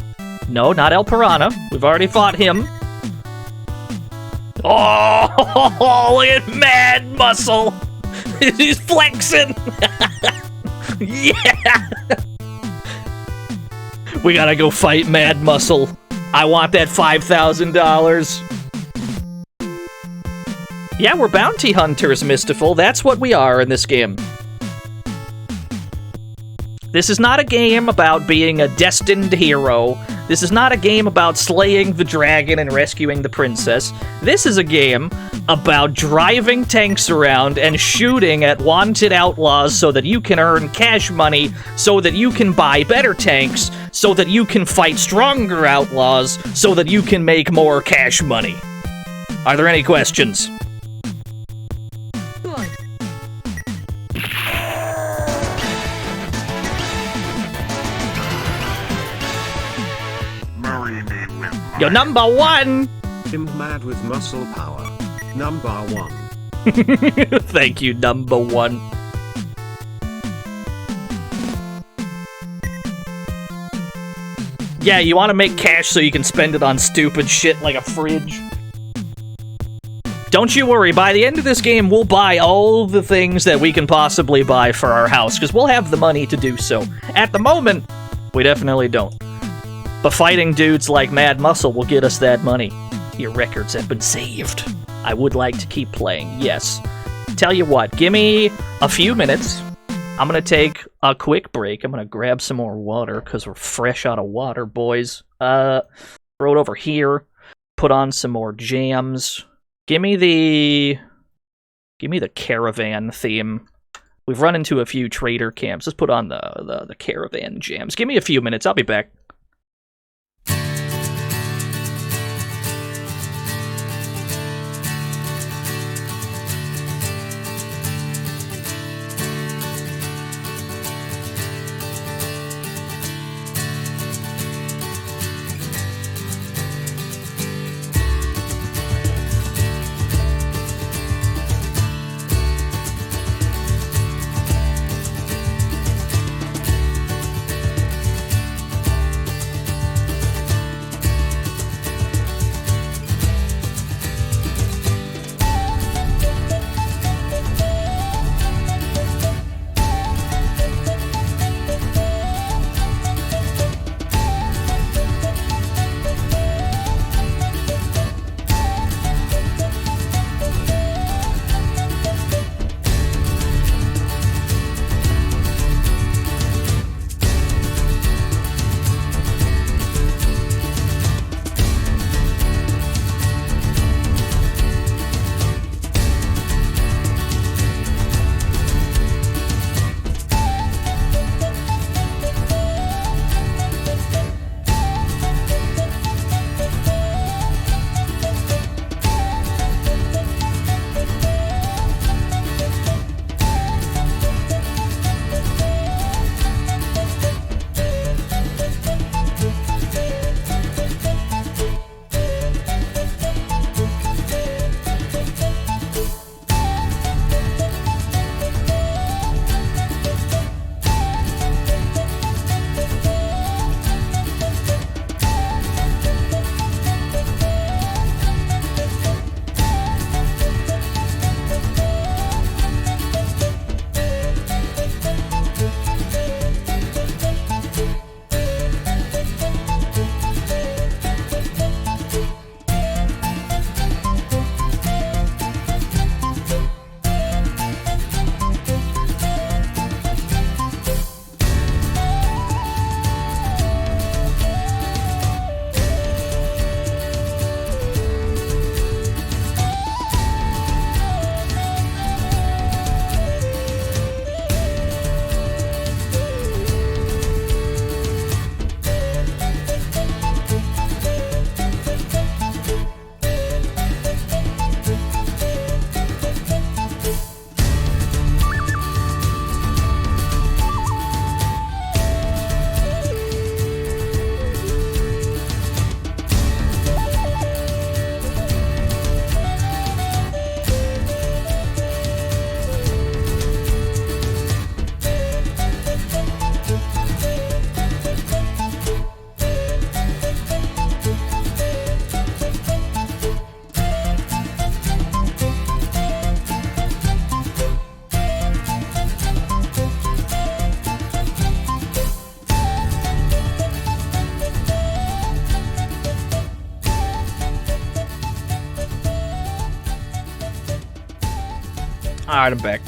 No, not El Piranha. We've already fought him. Oh, look at Mad Muscle. He's flexing. Yeah. We gotta go fight Mad Muscle. I want that $5,000. Yeah, we're bounty hunters, Mystiful. That's what we are in this game. This is not a game about being a destined hero. This is not a game about slaying the dragon and rescuing the princess. This is a game about driving tanks around and shooting at wanted outlaws so that you can earn cash money, so that you can buy better tanks, so that you can fight stronger outlaws, so that you can make more cash money. Are there any questions? You're number one! Him mad with muscle power. Number one. Thank you, number one. Yeah, you want to make cash so you can spend it on stupid shit like a fridge. Don't you worry, by the end of this game, we'll buy all the things that we can possibly buy for our house, because we'll have the money to do so. At the moment, we definitely don't. But fighting dudes like Mad Muscle will get us that money. Your records have been saved. I would like to keep playing, yes. Tell you what, give me a few minutes. I'm gonna take a quick break. I'm gonna grab some more water, because we're fresh out of water, boys. Throw it over here. Put on some more jams. Give me the caravan theme. We've run into a few trader camps. Let's put on the caravan jams. Give me a few minutes, I'll be back. Alright, I'm back.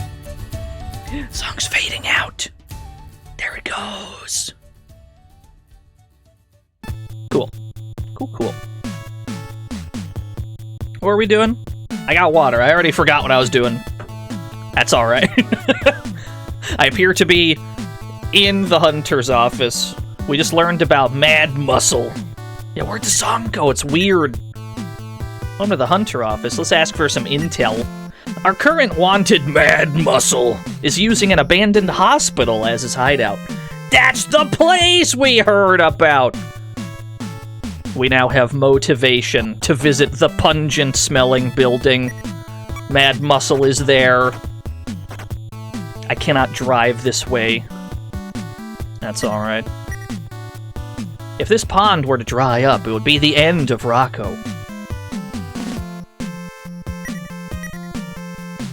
Song's fading out. There it goes. Cool. Cool. What are we doing? I got water. I already forgot what I was doing. That's alright. I appear to be in the hunter's office. We just learned about Mad Muscle. Yeah, where'd the song go? It's weird. Welcome to the hunter office. Let's ask for some intel. Our current wanted Mad Muscle is using an abandoned hospital as his hideout. That's the place we heard about! We now have motivation to visit the pungent-smelling building. Mad Muscle is there. I cannot drive this way. That's alright. If this pond were to dry up, it would be the end of Rocco.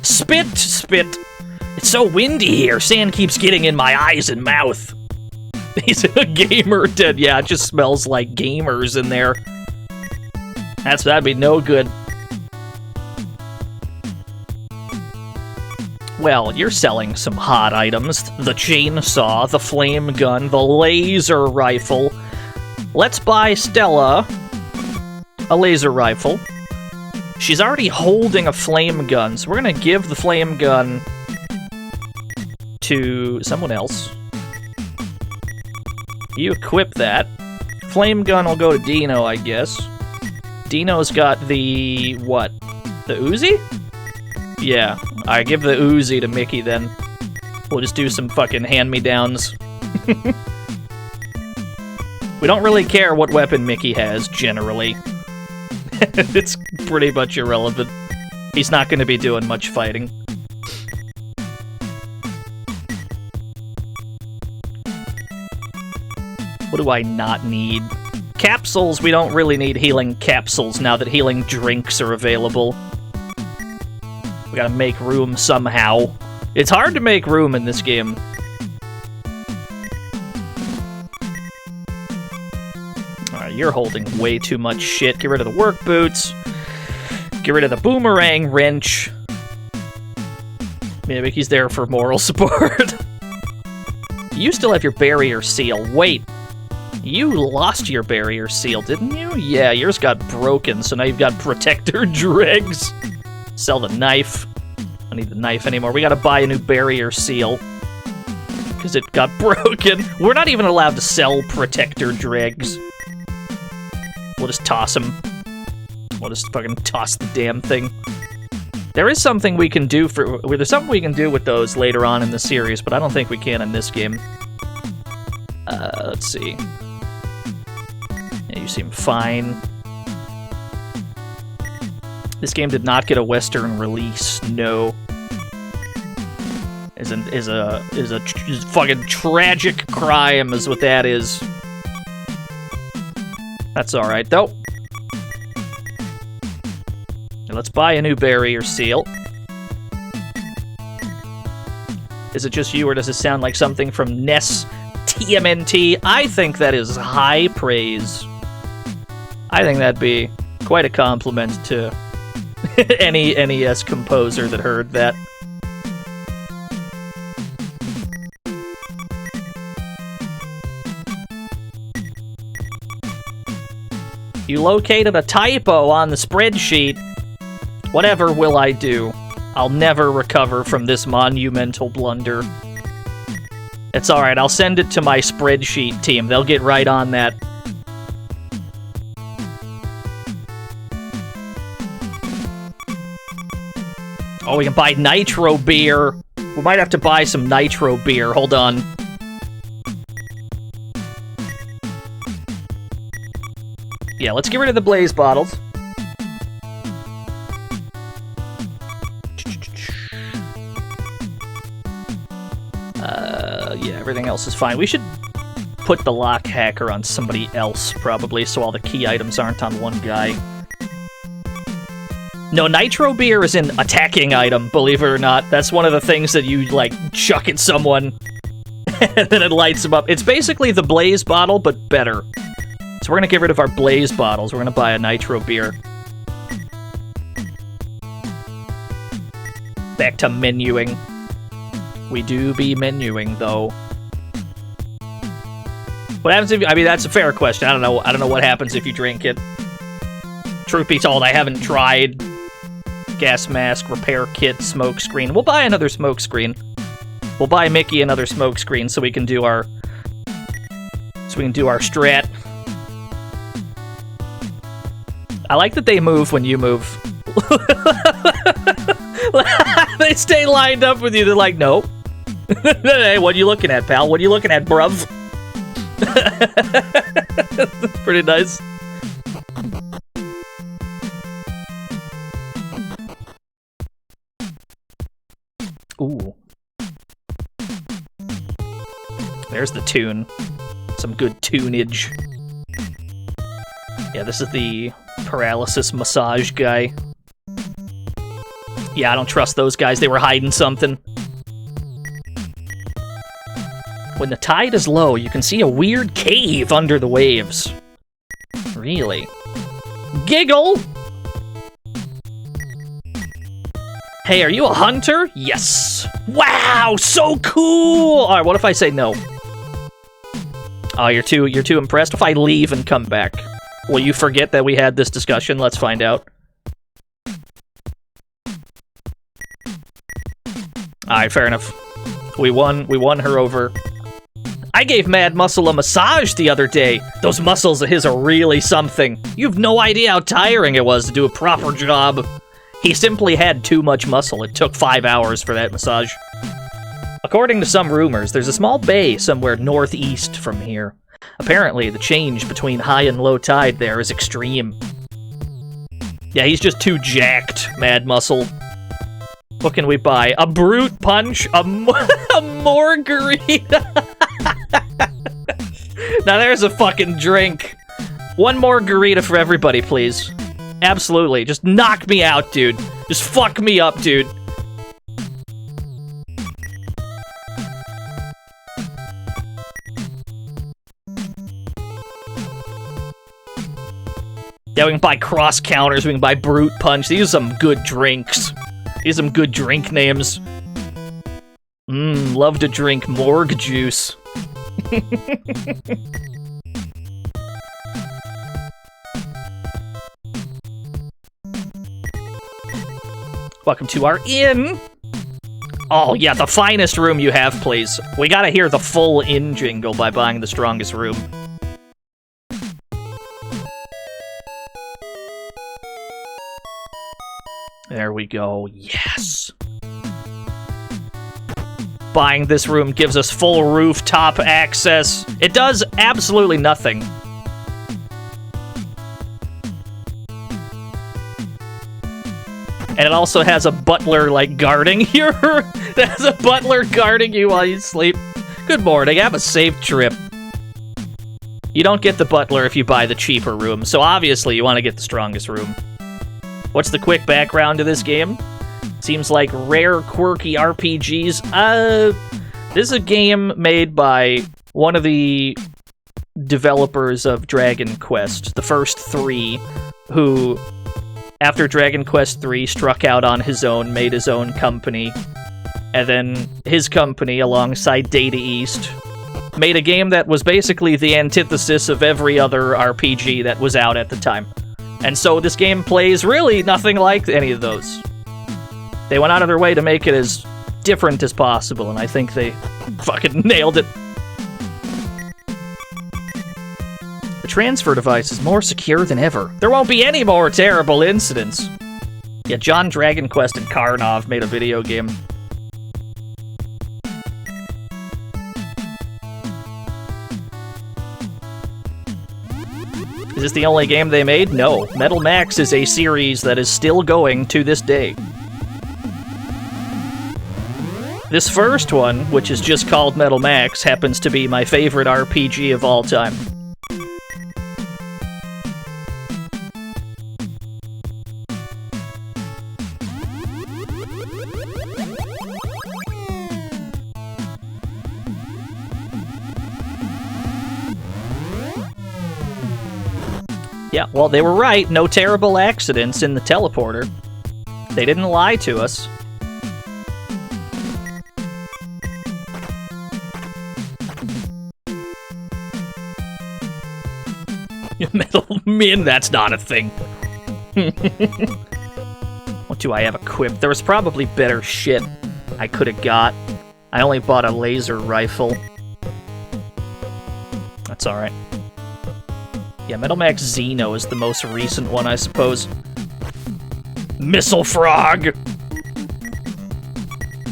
Spit! It's so windy here. Sand keeps getting in my eyes and mouth. He's a gamer dead. Yeah, it just smells like gamers in there. That'd be no good. Well, you're selling some hot items. The chainsaw, the flame gun, the laser rifle. Let's buy Stella a laser rifle. She's already holding a flame gun, so we're gonna give the flame gun to someone else. You equip that. Flame gun will go to DNO, I guess. DNO's got the... what? The Uzi? Yeah, I give the Uzi to Mickey then. We'll just do some fucking hand-me-downs. We don't really care what weapon Mickey has, generally. It's pretty much irrelevant. He's not going to be doing much fighting. What do I not need? Capsules, we don't really need healing capsules now that healing drinks are available. We gotta make room somehow. It's hard to make room in this game. Alright, you're holding way too much shit. Get rid of the work boots. Get rid of the boomerang wrench. Yeah, Mickey's there for moral support. You still have your barrier seal. Wait. You lost your barrier seal, didn't you? Yeah, yours got broken, so now you've got protector dregs. Sell the knife. I don't need the knife anymore. We gotta buy a new barrier seal. Because it got broken. We're not even allowed to sell protector dregs. We'll just toss them. We'll just fucking toss the damn thing. There is something we can do for... There's something we can do with those later on in the series, but I don't think we can in this game. Let's see. Yeah, you seem fine. This game did not get a Western release. No. Is a fucking tragic crime, is what that is. That's all right though. Now let's buy a new barrier seal. Is it just you, or does it sound like something from NES TMNT? I think that is high praise. I think that'd be quite a compliment to any NES composer that heard that. You located a typo on the spreadsheet. Whatever will I do? I'll never recover from this monumental blunder. It's alright, I'll send it to my spreadsheet team. They'll get right on that. Oh, we can buy nitro beer. We might have to buy some nitro beer. Hold on. Yeah, let's get rid of the blaze bottles. Yeah, everything else is fine. We should put the lock hacker on somebody else, probably, so all the key items aren't on one guy. No, nitro beer is an attacking item, believe it or not. That's one of the things that you, like, chuck at someone, and then it lights them up. It's basically the blaze bottle, but better. So we're gonna get rid of our blaze bottles. We're gonna buy a nitro beer. Back to menuing. We do be menuing, though. What happens if you, I mean, that's a fair question. I don't know what happens if you drink it. Truth be told, I haven't tried gas mask, repair kit, smoke screen. We'll buy another smoke screen. We'll buy Mickey another smoke screen so we can do our strat. I like that they move when you move. They stay lined up with you. They're like, nope. Hey, what are you looking at, pal? What are you looking at, bruv? Pretty nice. Ooh. There's the tune. Some good tunage. Yeah, this is the paralysis massage guy. Yeah, I don't trust those guys. They were hiding something. When the tide is low, you can see a weird cave under the waves. Really? Giggle! Hey, are you a hunter? Yes. Wow, so cool! Alright, what if I say no? Oh, you're too impressed? If I leave and come back, will you forget that we had this discussion? Let's find out. Alright, fair enough. We won her over. I gave Mad Muscle a massage the other day. Those muscles of his are really something. You've no idea how tiring it was to do a proper job. He simply had too much muscle. It took 5 hours for that massage. According to some rumors, there's a small bay somewhere northeast from here. Apparently, the change between high and low tide there is extreme. Yeah, he's just too jacked, Mad Muscle. What can we buy? A brute punch? A margarita? Now there's a fucking drink. One margarita for everybody, please. Absolutely. Just knock me out, dude. Just fuck me up, dude. Yeah, we can buy cross counters, we can buy brute punch. These are some good drinks. These are some good drink names. Love to drink morgue juice. Welcome to our inn. Oh, yeah, the finest room you have, please. We gotta hear the full inn jingle by buying the strongest room. There we go. Yes. Buying this room gives us full rooftop access. It does absolutely nothing. And it also has a butler, like, guarding you. There's a butler guarding you while you sleep. Good morning, have a safe trip. You don't get the butler if you buy the cheaper room, so obviously you want to get the strongest room. What's the quick background to this game? Seems like rare, quirky RPGs. This is a game made by one of the developers of Dragon Quest, the first 3, who, after Dragon Quest 3, struck out on his own, made his own company, and then his company, alongside Data East, made a game that was basically the antithesis of every other RPG that was out at the time. And so this game plays really nothing like any of those. They went out of their way to make it as different as possible, and I think they fucking nailed it. The transfer device is more secure than ever. There won't be any more terrible incidents. Yeah, John Dragon Quest and Karnov made a video game. Is this the only game they made? No. Metal Max is a series that is still going to this day. This first one, which is just called Metal Max, happens to be my favorite RPG of all time. Yeah, well, they were right. No terrible accidents in the teleporter. They didn't lie to us. Min, that's not a thing. What do I have equipped? There was probably better shit I could have got. I only bought a laser rifle. That's alright. Yeah, Metal Max Xeno is the most recent one, I suppose. Missile Frog!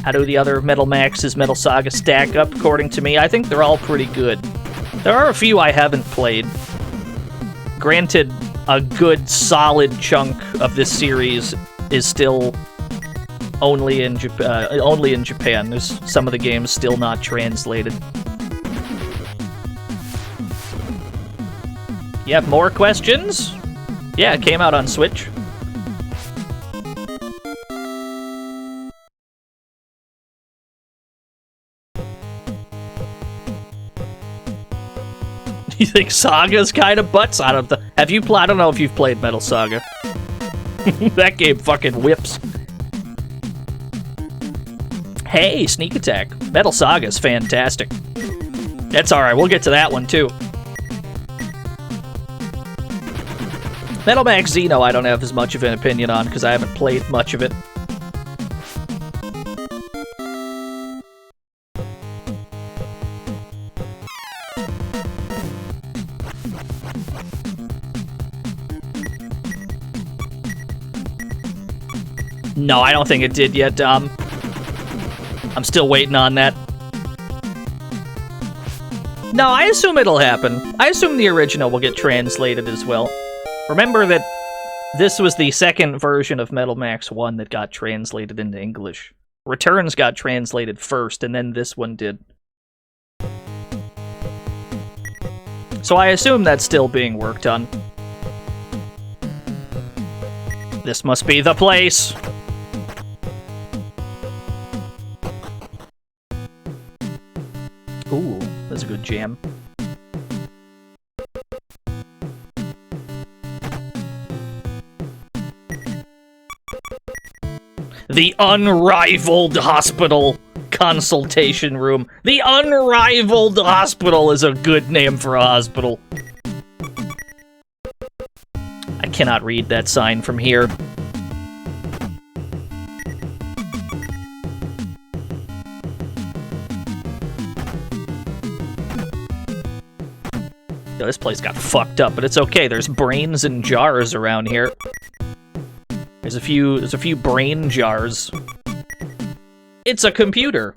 How do the other Metal Max's Metal Saga stack up, according to me? I think they're all pretty good. There are a few I haven't played. Granted, a good, solid chunk of this series is still only in Japan. There's some of the games still not translated. You have more questions? Yeah, it came out on Switch. You think Saga's kind of butts? I don't know if you've played Metal Saga. That game fucking whips. Hey, Sneak Attack. Metal Saga's fantastic. That's alright, we'll get to that one too. Metal Max Xeno I don't have as much of an opinion on because I haven't played much of it. No, I don't think it did yet, Dom. I'm still waiting on that. No, I assume it'll happen. I assume the original will get translated as well. Remember that this was the second version of Metal Max 1 that got translated into English. Returns got translated first, and then this one did. So I assume that's still being worked on. This must be the place! Ooh, that's a good jam. The Unrivaled Hospital Consultation Room. The Unrivaled Hospital is a good name for a hospital. I cannot read that sign from here. Yo, this place got fucked up, but it's okay. There's brains in jars around here. There's a few brain jars. It's a computer.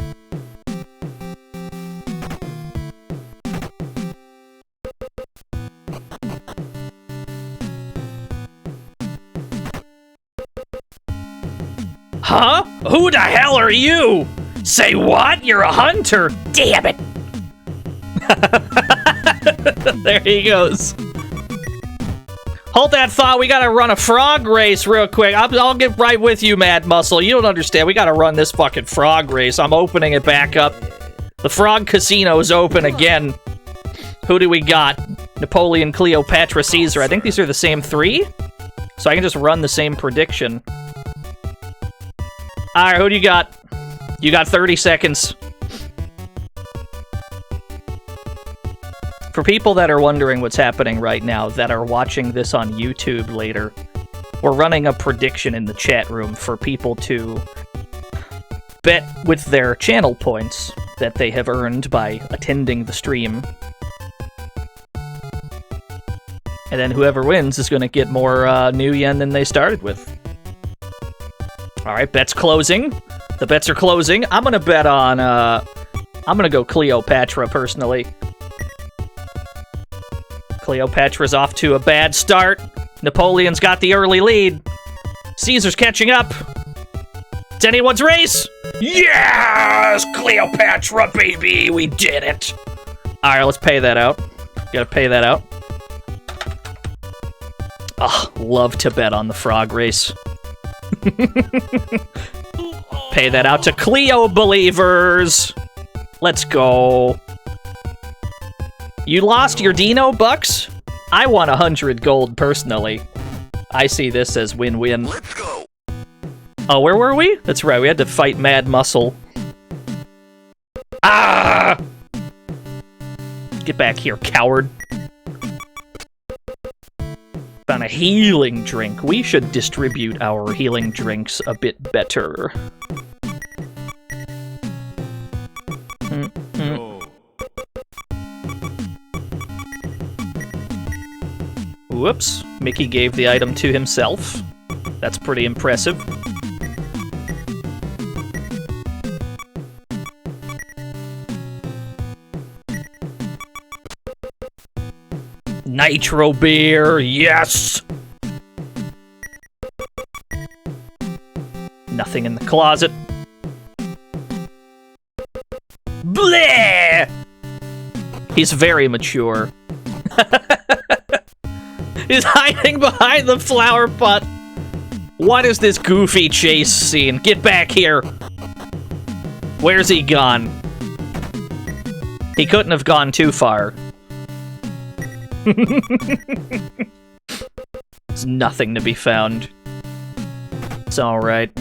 Huh? Who the hell are you? Say what? You're a hunter? Damn it! There he goes. Hold that thought, we gotta run a frog race real quick. I'll get right with you, Mad Muscle. You don't understand, we gotta run this fucking frog race. I'm opening it back up. The Frog Casino is open again. Who do we got? Napoleon, Cleopatra, Caesar. I think these are the same three? So I can just run the same prediction. Alright, who do you got? You got 30 seconds. For people that are wondering what's happening right now, that are watching this on YouTube later, we're running a prediction in the chat room for people to bet with their channel points that they have earned by attending the stream. And then whoever wins is going to get more new yen than they started with. Alright, bets closing. The bets are closing. I'm going to bet on, I'm going to go Cleopatra, personally. Cleopatra's off to a bad start. Napoleon's got the early lead. Caesar's catching up. It's anyone's race. Yes! Cleopatra, baby! We did it! Alright, let's pay that out. Gotta pay that out. Ugh, love to bet on the frog race. Pay that out to Cleo believers! Let's go. You lost your DNO bucks? I want 100 gold, personally. I see this as win-win. Let's go. Oh, where were we? That's right, we had to fight Mad Muscle. Ah! Get back here, coward. A healing drink. We should distribute our healing drinks a bit better. No. Whoops. Mickey gave the item to himself. That's pretty impressive. Nitro beer, yes! Nothing in the closet. Bleh! He's very mature. He's hiding behind the flower pot. What is this goofy chase scene? Get back here. Where's he gone? He couldn't have gone too far. There's nothing to be found. It's alright.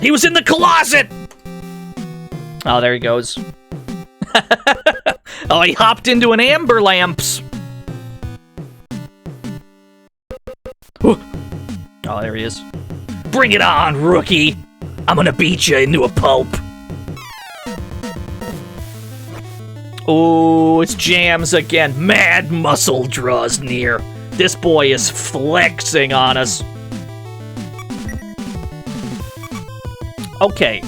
He was in the closet! Oh, there he goes. Oh, he hopped into an amber lamps. Oh, there he is. Bring it on, rookie! I'm gonna beat you into a pulp. Oh, it's Jams again. Mad Muscle draws near. This boy is flexing on us. Okay.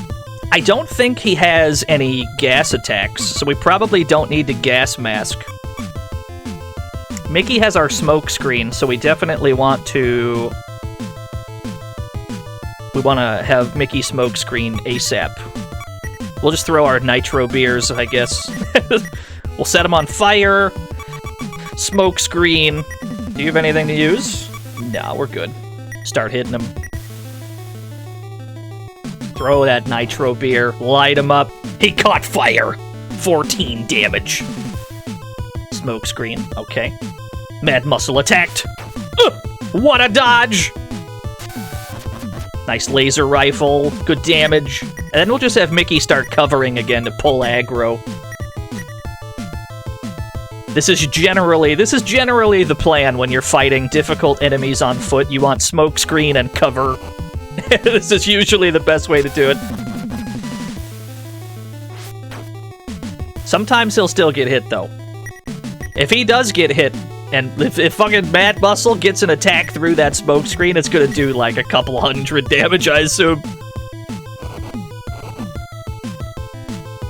I don't think he has any gas attacks, so we probably don't need to gas mask. Mickey has our smoke screen, so we definitely want to... We want to have Mickey smoke screen ASAP. We'll just throw our nitro beers, I guess. We'll set them on fire. Smoke screen. Do you have anything to use? No, we're good. Start hitting them. Throw that nitro beer. Light him up. He caught fire. 14 damage. Smoke screen. Okay. Mad Muscle attacked. What a dodge! Nice laser rifle. Good damage. And then we'll just have Mickey start covering again to pull aggro. This is generally the plan when you're fighting difficult enemies on foot. You want smoke screen and cover. This is usually the best way to do it. Sometimes he'll still get hit, though. If he does get hit, and if fucking Mad Muscle gets an attack through that smoke screen, it's gonna do like a couple hundred damage, I assume.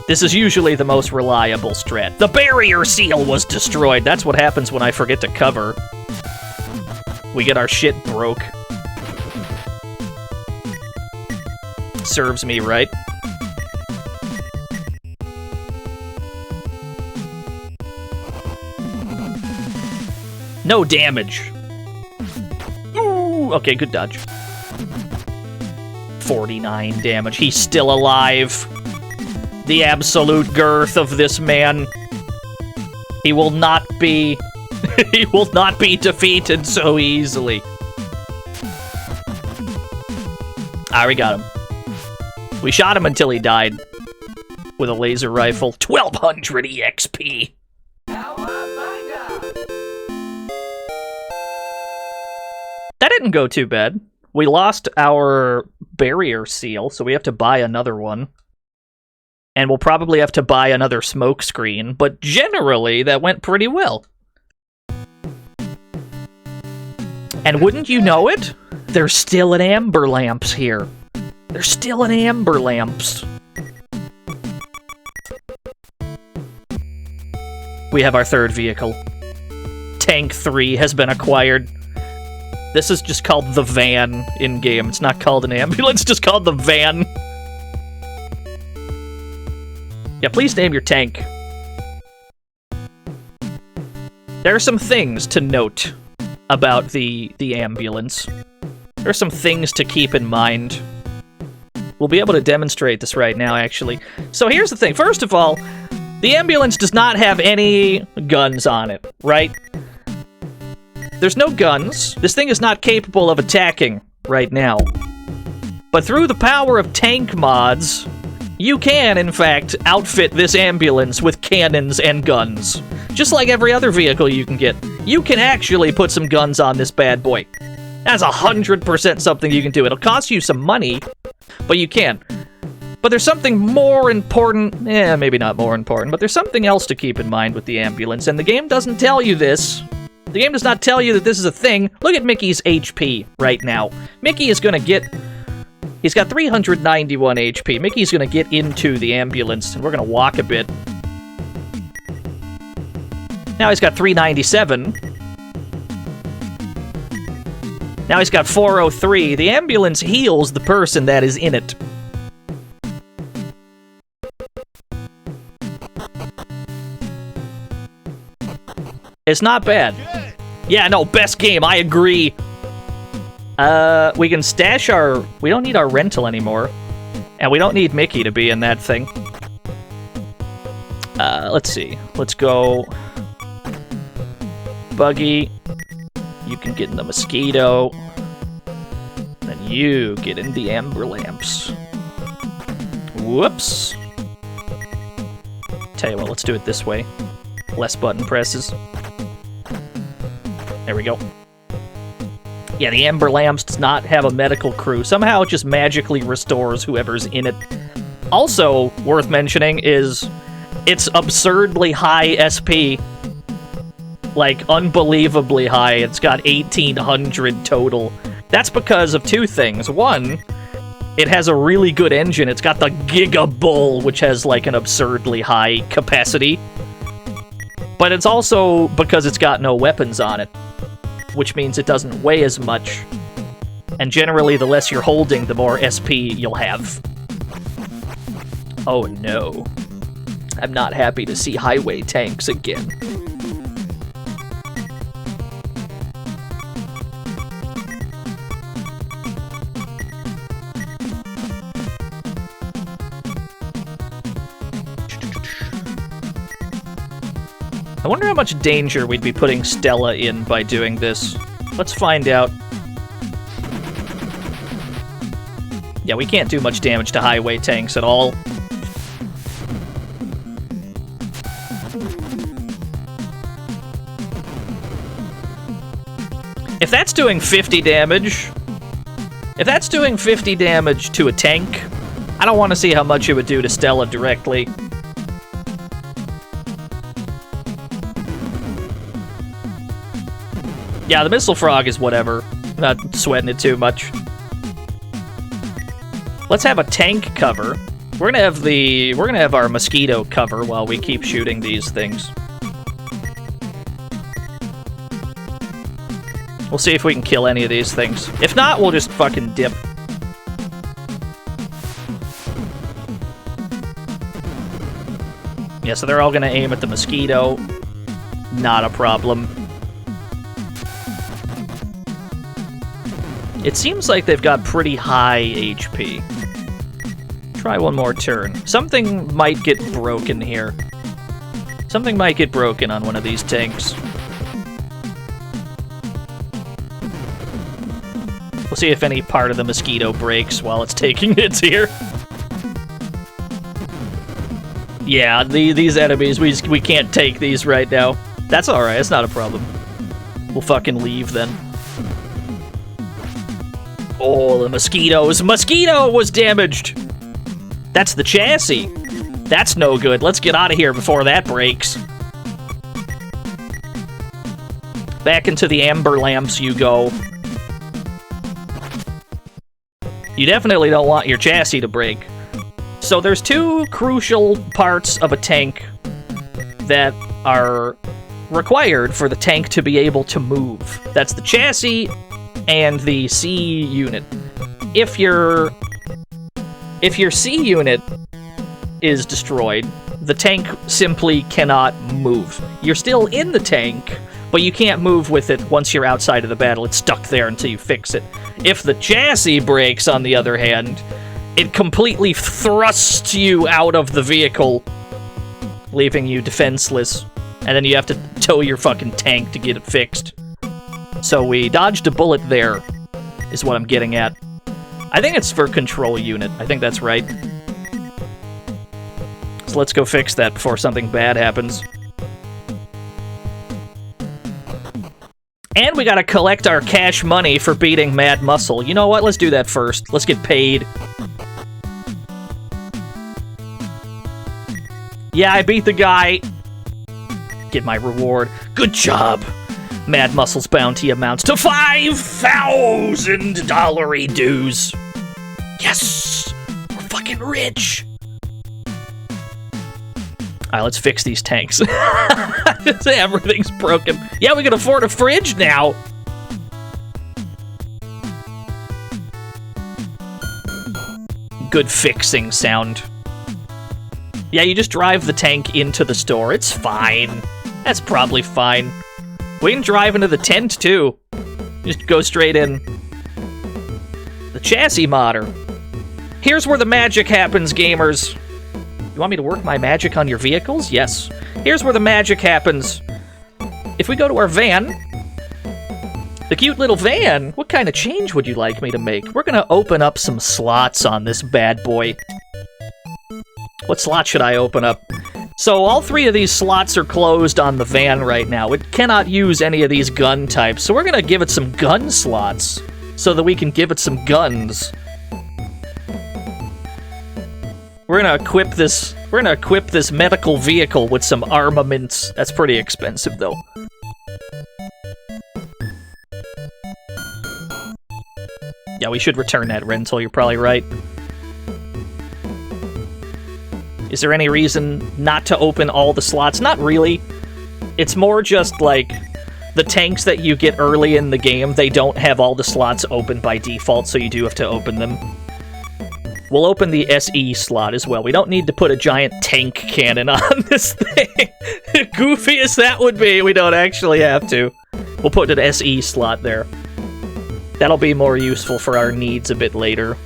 This is usually the most reliable strat. The barrier seal was destroyed. That's what happens when I forget to cover. We get our shit broke. Serves me right. No damage. Ooh, okay, good dodge. 49 damage. He's still alive. The absolute girth of this man. He will not be... he will not be defeated so easily. Ah, we got him. We shot him until he died. With a laser rifle. 1200 EXP. That didn't go too bad. We lost our barrier seal, so we have to buy another one. And we'll probably have to buy another smoke screen, but generally, that went pretty well. And wouldn't you know it? There's still an amber lamps here. There's still an amber lamps. We have our third vehicle. Tank 3 has been acquired. This is just called the van in-game. It's not called an ambulance, it's just called the van. Yeah, please name your tank. There are some things to note about the ambulance. There are some things to keep in mind. We'll be able to demonstrate this right now, actually. So here's the thing. First of all, the ambulance does not have any guns on it, right? There's no guns. This thing is not capable of attacking right now. But through the power of tank mods, you can, in fact, outfit this ambulance with cannons and guns. Just like every other vehicle you can get. You can actually put some guns on this bad boy. That's 100% something you can do. It'll cost you some money, but you can. But there's something more important, maybe not more important, but there's something else to keep in mind with the ambulance, and the game doesn't tell you this. The game does not tell you that this is a thing. Look at Mickey's HP right now. Mickey is gonna get... He's got 391 HP. Mickey's gonna get into the ambulance, and we're gonna walk a bit. Now he's got 397. Now he's got 403. The ambulance heals the person that is in it. It's not bad. Yeah, no, best game, I agree. We can stash our... We don't need our rental anymore. And we don't need Mickey to be in that thing. Let's see. Let's go... Buggy. You can get in the Mosquito. Then you get in the Amber Lamps. Whoops. Tell you what, let's do it this way. Less button presses. There we go. Yeah, the Amber Lamps does not have a medical crew. Somehow it just magically restores whoever's in it. Also, worth mentioning is it's absurdly high SP. Like, unbelievably high. It's got 1,800 total. That's because of two things. One, it has a really good engine. It's got the Giga Bull, which has, like, an absurdly high capacity. But it's also because it's got no weapons on it, which means it doesn't weigh as much. And generally, the less you're holding, the more SP you'll have. Oh no. I'm not happy to see highway tanks again. I wonder how much danger we'd be putting Stella in by doing this. Let's find out. Yeah, we can't do much damage to highway tanks at all. If that's doing 50 damage... If that's doing 50 damage to a tank, I don't want to see how much it would do to Stella directly. Yeah, the Missile Frog is whatever. Not sweating it too much. Let's have a tank cover. We're gonna have our Mosquito cover while we keep shooting these things. We'll see if we can kill any of these things. If not, we'll just fucking dip. Yeah, so they're all gonna aim at the Mosquito. Not a problem. It seems like they've got pretty high HP. Try one more turn. Something might get broken here. Something might get broken on one of these tanks. We'll see if any part of the Mosquito breaks while it's taking hits here. Yeah, these enemies, we can't take these right now. That's alright, it's not a problem. We'll fucking leave then. Oh, the Mosquitoes. Mosquito was damaged! That's the chassis. That's no good. Let's get out of here before that breaks. Back into the Amber Lamps you go. You definitely don't want your chassis to break. So there's two crucial parts of a tank that are required for the tank to be able to move. That's the chassis and the C unit. If your C unit is destroyed, the tank simply cannot move. You're still in the tank, but you can't move with it once you're outside of the battle. It's stuck there until you fix it. If the chassis breaks, on the other hand, it completely thrusts you out of the vehicle, leaving you defenseless. And then you have to tow your fucking tank to get it fixed. So we dodged a bullet there, is what I'm getting at. I think it's for control unit. I think that's right. So let's go fix that before something bad happens. And we gotta collect our cash money for beating Mad Muscle. You know what? Let's do that first. Let's get paid. Yeah, I beat the guy. Get my reward. Good job. Mad Muscle's bounty amounts to $5,000 dues. Yes! We're fucking rich! Alright, let's fix these tanks. Everything's broken. Yeah, we can afford a fridge now! Good fixing sound. Yeah, you just drive the tank into the store. It's fine. That's probably fine. We can drive into the tent, too. Just go straight in. The chassis modder. Here's where the magic happens, gamers. You want me to work my magic on your vehicles? Yes. Here's where the magic happens. If we go to our van, the cute little van, what kind of change would you like me to make? We're gonna open up some slots on this bad boy. What slot should I open up? So all 3 of these slots are closed on the van right now. It cannot use any of these gun types, so we're gonna give it some gun slots so that we can give it some guns. We're gonna equip this medical vehicle with some armaments. That's pretty expensive though. Yeah, we should return that rental, you're probably right. Is there any reason not to open all the slots? Not really. It's more just like the tanks that you get early in the game, they don't have all the slots open by default, so you do have to open them. We'll open the SE slot as well. We don't need to put a giant tank cannon on this thing. Goofy as that would be, we don't actually have to. We'll put an SE slot there. That'll be more useful for our needs a bit later.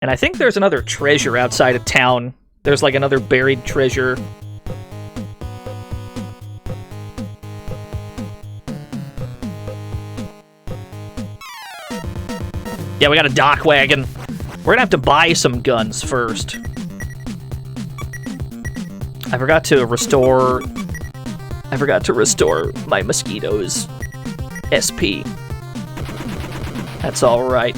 And I think there's another treasure outside of town. There's like another buried treasure. Yeah, we got a dock wagon. We're gonna have to buy some guns first. I forgot to restore my mosquitoes. SP. That's alright.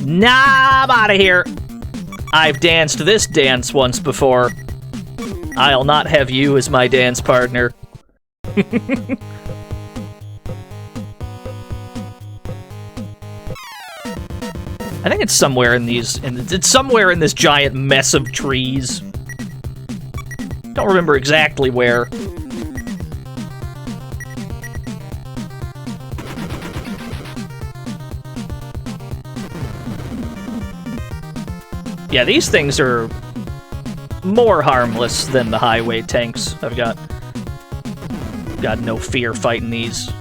Nah, I'm out of here. I've danced this dance once before. I'll not have you as my dance partner. I think it's somewhere in it's somewhere in this giant mess of trees. Don't remember exactly where. Yeah, these things are more harmless than the highway tanks. I've got no fear fighting these.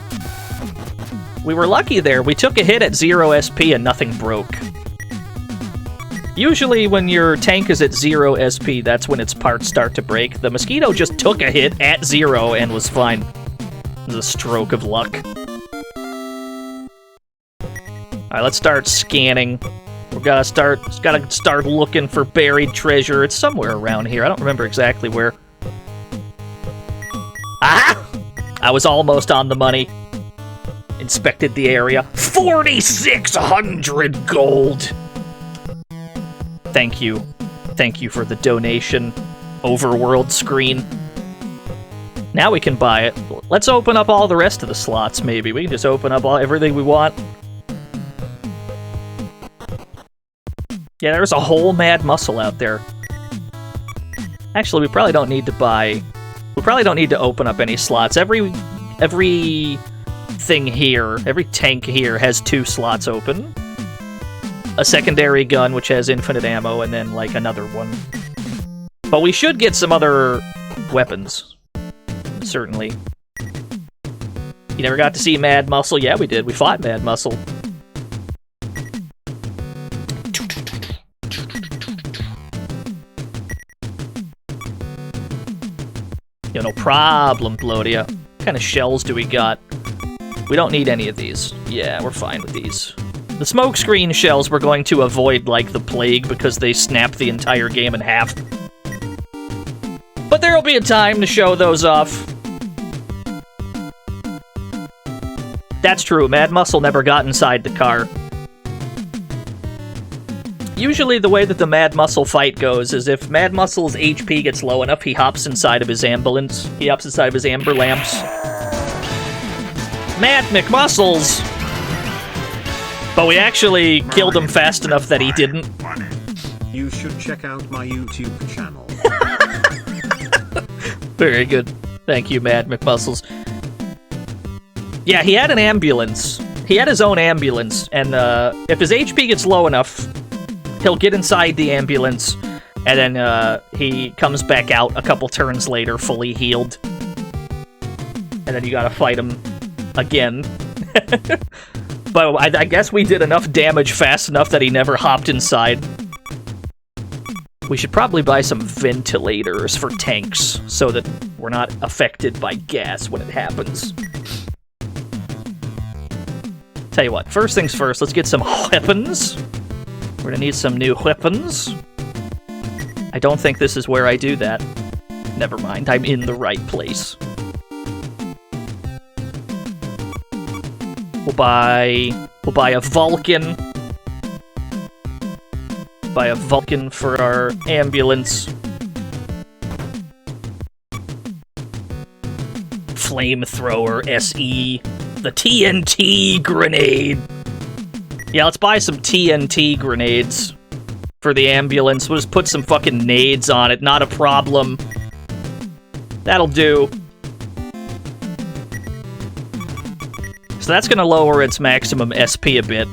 We were lucky there. We took a hit at 0 SP and nothing broke. Usually when your tank is at 0 SP, that's when its parts start to break. The Mosquito just took a hit at 0 and was fine. It was a stroke of luck. Alright, let's start scanning. We've gotta start looking for buried treasure. It's somewhere around here. I don't remember exactly where. Ah! I was almost on the money. Inspected the area. 4,600 gold! Thank you. Thank you for the donation. Overworld screen. Now we can buy it. Let's open up all the rest of the slots, maybe. We can just open up everything we want. Yeah, there's a whole Mad Muscle out there. Actually, we probably don't need to buy... We probably don't need to open up any slots. Every thing here, every tank here has 2 slots open. A secondary gun, which has infinite ammo, and then, like, another one. But we should get some other weapons. Certainly. You never got to see Mad Muscle? Yeah, we did. We fought Mad Muscle. problem, Blodia. What kind of shells do we got? We don't need any of these. Yeah, we're fine with these. The smokescreen shells we're going to avoid like the plague because they snap the entire game in half. But there'll be a time to show those off. That's true, Mad Muscle never got inside the car. Usually the way that the Mad Muscle fight goes is if Mad Muscle's HP gets low enough, he hops inside of his ambulance. He hops inside of his amber lamps. Mad McMuscles! But we actually killed him fast enough that he didn't. You should check out my YouTube channel. Very good. Thank you, Mad McMuscles. Yeah, he had an ambulance. He had his own ambulance, and if his HP gets low enough, he'll get inside the ambulance, and then he comes back out a couple turns later, fully healed. And then you gotta fight him again. But I guess we did enough damage fast enough that he never hopped inside. We should probably buy some ventilators for tanks, so that we're not affected by gas when it happens. Tell you what, first things first, let's get some weapons. We're gonna need some new weapons. I don't think this is where I do that. Never mind, I'm in the right place. We'll buy a Vulcan. Buy a Vulcan for our ambulance. Flamethrower SE. The TNT grenade. Yeah, let's buy some TNT grenades for the ambulance. We'll just put some fucking nades on it. Not a problem. That'll do. So that's gonna lower its maximum SP a bit.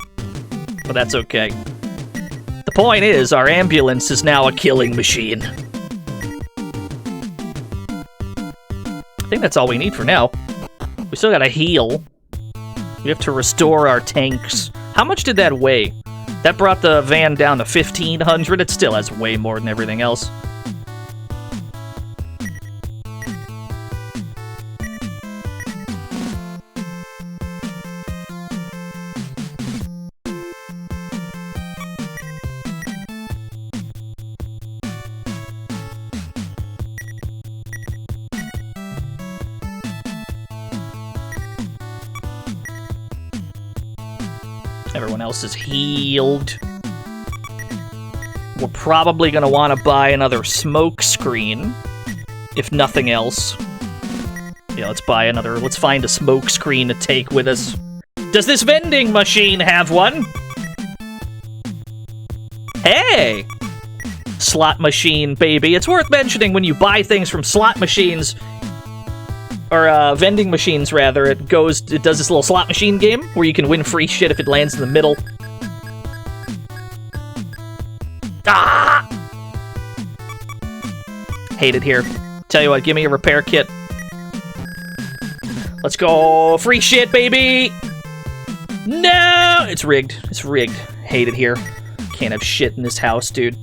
But that's okay. The point is, our ambulance is now a killing machine. I think that's all we need for now. We still gotta heal. We have to restore our tanks. How much did that weigh? That brought the van down to 1,500. It still has way more than everything else. Everyone else is healed. We're probably gonna want to buy another smoke screen, if nothing else. Yeah, let's buy another. Let's find a smoke screen to take with us. Does this vending machine have one? Hey! Slot machine, baby. It's worth mentioning when you buy things from slot machines, or vending machines, rather, it does this little slot machine game where you can win free shit if it lands in the middle. Ah! Hate it here. Tell you what, give me a repair kit. Let's go! Free shit, baby! No! It's rigged. It's rigged. Hate it here. Can't have shit in this house, dude.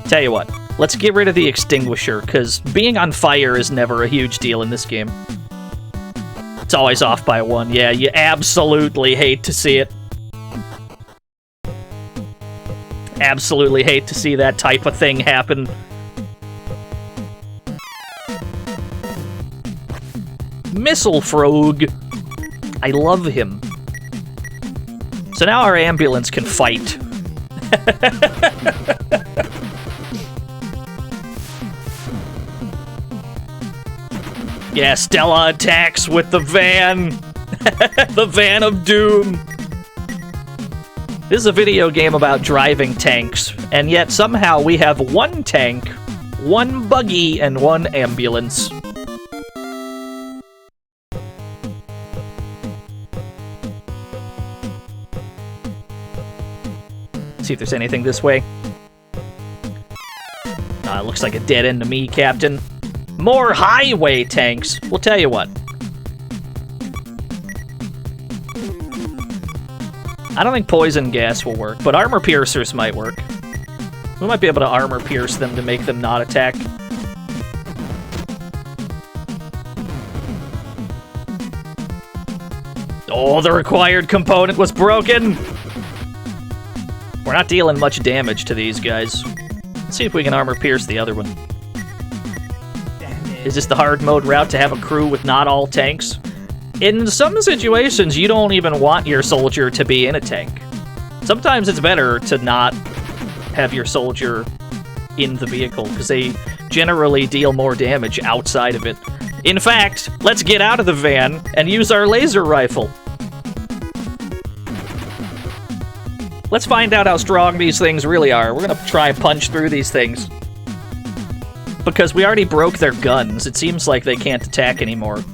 Tell you what. Let's get rid of the extinguisher, because being on fire is never a huge deal in this game. It's always off by one. Yeah, you absolutely hate to see it. Absolutely hate to see that type of thing happen. Missile Frog. I love him. So now our ambulance can fight. Yeah, Stella attacks with the van. The van of doom. This is a video game about driving tanks, and yet somehow we have one tank, one buggy, and one ambulance. See if there's anything this way. It looks like a dead end to me, Captain. More highway tanks! We'll tell you what. I don't think poison gas will work, but armor piercers might work. We might be able to armor pierce them to make them not attack. Oh, the required component was broken! We're not dealing much damage to these guys. Let's see if we can armor pierce the other one. Is this the hard mode route to have a crew with not all tanks? In some situations, you don't even want your soldier to be in a tank. Sometimes it's better to not have your soldier in the vehicle, because they generally deal more damage outside of it. In fact, let's get out of the van and use our laser rifle. Let's find out how strong these things really are. We're gonna try and punch through these things. Because we already broke their guns, it seems like they can't attack anymore.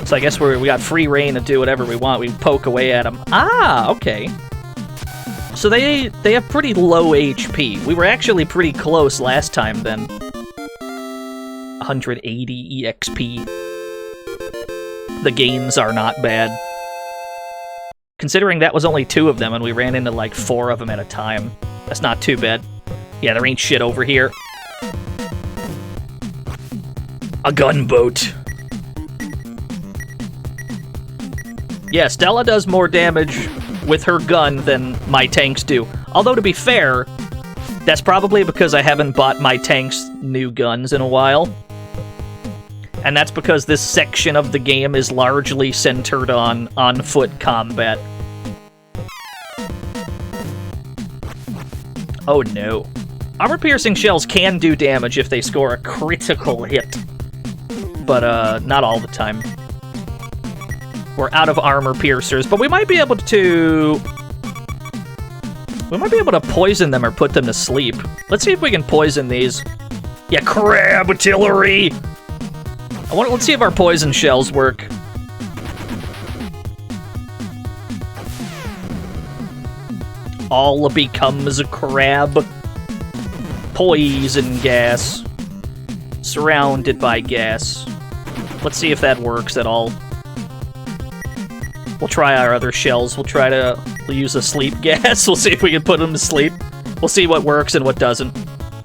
So I guess we got free reign to do whatever we want. We can poke away at them. Ah, okay. So they have pretty low HP. We were actually pretty close last time then. 180 EXP. The gains are not bad. Considering that was only 2 of them and we ran into like 4 of them at a time. That's not too bad. Yeah, there ain't shit over here. A gunboat. Yeah, Stella does more damage with her gun than my tanks do. Although, to be fair, that's probably because I haven't bought my tanks new guns in a while. And that's because this section of the game is largely centered on on-foot combat. Oh no. Armor-piercing shells can do damage if they score a critical hit. But, not all the time. We're out of armor piercers, but we might be able to... We might be able to poison them or put them to sleep. Let's see if we can poison these. Yeah, crab Tillery! Let's see if our poison shells work. All becomes a crab. Poison gas. Surrounded by gas. Let's see if that works at all. We'll try our other shells. We'll use a sleep gas. We'll see if we can put them to sleep. We'll see what works and what doesn't.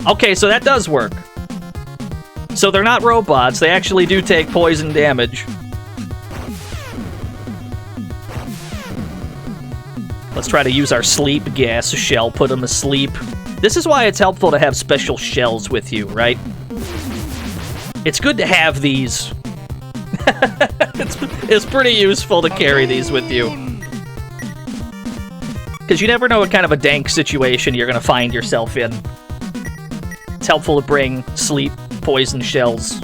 Okay, so that does work. So they're not robots. They actually do take poison damage. Let's try to use our sleep gas shell. Put them to sleep. This is why it's helpful to have special shells with you, right? It's good to have these. It's pretty useful to carry these with you. Because you never know what kind of a dank situation you're going to find yourself in. It's helpful to bring sleep poison shells.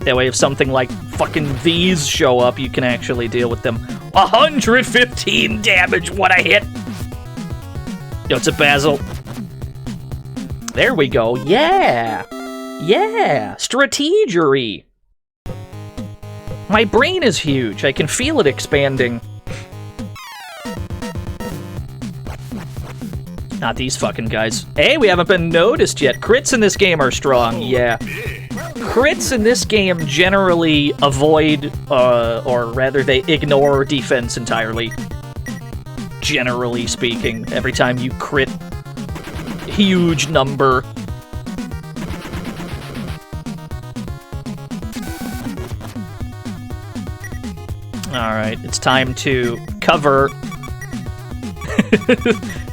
That way if something like fucking these show up, you can actually deal with them. 115 damage, what a hit! Yo, it's a Basil. There we go, yeah! Yeah! Strategery! My brain is huge. I can feel it expanding. Not these fucking guys. Hey, we haven't been noticed yet. Crits in this game are strong, yeah. Crits in this game generally avoid, or rather they ignore defense entirely. Generally speaking, every time you crit, huge number. Alright, it's time to cover.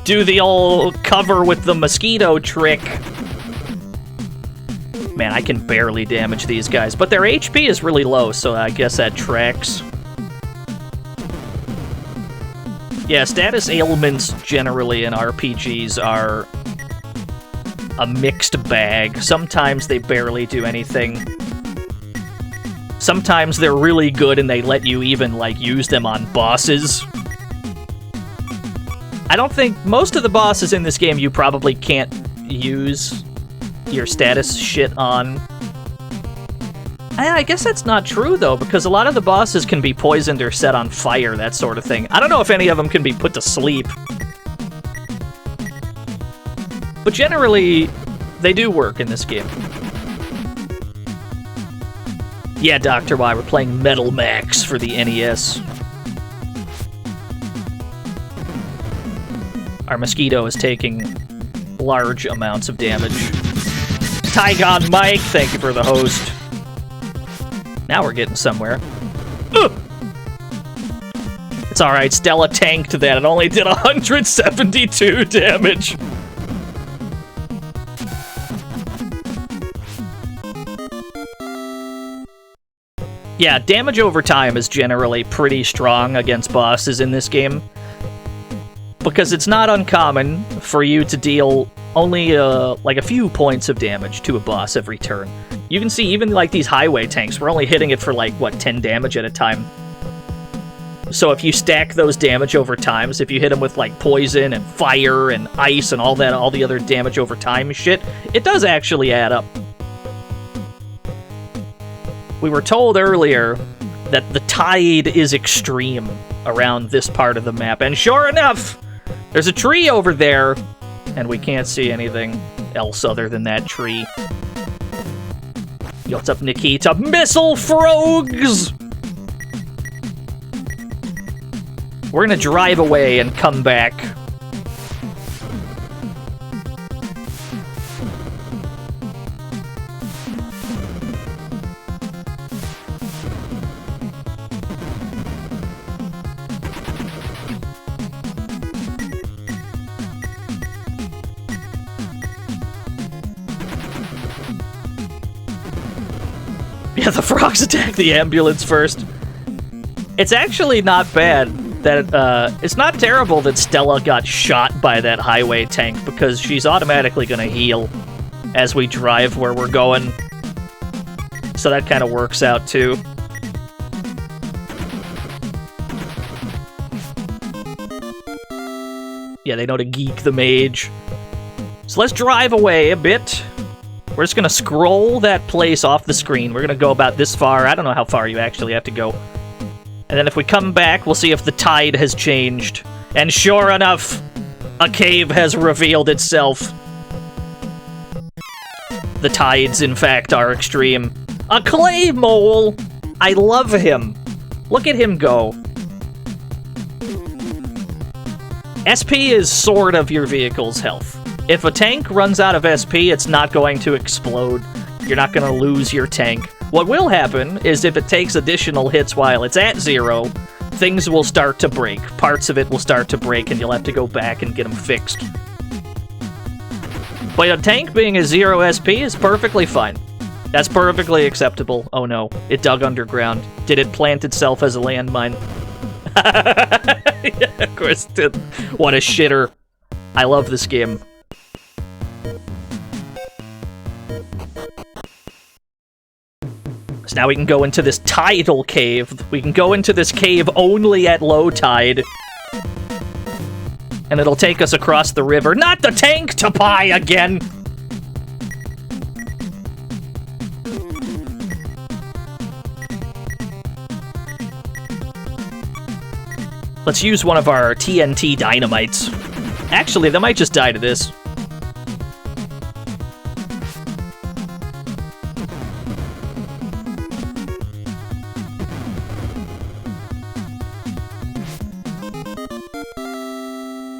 Do the old cover with the mosquito trick. Man, I can barely damage these guys, but their HP is really low, so I guess that tracks. Yeah, status ailments generally in RPGs are a mixed bag. Sometimes they barely do anything. Sometimes they're really good and they let you even, like, use them on bosses. I don't think most of the bosses in this game you probably can't use your status shit on. I guess that's not true, though, because a lot of the bosses can be poisoned or set on fire, that sort of thing. I don't know if any of them can be put to sleep. But generally, they do work in this game. Yeah, Dr. Y, we're playing Metal Max for the NES. Our mosquito is taking large amounts of damage. Tygon Mike, thank you for the host. Now we're getting somewhere. It's alright, Stella tanked that. It only did 172 damage. Yeah, damage over time is generally pretty strong against bosses in this game. Because it's not uncommon for you to deal only like a few points of damage to a boss every turn. You can see even like these highway tanks, we're only hitting it for like, what, 10 damage at a time. So if you stack those damage over times, if you hit them with like poison and fire and ice and all that, all the other damage over time shit, it does actually add up. We were told earlier that the tide is extreme around this part of the map, and sure enough, there's a tree over there, and we can't see anything else other than that tree. Yo, what's up, Nikita? Missile frogs! We're gonna drive away and come back. Yeah, the frogs attack the ambulance first. It's actually not bad that, it's not terrible that Stella got shot by that highway tank, because she's automatically gonna heal as we drive where we're going. So that kind of works out, too. Yeah, they know to geek the mage. So let's drive away a bit. We're just gonna scroll that place off the screen. We're gonna go about this far. I don't know how far you actually have to go. And then if we come back, we'll see if the tide has changed. And sure enough, a cave has revealed itself. The tides, in fact, are extreme. A clay mole! I love him. Look at him go. SP is sort of your vehicle's health. If a tank runs out of SP, it's not going to explode. You're not going to lose your tank. What will happen is if it takes additional hits while it's at 0, things will start to break. Parts of it will start to break, and you'll have to go back and get them fixed. But a tank being a 0 SP is perfectly fine. That's perfectly acceptable. Oh no, it dug underground. Did it plant itself as a landmine? Yeah, of course it did. What a shitter. I love this game. So now we can go into this tidal cave. We can go into this cave only at low tide. And it'll take us across the river. Not the tank to pie again! Let's use one of our TNT dynamites. Actually, they might just die to this.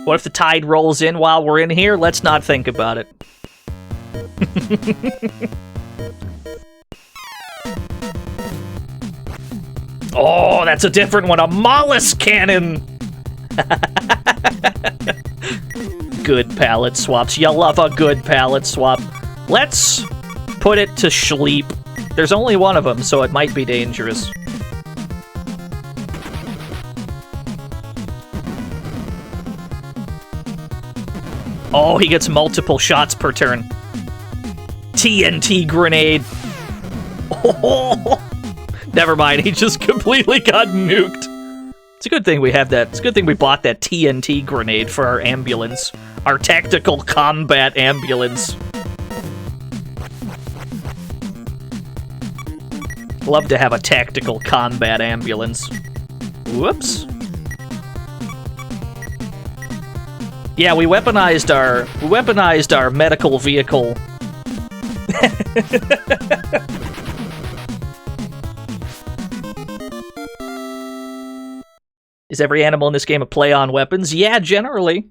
What if the tide rolls in while we're in here? Let's not think about it. Oh, that's a different one. A mollusk cannon! Good palette swaps. You love a good palette swap. Let's put it to sleep. There's only one of them, so it might be dangerous. Oh, he gets multiple shots per turn. TNT grenade. Oh, never mind, he just completely got nuked. It's a good thing we have that. It's a good thing we bought that TNT grenade for our ambulance. Our tactical combat ambulance. Love to have a tactical combat ambulance. Whoops. Yeah, we weaponized our medical vehicle. Is every animal in this game a play on weapons? Yeah, generally.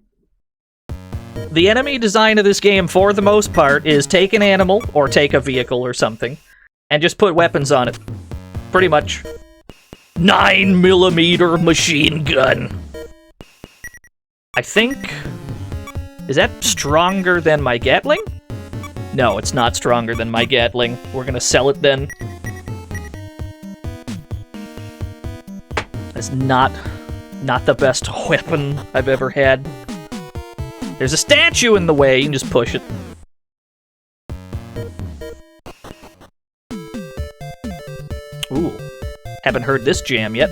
The enemy design of this game, for the most part, is take an animal, or take a vehicle or something, and just put weapons on it. Pretty much. 9mm machine gun. I think... Is that stronger than my Gatling? No, it's not stronger than my Gatling. We're gonna sell it then. That's not the best weapon I've ever had. There's a statue in the way, you can just push it. Ooh, haven't heard this jam yet.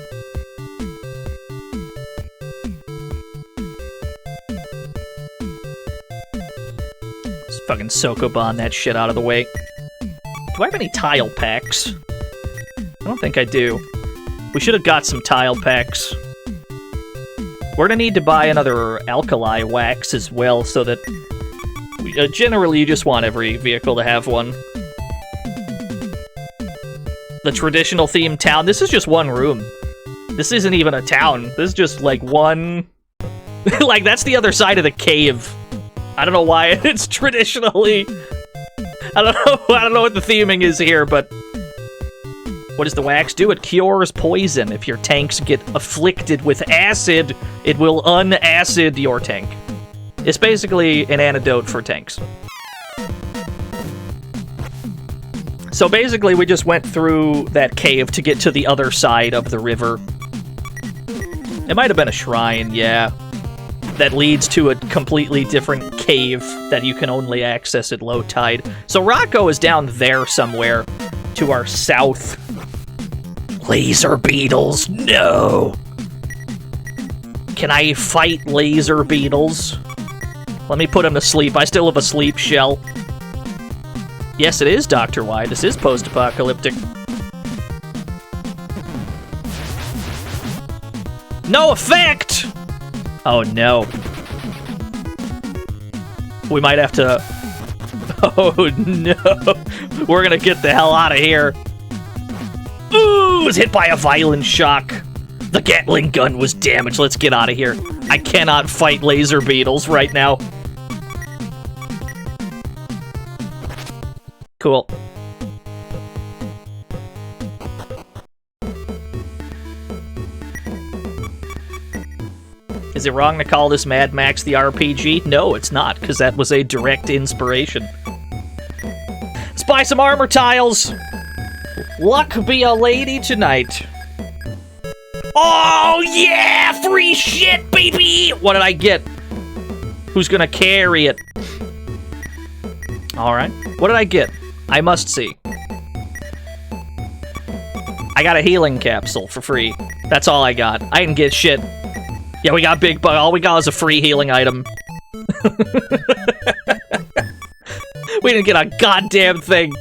Let's fucking Sokoban that shit out of the way. Do I have any tile packs? I don't think I do. We should have got some tile packs. We're gonna need to buy another alkali wax as well, so that... generally, you just want every vehicle to have one. The traditional themed town. This is just one room. This isn't even a town. This is just, like, one... like, that's the other side of the cave. I don't know why it's traditionally... I don't know what the theming is here, but... What does the wax do? It cures poison. If your tanks get afflicted with acid, it will un-acid your tank. It's basically an antidote for tanks. So basically, we just went through that cave to get to the other side of the river. It might have been a shrine, yeah. That leads to a completely different cave that you can only access at low tide. So Rocco is down there somewhere, to our south. Laser beetles, no! Can I fight laser beetles? Let me put him to sleep. I still have a sleep shell. Yes, it is Dr. Y. This is post-apocalyptic. No effect! Oh, no. We might have to... Oh, no. We're gonna get the hell out of here. Ooh, was hit by a violent shock. The Gatling gun was damaged. Let's get out of here. I cannot fight laser beetles right now. Cool. Is it wrong to call this Mad Max the RPG? No, it's not, because that was a direct inspiration. Let's buy some armor tiles! Luck be a lady tonight. Oh, yeah! Free shit, baby! What did I get? Who's gonna carry it? Alright. What did I get? I must see. I got a healing capsule for free. That's all I got. I didn't get shit. Yeah, we got big bug. All we got is a free healing item. We didn't get a goddamn thing.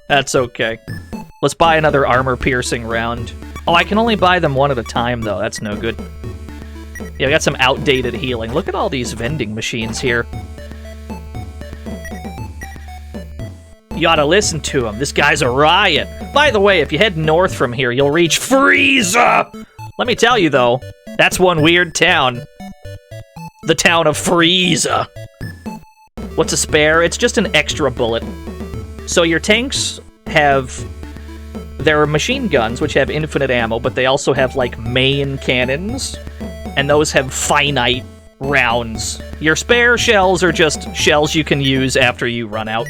That's okay. Let's buy another armor-piercing round. Oh, I can only buy them one at a time, though. That's no good. Yeah, we got some outdated healing. Look at all these vending machines here. You ought to listen to him. This guy's a riot. By the way, if you head north from here, you'll reach Frieza! Let me tell you, though, that's one weird town. The town of Frieza. What's a spare? It's just an extra bullet. So your tanks have... There are machine guns, which have infinite ammo, but they also have, like, main cannons. And those have finite rounds. Your spare shells are just shells you can use after you run out.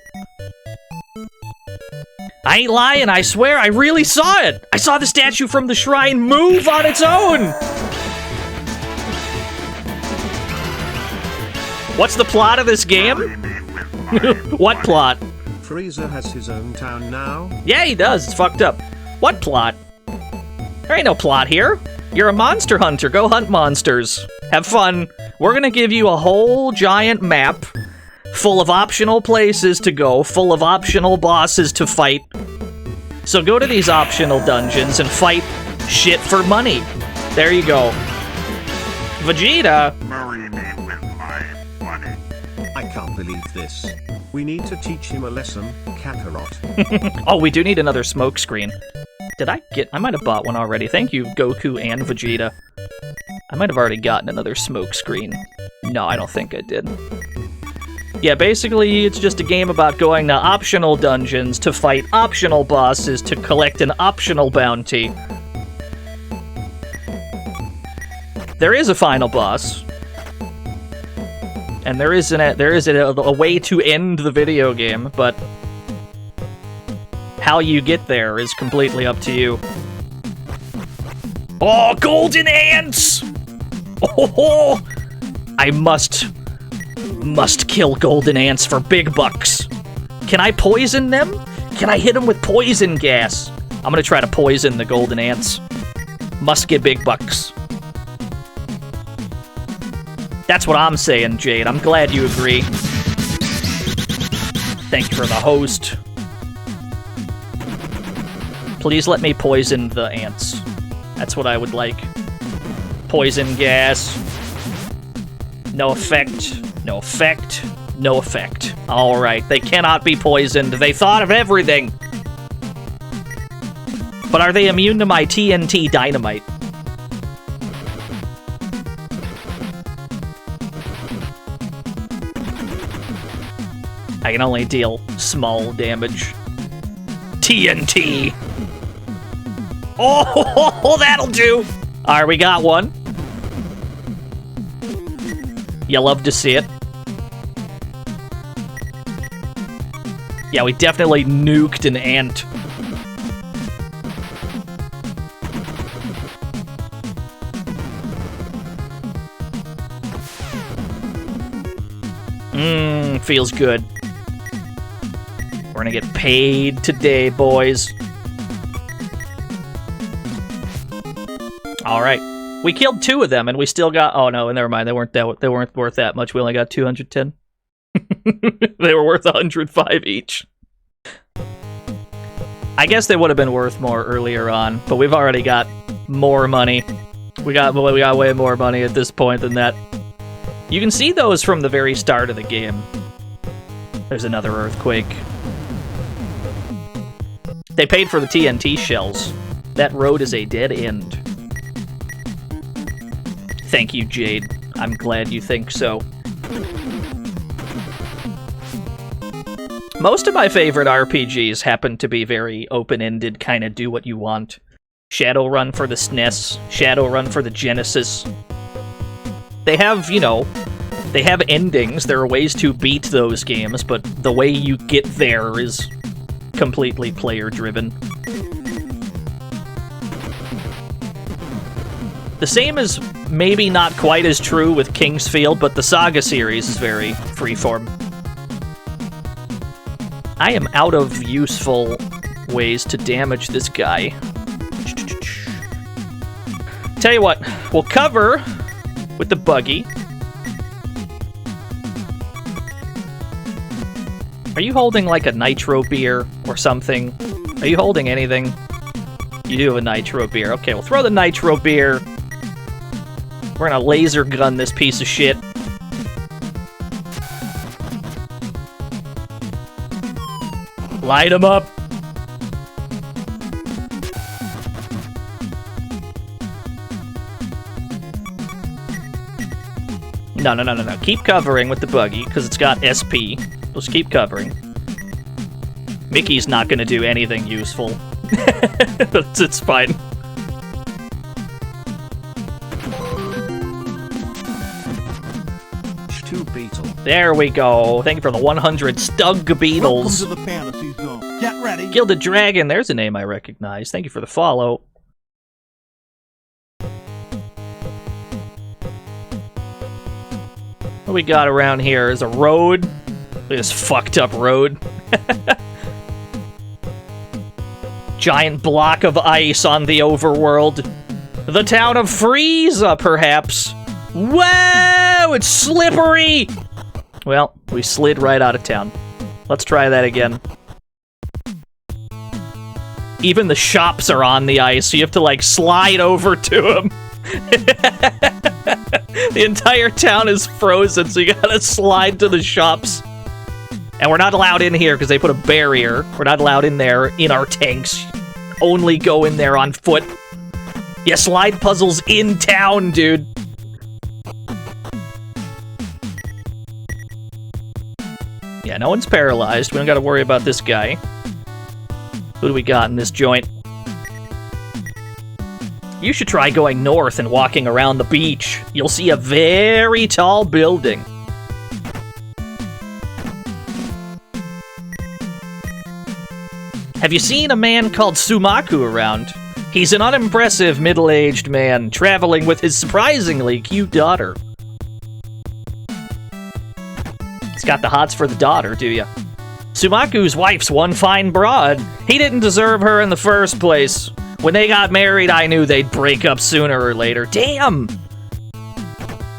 I ain't lying, I swear, I really saw it! I saw the statue from the shrine move on its own! What's the plot of this game? What plot? Frieza has his own town now? Yeah, he does. It's fucked up. What plot? There ain't no plot here. You're a monster hunter. Go hunt monsters. Have fun. We're gonna give you a whole giant map full of optional places to go, full of optional bosses to fight. So go to these optional dungeons and fight shit for money. There you go. Vegeta. Marry me with my money. I can't believe this. We need to teach him a lesson, Kakarot. Oh, we do need another smoke screen. Did I get... I might have bought one already. Thank you, Goku and Vegeta. I might have already gotten another smoke screen. No, I don't think I did. Yeah, basically, it's just a game about going to optional dungeons to fight optional bosses to collect an optional bounty. There is a final boss. And there is a way to end the video game, but how you get there is completely up to you. Oh, golden ants! Oh, I must kill golden ants for big bucks. Can I poison them? Can I hit them with poison gas? I'm gonna try to poison the golden ants. Must get big bucks. That's what I'm saying, Jade. I'm glad you agree. Thank you for the host. Please let me poison the ants. That's what I would like. Poison gas. No effect. No effect. No effect. Alright, they cannot be poisoned. They thought of everything. But are they immune to my TNT dynamite? I can only deal small damage. TNT! Oh, that'll do! Alright, we got one. You love to see it. Yeah, we definitely nuked an ant. Feels good. We're gonna get paid today, boys. Alright. We killed 2 of them, and we still got... Oh, no, never mind. They weren't worth that much. We only got 210. They were worth 105 each. I guess they would have been worth more earlier on, but we've already got more money. We got way more money at this point than that. You can see those from the very start of the game. There's another earthquake. They paid for the TNT shells. That road is a dead end. Thank you, Jade. I'm glad you think so. Most of my favorite RPGs happen to be very open-ended, kind of do what you want. Shadowrun for the SNES, Shadowrun for the Genesis. They have, you know, they have endings. There are ways to beat those games, but the way you get there is completely player-driven. The same is maybe not quite as true with Kingsfield, but the Saga series is very freeform. I am out of useful ways to damage this guy. Tell you what, we'll cover with the buggy. Are you holding like a nitro beer or something? Are you holding anything? You do have a nitro beer. Okay, we'll throw the nitro beer. We're gonna laser gun this piece of shit. Light him up. No. Keep covering with the buggy, because it's got SP. Just keep covering. Mickey's not gonna do anything useful. But it's fine. There we go. Thank you for the 100 Stug Beetles. Welcome to the fantasy zone. Get ready. Gilded Dragon, there's a name I recognize. Thank you for the follow. What we got around here is a road. Look at this fucked up road. Giant block of ice on the overworld. The town of Frieza, perhaps. Whoa, it's slippery! Well, we slid right out of town. Let's try that again. Even the shops are on the ice, so you have to, like, slide over to them. The entire town is frozen, so you gotta slide to the shops. And we're not allowed in here because they put a barrier. We're not allowed in there in our tanks. Only go in there on foot. Yeah, slide puzzles in town, dude. Yeah, no one's paralyzed. We don't gotta worry about this guy. Who do we got in this joint? You should try going north and walking around the beach. You'll see a very tall building. Have you seen a man called Sumaku around? He's an unimpressive middle-aged man traveling with his surprisingly cute daughter. He's got the hots for the daughter, do ya? Sumaku's wife's one fine broad. He didn't deserve her in the first place. When they got married, I knew they'd break up sooner or later. Damn!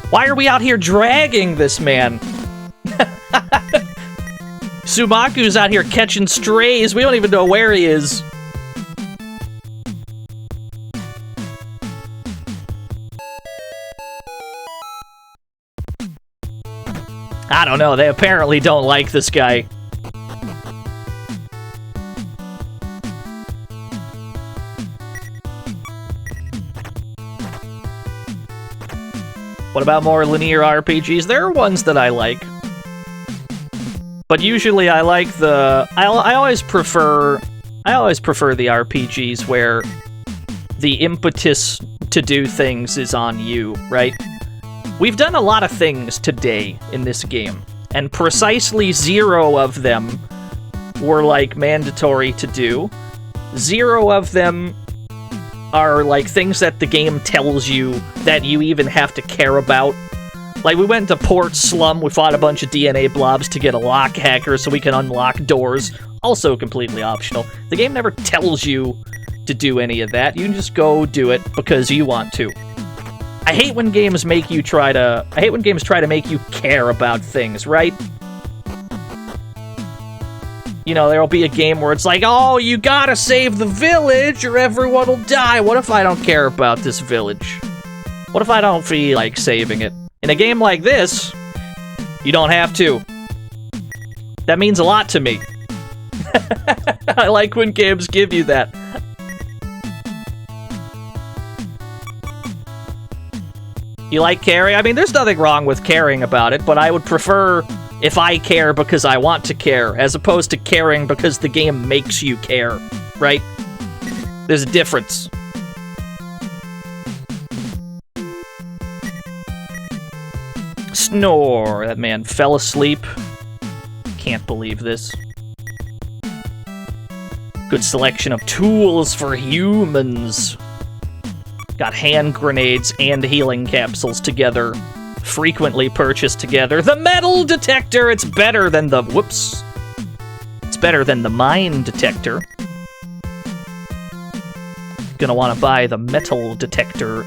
Why are we out here dragging this man? Sumaku's out here catching strays. We don't even know where he is. I don't know. They apparently don't like this guy. What about more linear RPGs? There are ones that I like. But usually I like the... I always prefer the RPGs where the impetus to do things is on you, right? We've done a lot of things today in this game, and precisely 0 of them were, like, mandatory to do. 0 of them are, like, things that the game tells you that you even have to care about. Like, we went to Port Slum, we fought a bunch of DNA blobs to get a lock hacker so we can unlock doors. Also completely optional. The game never tells you to do any of that. You can just go do it because you want to. I hate when games try to make you care about things, right? You know, there'll be a game where it's like, oh, you gotta save the village or everyone will die. What if I don't care about this village? What if I don't feel like saving it? In a game like this, you don't have to. That means a lot to me. I like when games give you that. You like caring? I mean, there's nothing wrong with caring about it, but I would prefer if I care because I want to care, as opposed to caring because the game makes you care, right? There's a difference. Snore. That man fell asleep. Can't believe this. Good selection of tools for humans. Got hand grenades and healing capsules together. Frequently purchased together. The metal detector! It's better than the... Whoops. It's better than the mine detector. Gonna want to buy the metal detector.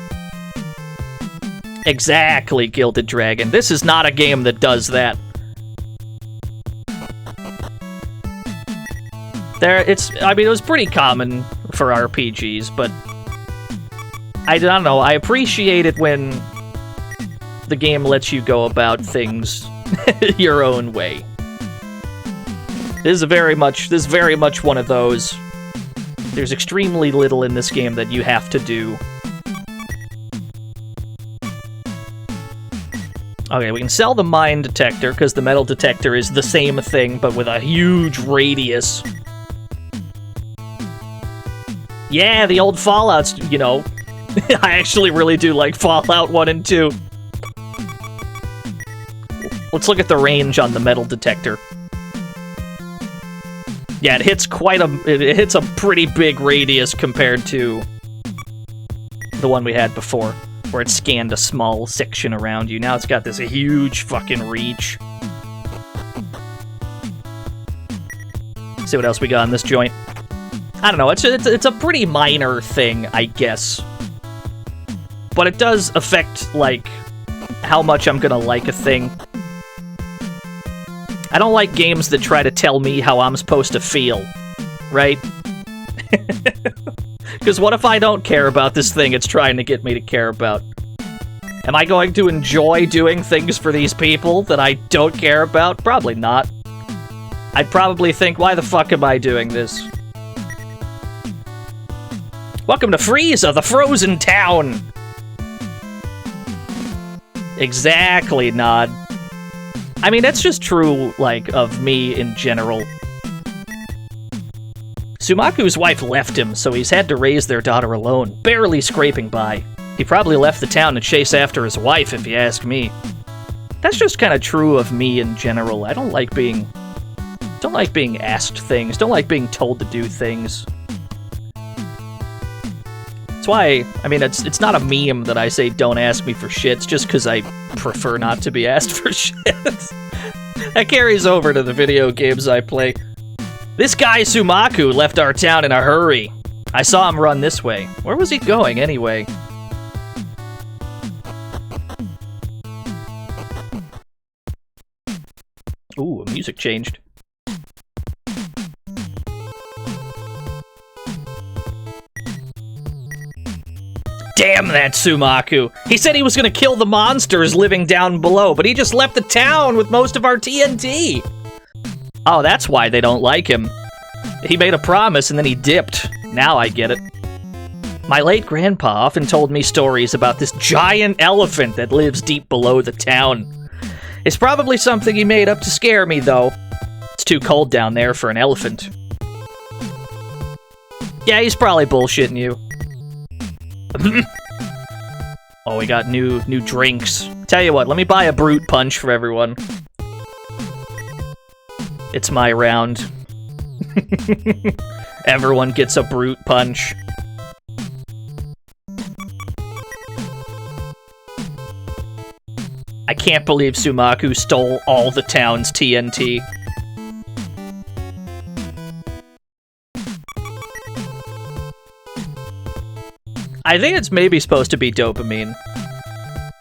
Exactly, Gilded Dragon. This is not a game that does that. I mean, it was pretty common for RPGs, but... I don't know, I appreciate it when the game lets you go about things your own way. This is very much one of those. There's extremely little in this game that you have to do. Okay, we can sell the mine detector, because the metal detector is the same thing, but with a huge radius. Yeah, the old Fallout's, you know... I actually really do like Fallout 1 and 2. Let's look at the range on the metal detector. Yeah, it hits it hits a pretty big radius compared to the one we had before, where it scanned a small section around you. Now it's got this huge fucking reach. See what else we got in this joint. I don't know, it's a pretty minor thing, I guess. But it does affect, like, how much I'm gonna like a thing. I don't like games that try to tell me how I'm supposed to feel, right? Because what if I don't care about this thing it's trying to get me to care about? Am I going to enjoy doing things for these people that I don't care about? Probably not. I'd probably think, why the fuck am I doing this? Welcome to Frieza, the frozen town! Exactly, Nod. I mean, that's just true, like, of me in general. Sumaku's wife left him, so he's had to raise their daughter alone, barely scraping by. He probably left the town to chase after his wife, if you ask me. That's just kind of true of me in general. I don't like being asked things, don't like being told to do things. That's why, I mean, it's not a meme that I say don't ask me for shit, it's just because I prefer not to be asked for shit. That carries over to the video games I play. This guy Sumaku left our town in a hurry. I saw him run this way. Where was he going anyway? Ooh, music changed. Damn that Sumaku! He said he was gonna kill the monsters living down below, but he just left the town with most of our TNT! Oh, that's why they don't like him. He made a promise and then he dipped. Now I get it. My late grandpa often told me stories about this giant elephant that lives deep below the town. It's probably something he made up to scare me, though. It's too cold down there for an elephant. Yeah, he's probably bullshitting you. Oh, we got new drinks. Tell you what, let me buy a brute punch for everyone. It's my round. Everyone gets a brute punch. I can't believe Sumaku stole all the town's TNT. I think it's maybe supposed to be dopamine.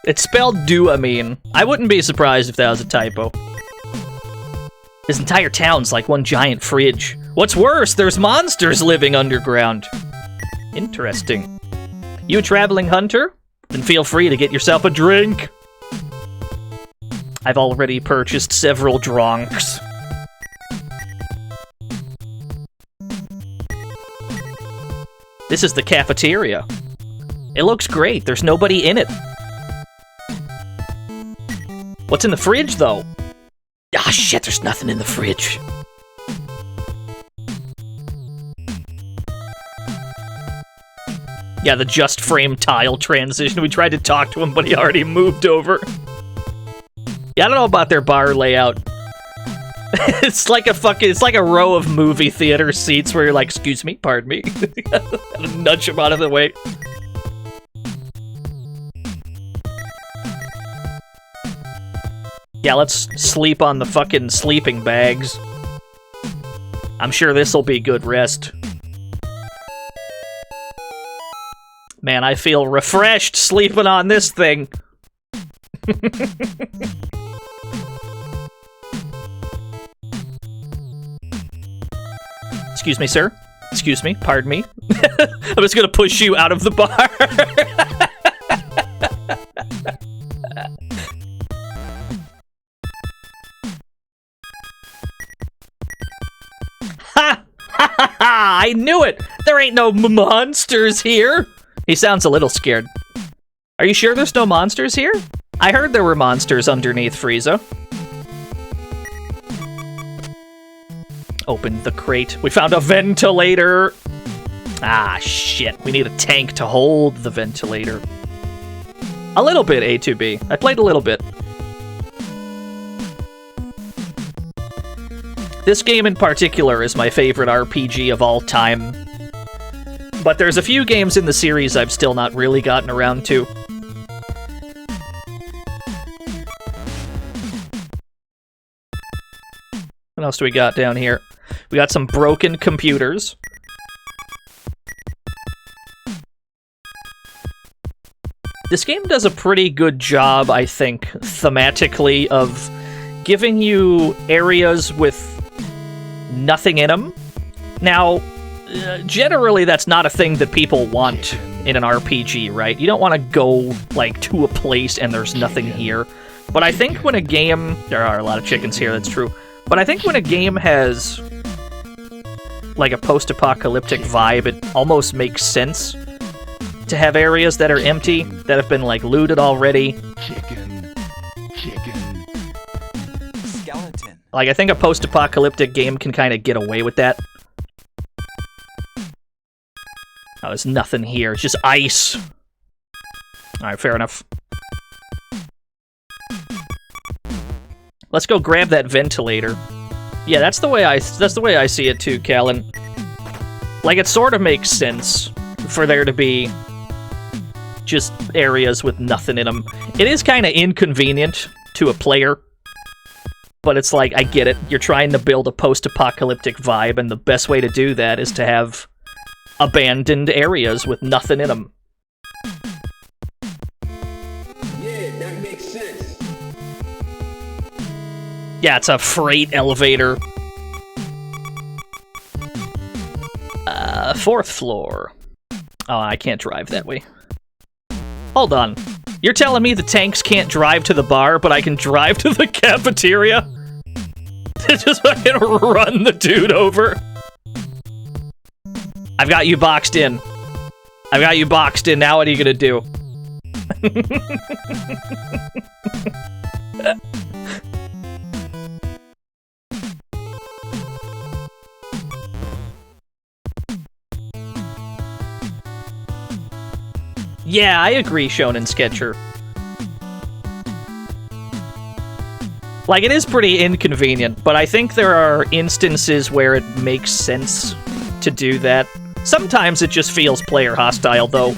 It's spelled do-amine. I wouldn't be surprised if that was a typo. This entire town's like one giant fridge. What's worse, there's monsters living underground. Interesting. You a traveling hunter? Then feel free to get yourself a drink. I've already purchased several dronks. This is the cafeteria. It looks great, there's nobody in it. What's in the fridge, though? Ah, shit, there's nothing in the fridge. Yeah, the just frame tile transition. We tried to talk to him, but he already moved over. Yeah, I don't know about their bar layout. It's like a row of movie theater seats where you're like, excuse me, pardon me. Nudge him out of the way. Yeah, let's sleep on the fucking sleeping bags. I'm sure this'll be good rest. Man, I feel refreshed sleeping on this thing. Excuse me, sir. Excuse me, pardon me. I'm just gonna push you out of the bar. Ha! Ha ha ha! I knew it! There ain't no monsters here! He sounds a little scared. Are you sure there's no monsters here? I heard there were monsters underneath Frieza. Open the crate. We found a ventilator! Ah, shit. We need a tank to hold the ventilator. A little bit, A2B. I played a little bit. This game in particular is my favorite RPG of all time. But there's a few games in the series I've still not really gotten around to. What else do we got down here? We got some broken computers. This game does a pretty good job, I think, thematically, of giving you areas with nothing in them. Now, generally that's not a thing that people want in an RPG, right? You don't want to go, like, to a place and there's nothing here. But I think when a game... There are a lot of chickens here, that's true. But I think when a game has, like, a post-apocalyptic vibe, it almost makes sense to have areas that are empty, that have been, like, looted already. Chicken. Skeleton. Like, I think a post-apocalyptic game can kind of get away with that. Oh, there's nothing here. It's just ice. Alright, fair enough. Let's go grab that ventilator. Yeah, that's the way I see it too, Callan. Like, it sort of makes sense for there to be just areas with nothing in them. It is kind of inconvenient to a player, but it's like, I get it. You're trying to build a post-apocalyptic vibe, and the best way to do that is to have abandoned areas with nothing in them. Yeah, that makes sense. Yeah, it's a freight elevator. 4th floor. Oh, I can't drive that way. Hold on. You're telling me the tanks can't drive to the bar, but I can drive to the cafeteria? Just fucking run the dude over. I've got you boxed in. I've got you boxed in. Now what are you gonna do? Yeah, I agree, Shonen Sketcher. Like, it is pretty inconvenient, but I think there are instances where it makes sense to do that. Sometimes it just feels player hostile, though.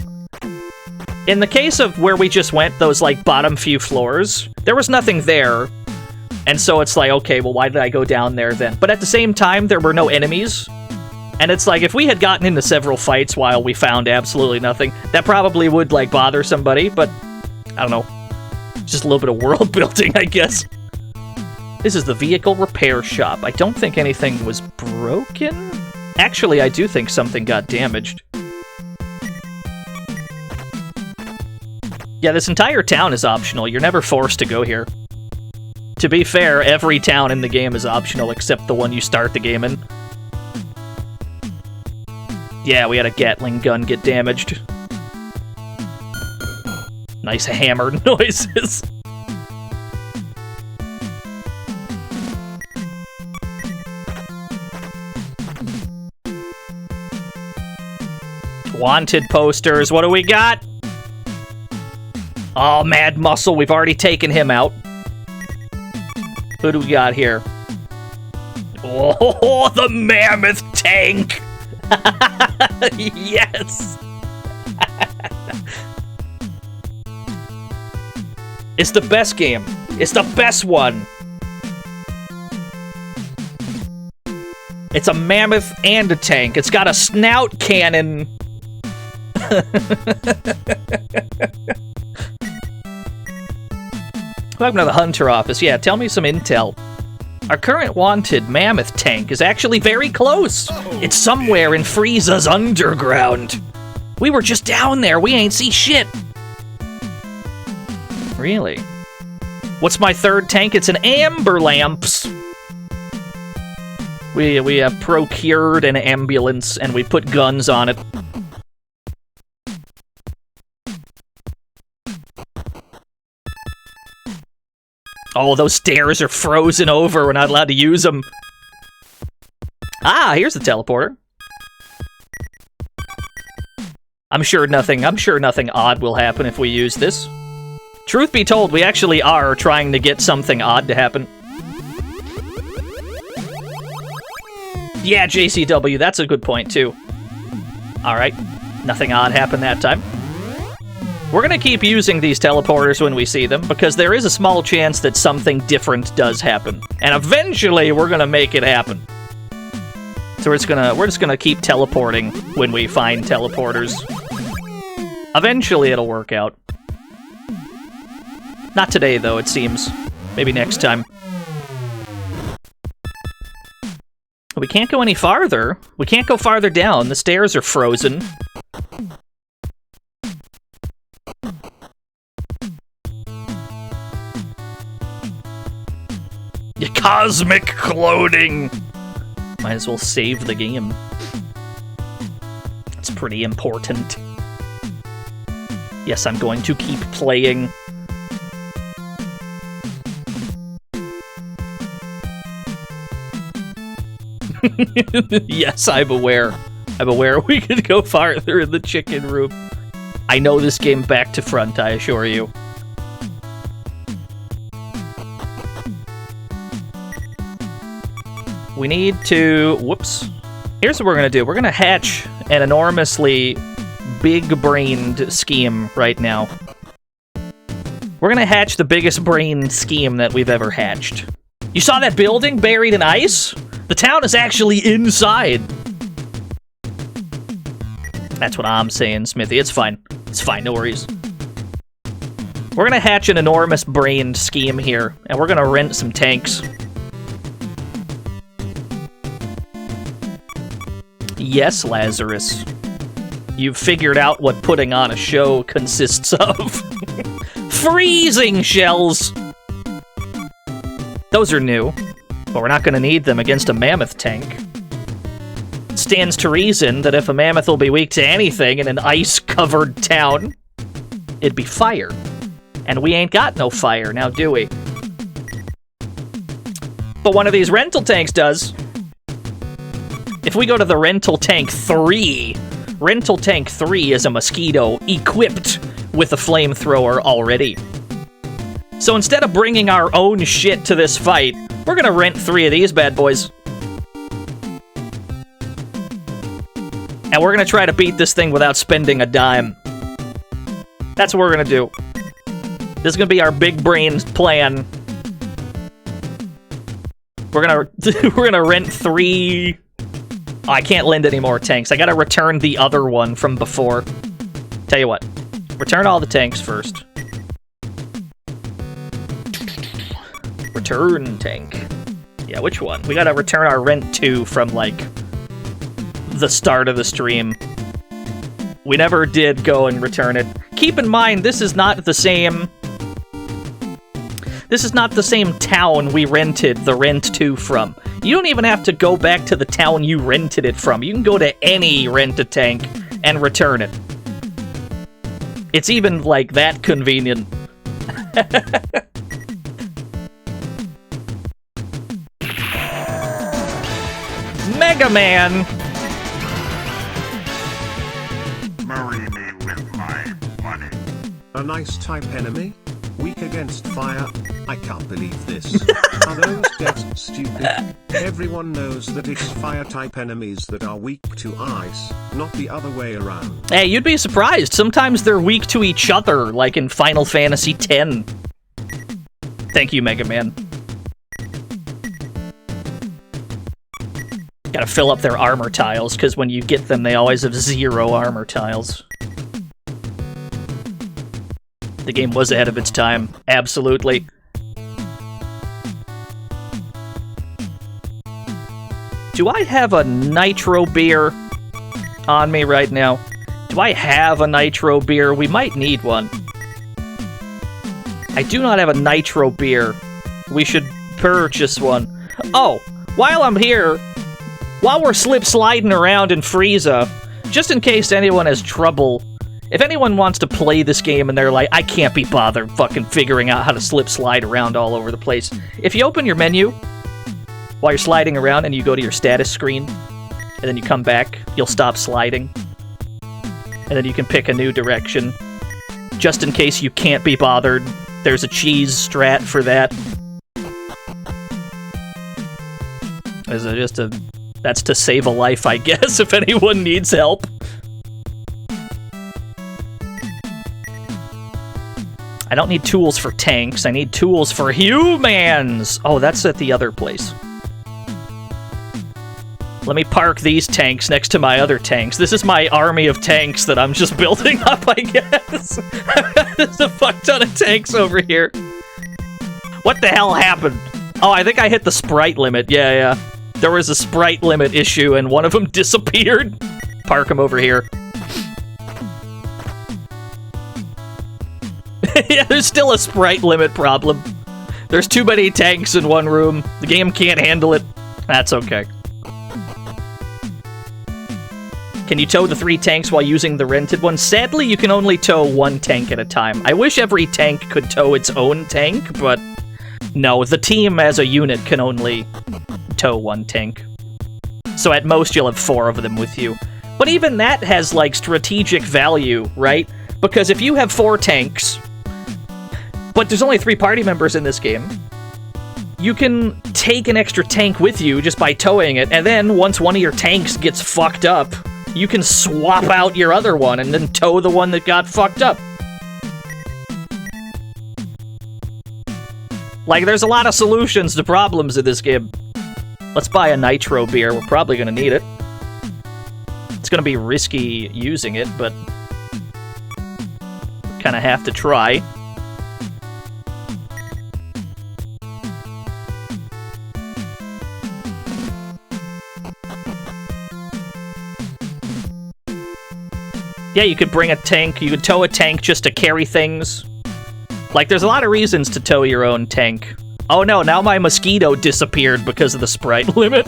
In the case of where we just went, those, like, bottom few floors, there was nothing there. And so it's like, okay, well, why did I go down there then? But at the same time, there were no enemies. And it's like, if we had gotten into several fights while we found absolutely nothing, that probably would, like, bother somebody, but I don't know. Just a little bit of world building, I guess. This is the vehicle repair shop. I don't think anything was broken. Actually, I do think something got damaged. Yeah, this entire town is optional. You're never forced to go here. To be fair, every town in the game is optional except the one you start the game in. Yeah, we had a Gatling gun get damaged. Nice hammer noises. Wanted posters. What do we got? Oh, Mad Muscle. We've already taken him out. Who do we got here? Oh, the Mammoth Tank! Yes! It's the best game. It's the best one. It's a mammoth and a tank. It's got a snout cannon. Welcome to the Hunter office. Yeah, tell me some intel. Our current wanted mammoth tank is actually very close. It's somewhere in Frieza's underground. We were just down there. We ain't see shit. Really? What's my third tank? It's an amber lamps. We have procured an ambulance and we put guns on it. Oh, those stairs are frozen over. We're not allowed to use them. Ah, here's the teleporter. I'm sure nothing odd will happen if we use this. Truth be told, we actually are trying to get something odd to happen. Yeah, JCW, that's a good point, too. Alright, nothing odd happened that time. We're gonna keep using these teleporters when we see them, because there is a small chance that something different does happen. And eventually, we're gonna make it happen. So we're just gonna keep teleporting when we find teleporters. Eventually, it'll work out. Not today, though, it seems. Maybe next time. We can't go any farther. We can't go farther down. The stairs are frozen. Cosmic clothing! Might as well save the game. It's pretty important. Yes, I'm going to keep playing. Yes, I'm aware. I'm aware we could go farther in the chicken room. I know this game back to front, I assure you. We need to... Whoops. Here's what we're going to do. We're going to hatch an enormously big-brained scheme right now. We're going to hatch the biggest brain scheme that we've ever hatched. You saw that building buried in ice? The town is actually inside. That's what I'm saying, Smithy. It's fine. It's fine, no worries. We're going to hatch an enormous brained scheme here, and we're going to rent some tanks. Yes, Lazarus. You've figured out what putting on a show consists of. Freezing shells! Those are new, but we're not going to need them against a mammoth tank. It stands to reason that if a mammoth will be weak to anything in an ice-covered town, it'd be fire. And we ain't got no fire, now do we? But one of these rental tanks does. If we go to the Rental Tank 3, Rental Tank 3 is a mosquito equipped with a flamethrower already. So instead of bringing our own shit to this fight, we're gonna rent 3 of these bad boys. And we're gonna try to beat this thing without spending a dime. That's what we're gonna do. This is gonna be our big brain plan. We're gonna rent 3... Oh, I can't lend any more tanks. I gotta return the other one from before. Tell you what. Return all the tanks first. Return tank. Yeah, which one? We gotta return our rent 2 from, like, the start of the stream. We never did go and return it. Keep in mind, this is not the same... This is not the same town we rented the Rent 2 from. You don't even have to go back to the town you rented it from. You can go to any Rent-A-Tank and return it. It's even, like, that convenient. Mega Man! Marry me with my money. A nice type enemy? Weak against fire? I can't believe this. Are those devs stupid? Everyone knows that it's fire-type enemies that are weak to ice, not the other way around. Hey, you'd be surprised. Sometimes they're weak to each other, like in Final Fantasy X. Thank you, Mega Man. Gotta fill up their armor tiles, because when you get them, they always have 0 armor tiles. The game was ahead of its time. Absolutely. Do I have a nitro beer on me right now? Do I have a nitro beer? We might need one. I do not have a nitro beer. We should purchase one. Oh, while I'm here, while we're slip-sliding around in Frieza, just in case anyone has trouble, if anyone wants to play this game and they're like, I can't be bothered fucking figuring out how to slip-slide around all over the place, if you open your menu while you're sliding around and you go to your status screen, and then you come back, you'll stop sliding, and then you can pick a new direction. Just in case you can't be bothered, there's a cheese strat for that. That's to save a life, I guess, if anyone needs help. I don't need tools for tanks, I need tools for humans! Oh, that's at the other place. Let me park these tanks next to my other tanks. This is my army of tanks that I'm just building up, I guess. There's a fuck ton of tanks over here. What the hell happened? Oh, I think I hit the sprite limit. Yeah. There was a sprite limit issue and one of them disappeared. Park them over here. Yeah, there's still a sprite limit problem. There's too many tanks in one room. The game can't handle it. That's okay. Can you tow the 3 tanks while using the rented one? Sadly, you can only tow 1 tank at a time. I wish every tank could tow its own tank, but no, the team as a unit can only tow 1 tank. So at most, you'll have 4 of them with you. But even that has, like, strategic value, right? Because if you have 4 tanks, but there's only 3 party members in this game, you can take an extra tank with you just by towing it, and then once one of your tanks gets fucked up, you can swap out your other one and then tow the one that got fucked up. Like, there's a lot of solutions to problems in this game. Let's buy a nitro beer. We're probably gonna need it. It's gonna be risky using it, but kind of have to try. Yeah, you could bring a tank, you could tow a tank just to carry things. Like, there's a lot of reasons to tow your own tank. Oh no, now my mosquito disappeared because of the sprite limit.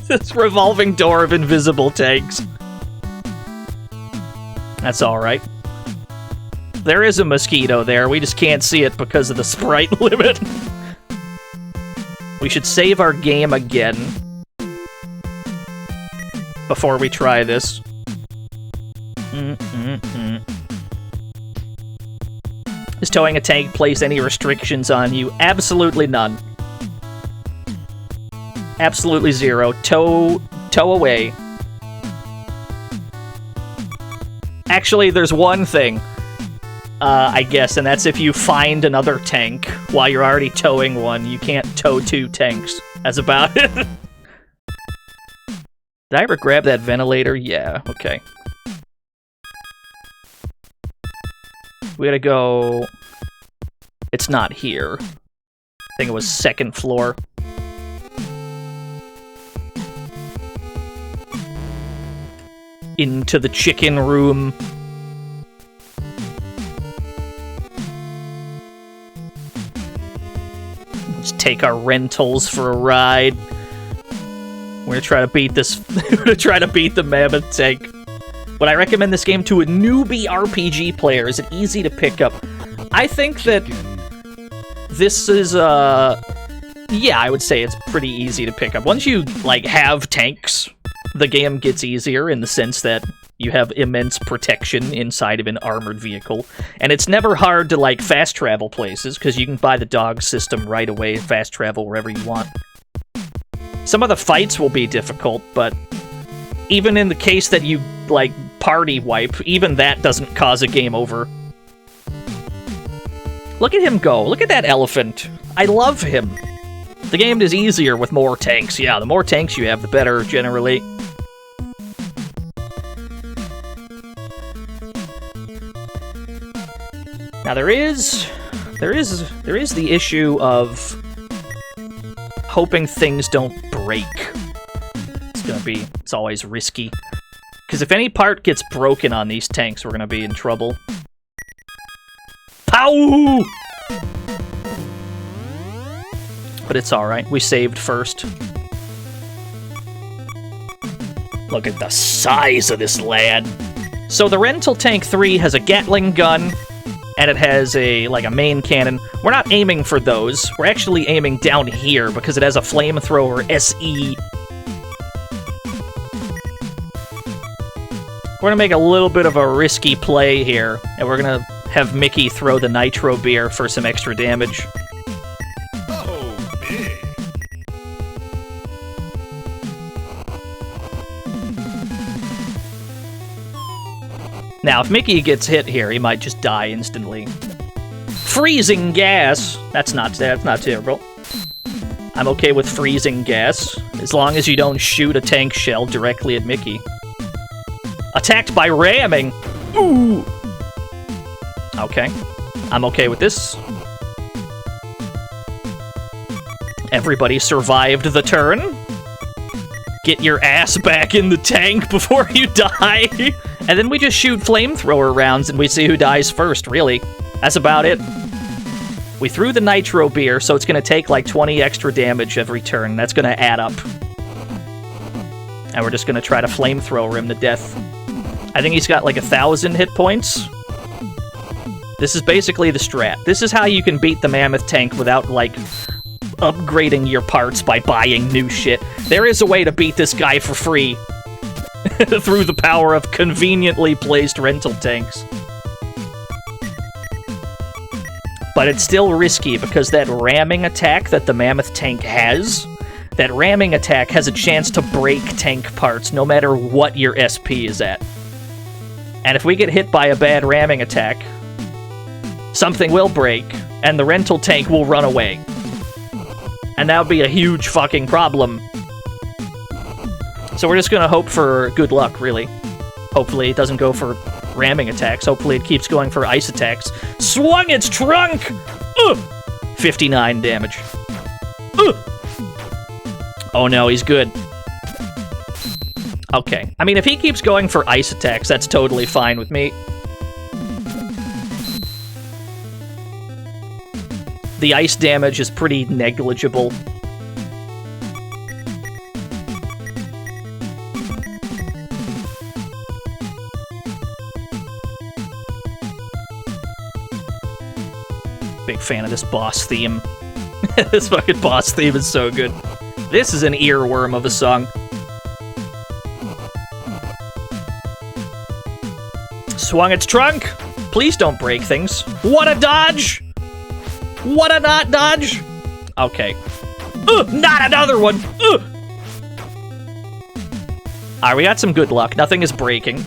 This revolving door of invisible tanks. That's alright. There is a mosquito there, we just can't see it because of the sprite limit. We should save our game again before we try this. Is towing a tank place any restrictions on you? Absolutely none. Absolutely zero. Tow away. Actually, there's one thing, I guess, and that's if you find another tank while you're already towing one, you can't tow 2 tanks. That's about it. Did I ever grab that ventilator? Yeah, okay. We gotta go... It's not here. I think it was 2nd floor. Into the chicken room. Let's take our rentals for a ride. We're gonna try to beat this. We're gonna try to beat the mammoth tank. Would I recommend this game to a newbie RPG player? Is it easy to pick up? I think that this is yeah, I would say it's pretty easy to pick up. Once you like have tanks, the game gets easier in the sense that you have immense protection inside of an armored vehicle, and it's never hard to like fast travel places because you can buy the dog system right away, fast travel wherever you want. Some of the fights will be difficult, but even in the case that you, like, party wipe, even that doesn't cause a game over. Look at him go. Look at that elephant. I love him. The game is easier with more tanks. Yeah, the more tanks you have, the better, generally. Now, there is the issue of hoping things don't break. It's always risky. Because if any part gets broken on these tanks, we're gonna be in trouble. Pow! But it's alright, we saved first. Look at the size of this lad. So the Rental Tank 3 has a Gatling gun, and it has a main cannon. We're not aiming for those. We're actually aiming down here because it has a flamethrower SE. We're gonna make a little bit of a risky play here, and we're gonna have Mickey throw the nitro beer for some extra damage. Oh, man. Now, if Mickey gets hit here, he might just die instantly. Freezing gas! That's not terrible. I'm okay with freezing gas, as long as you don't shoot a tank shell directly at Mickey. Attacked by ramming! Ooh! Okay. I'm okay with this. Everybody survived the turn. Get your ass back in the tank before you die. And then we just shoot flamethrower rounds and we see who dies first, really. That's about it. We threw the nitro beer, so it's going to take like 20 extra damage every turn. That's going to add up. And we're just going to try to flamethrower him to death. I think he's got like 1,000 hit points. This is basically the strat. This is how you can beat the mammoth tank without like upgrading your parts by buying new shit. There is a way to beat this guy for free through the power of conveniently placed rental tanks. But it's still risky because that ramming attack that the mammoth tank has, that ramming attack has a chance to break tank parts no matter what your SP is at. And if we get hit by a bad ramming attack, something will break, and the rental tank will run away. And that would be a huge fucking problem. So we're just gonna hope for good luck, really. Hopefully it doesn't go for ramming attacks. Hopefully it keeps going for ice attacks. Swung its trunk! 59 damage. Oh no, he's good. Okay. I mean, if he keeps going for ice attacks, that's totally fine with me. The ice damage is pretty negligible. Big fan of this boss theme. This fucking boss theme is so good. This is an earworm of a song. Swung its trunk! Please don't break things. What a dodge! What a not dodge! Okay. Not another one! Alright, we got some good luck. Nothing is breaking.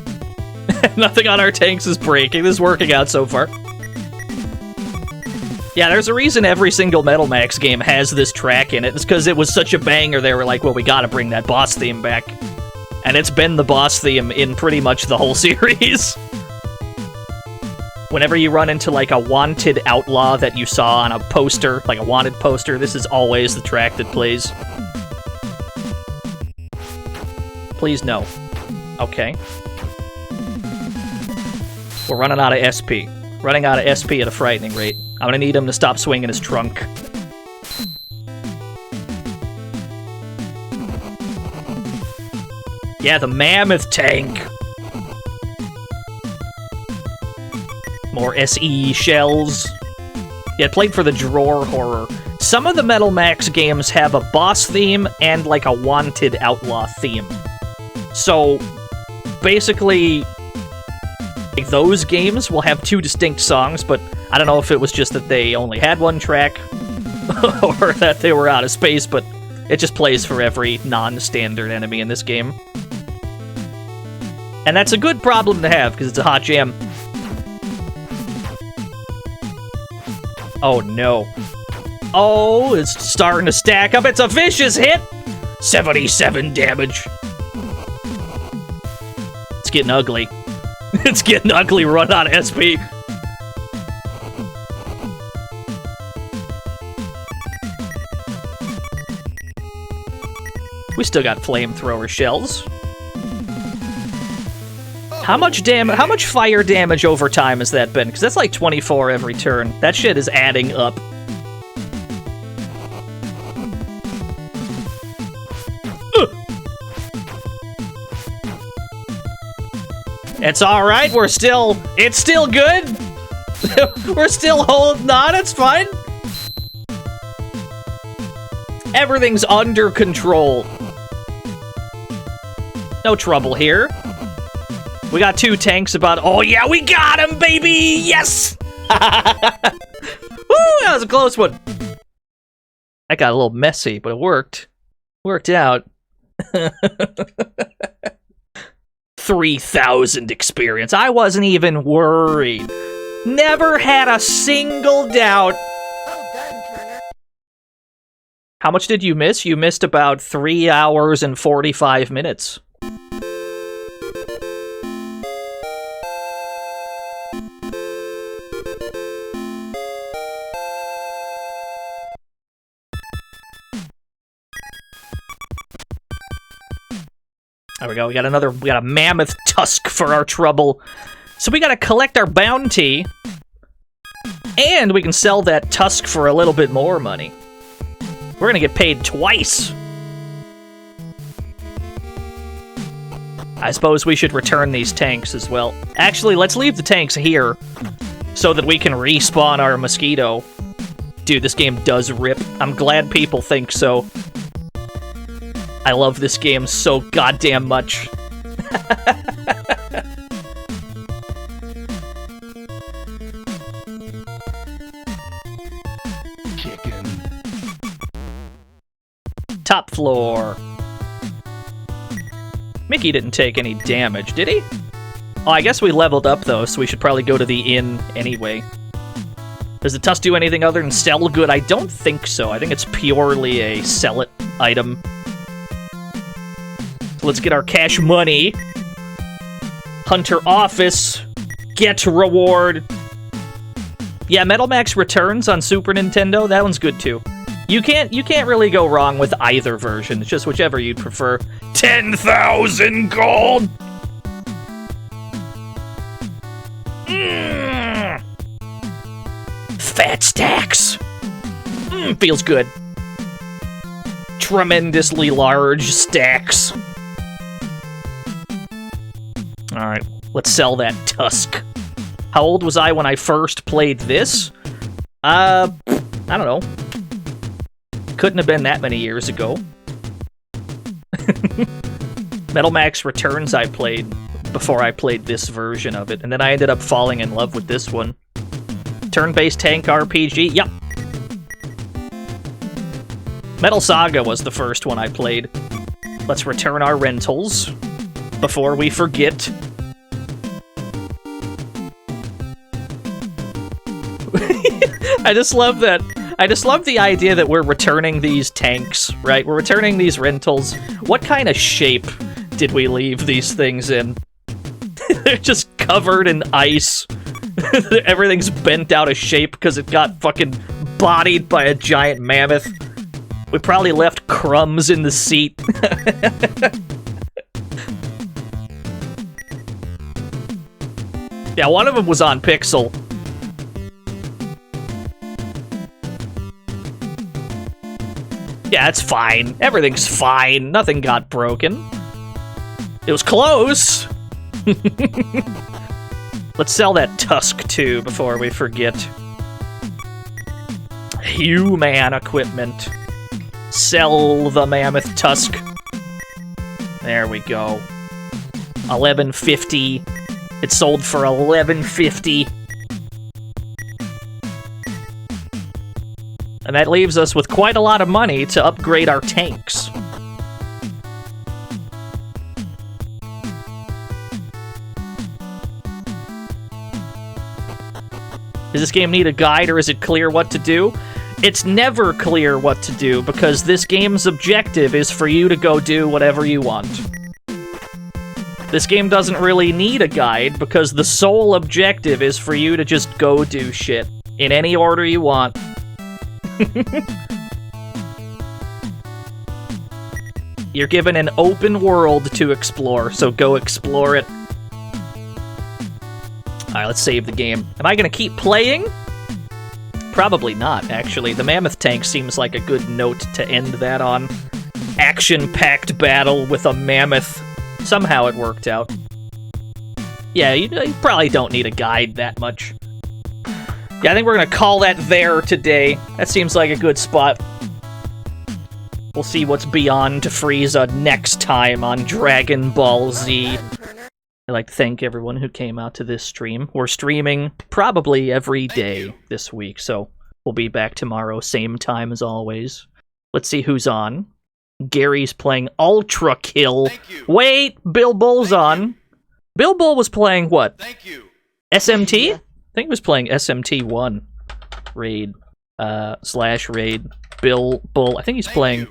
Nothing on our tanks is breaking. This is working out so far. Yeah, there's a reason every single Metal Max game has this track in it. It's because it was such a banger, they were like, well, we gotta bring that boss theme back. And it's been the boss theme in pretty much the whole series. Whenever you run into, like, a wanted outlaw that you saw on a poster, like a wanted poster, this is always the track that plays. Please, no. Okay. We're running out of SP. Running out of SP at a frightening rate. I'm gonna need him to stop swinging his trunk. Yeah, the mammoth tank! More SE shells. Yeah, it played for the drawer horror. Some of the Metal Max games have a boss theme and, like, a wanted outlaw theme. So, basically, like, those games will have two distinct songs, but I don't know if it was just that they only had one track, or that they were out of space, but it just plays for every non-standard enemy in this game. And that's a good problem to have, because it's a hot jam. Oh no. Oh, it's starting to stack up. It's a vicious hit! 77 damage. It's getting ugly. It's getting ugly, run out of SP. We still got flamethrower shells. How much fire damage over time has that been? Because that's like 24 every turn. That shit is adding up. It's alright, it's still good. We're still holding on, it's fine. Everything's under control. No trouble here. We got two tanks about... Oh yeah, we got him, baby! Yes! Woo, that was a close one. That got a little messy, but it worked. Worked out. 3,000 experience. I wasn't even worried. Never had a single doubt. How much did you miss? You missed about 3 hours and 45 minutes. There we go, we got a mammoth tusk for our trouble. So we gotta collect our bounty, and we can sell that tusk for a little bit more money. We're gonna get paid twice. I suppose we should return these tanks as well. Actually, let's leave the tanks here, so that we can respawn our mosquito. Dude, this game does rip. I'm glad people think so. I love this game so goddamn much. Chicken. Top floor. Mickey didn't take any damage, did he? Oh, I guess we leveled up, though, so we should probably go to the inn anyway. Does the tusk do anything other than sell good? I don't think so. I think it's purely a sell-it item. So let's get our cash money. Hunter Office. Get reward. Yeah, Metal Max Returns on Super Nintendo. That one's good, too. You can't really go wrong with either version. It's just whichever you'd prefer. 10,000 gold! Fat stacks! Feels good. Tremendously large stacks. Alright, let's sell that tusk. How old was I when I first played this? I don't know. Couldn't have been that many years ago. Metal Max Returns I played before I played this version of it, and then I ended up falling in love with this one. Turn-based tank RPG? Yep. Metal Saga was the first one I played. Let's return our rentals before we forget. I just love that. I just love the idea that we're returning these tanks, right? We're returning these rentals. What kind of shape did we leave these things in? They're just covered in ice. Everything's bent out of shape because it got fucking bodied by a giant mammoth. We probably left crumbs in the seat. Yeah, one of them was on Pixel. Yeah, it's fine. Everything's fine. Nothing got broken. It was close. Let's sell that tusk, too, before we forget. Human equipment. Sell the mammoth tusk. There we go. $11.50. It sold for $11.50. And that leaves us with quite a lot of money to upgrade our tanks. Does this game need a guide, or is it clear what to do? It's never clear what to do, because this game's objective is for you to go do whatever you want. This game doesn't really need a guide, because the sole objective is for you to just go do shit. In any order you want. You're given an open world to explore, so go explore it. Alright, let's save the game. Am I gonna keep playing? Probably not, actually. The mammoth tank seems like a good note to end that on. Action-packed battle with a mammoth. Somehow it worked out. Yeah, you probably don't need a guide that much. Yeah, I think we're gonna call that there today. That seems like a good spot. We'll see what's beyond Frieza next time on Dragon Ball Z. I'd like to thank everyone who came out to this stream. We're streaming probably every day this week, so we'll be back tomorrow, same time as always. Let's see who's on. Gary's playing Ultra Kill. Wait, Bill Bull's on. Bill Bull was playing what? Thank you. SMT? I think he was playing SMT1 raid slash raid. Bill Bull. I think he's playing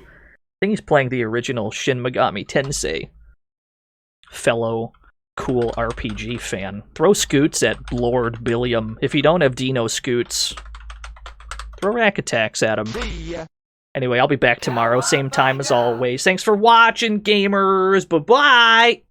the original Shin Megami Tensei. Fellow cool RPG fan. Throw scoots at Lord Billiam. If you don't have DNO scoots, throw rack attacks at him. Anyway, I'll be back tomorrow, same time as always. Thanks for watching, gamers. Bye-bye!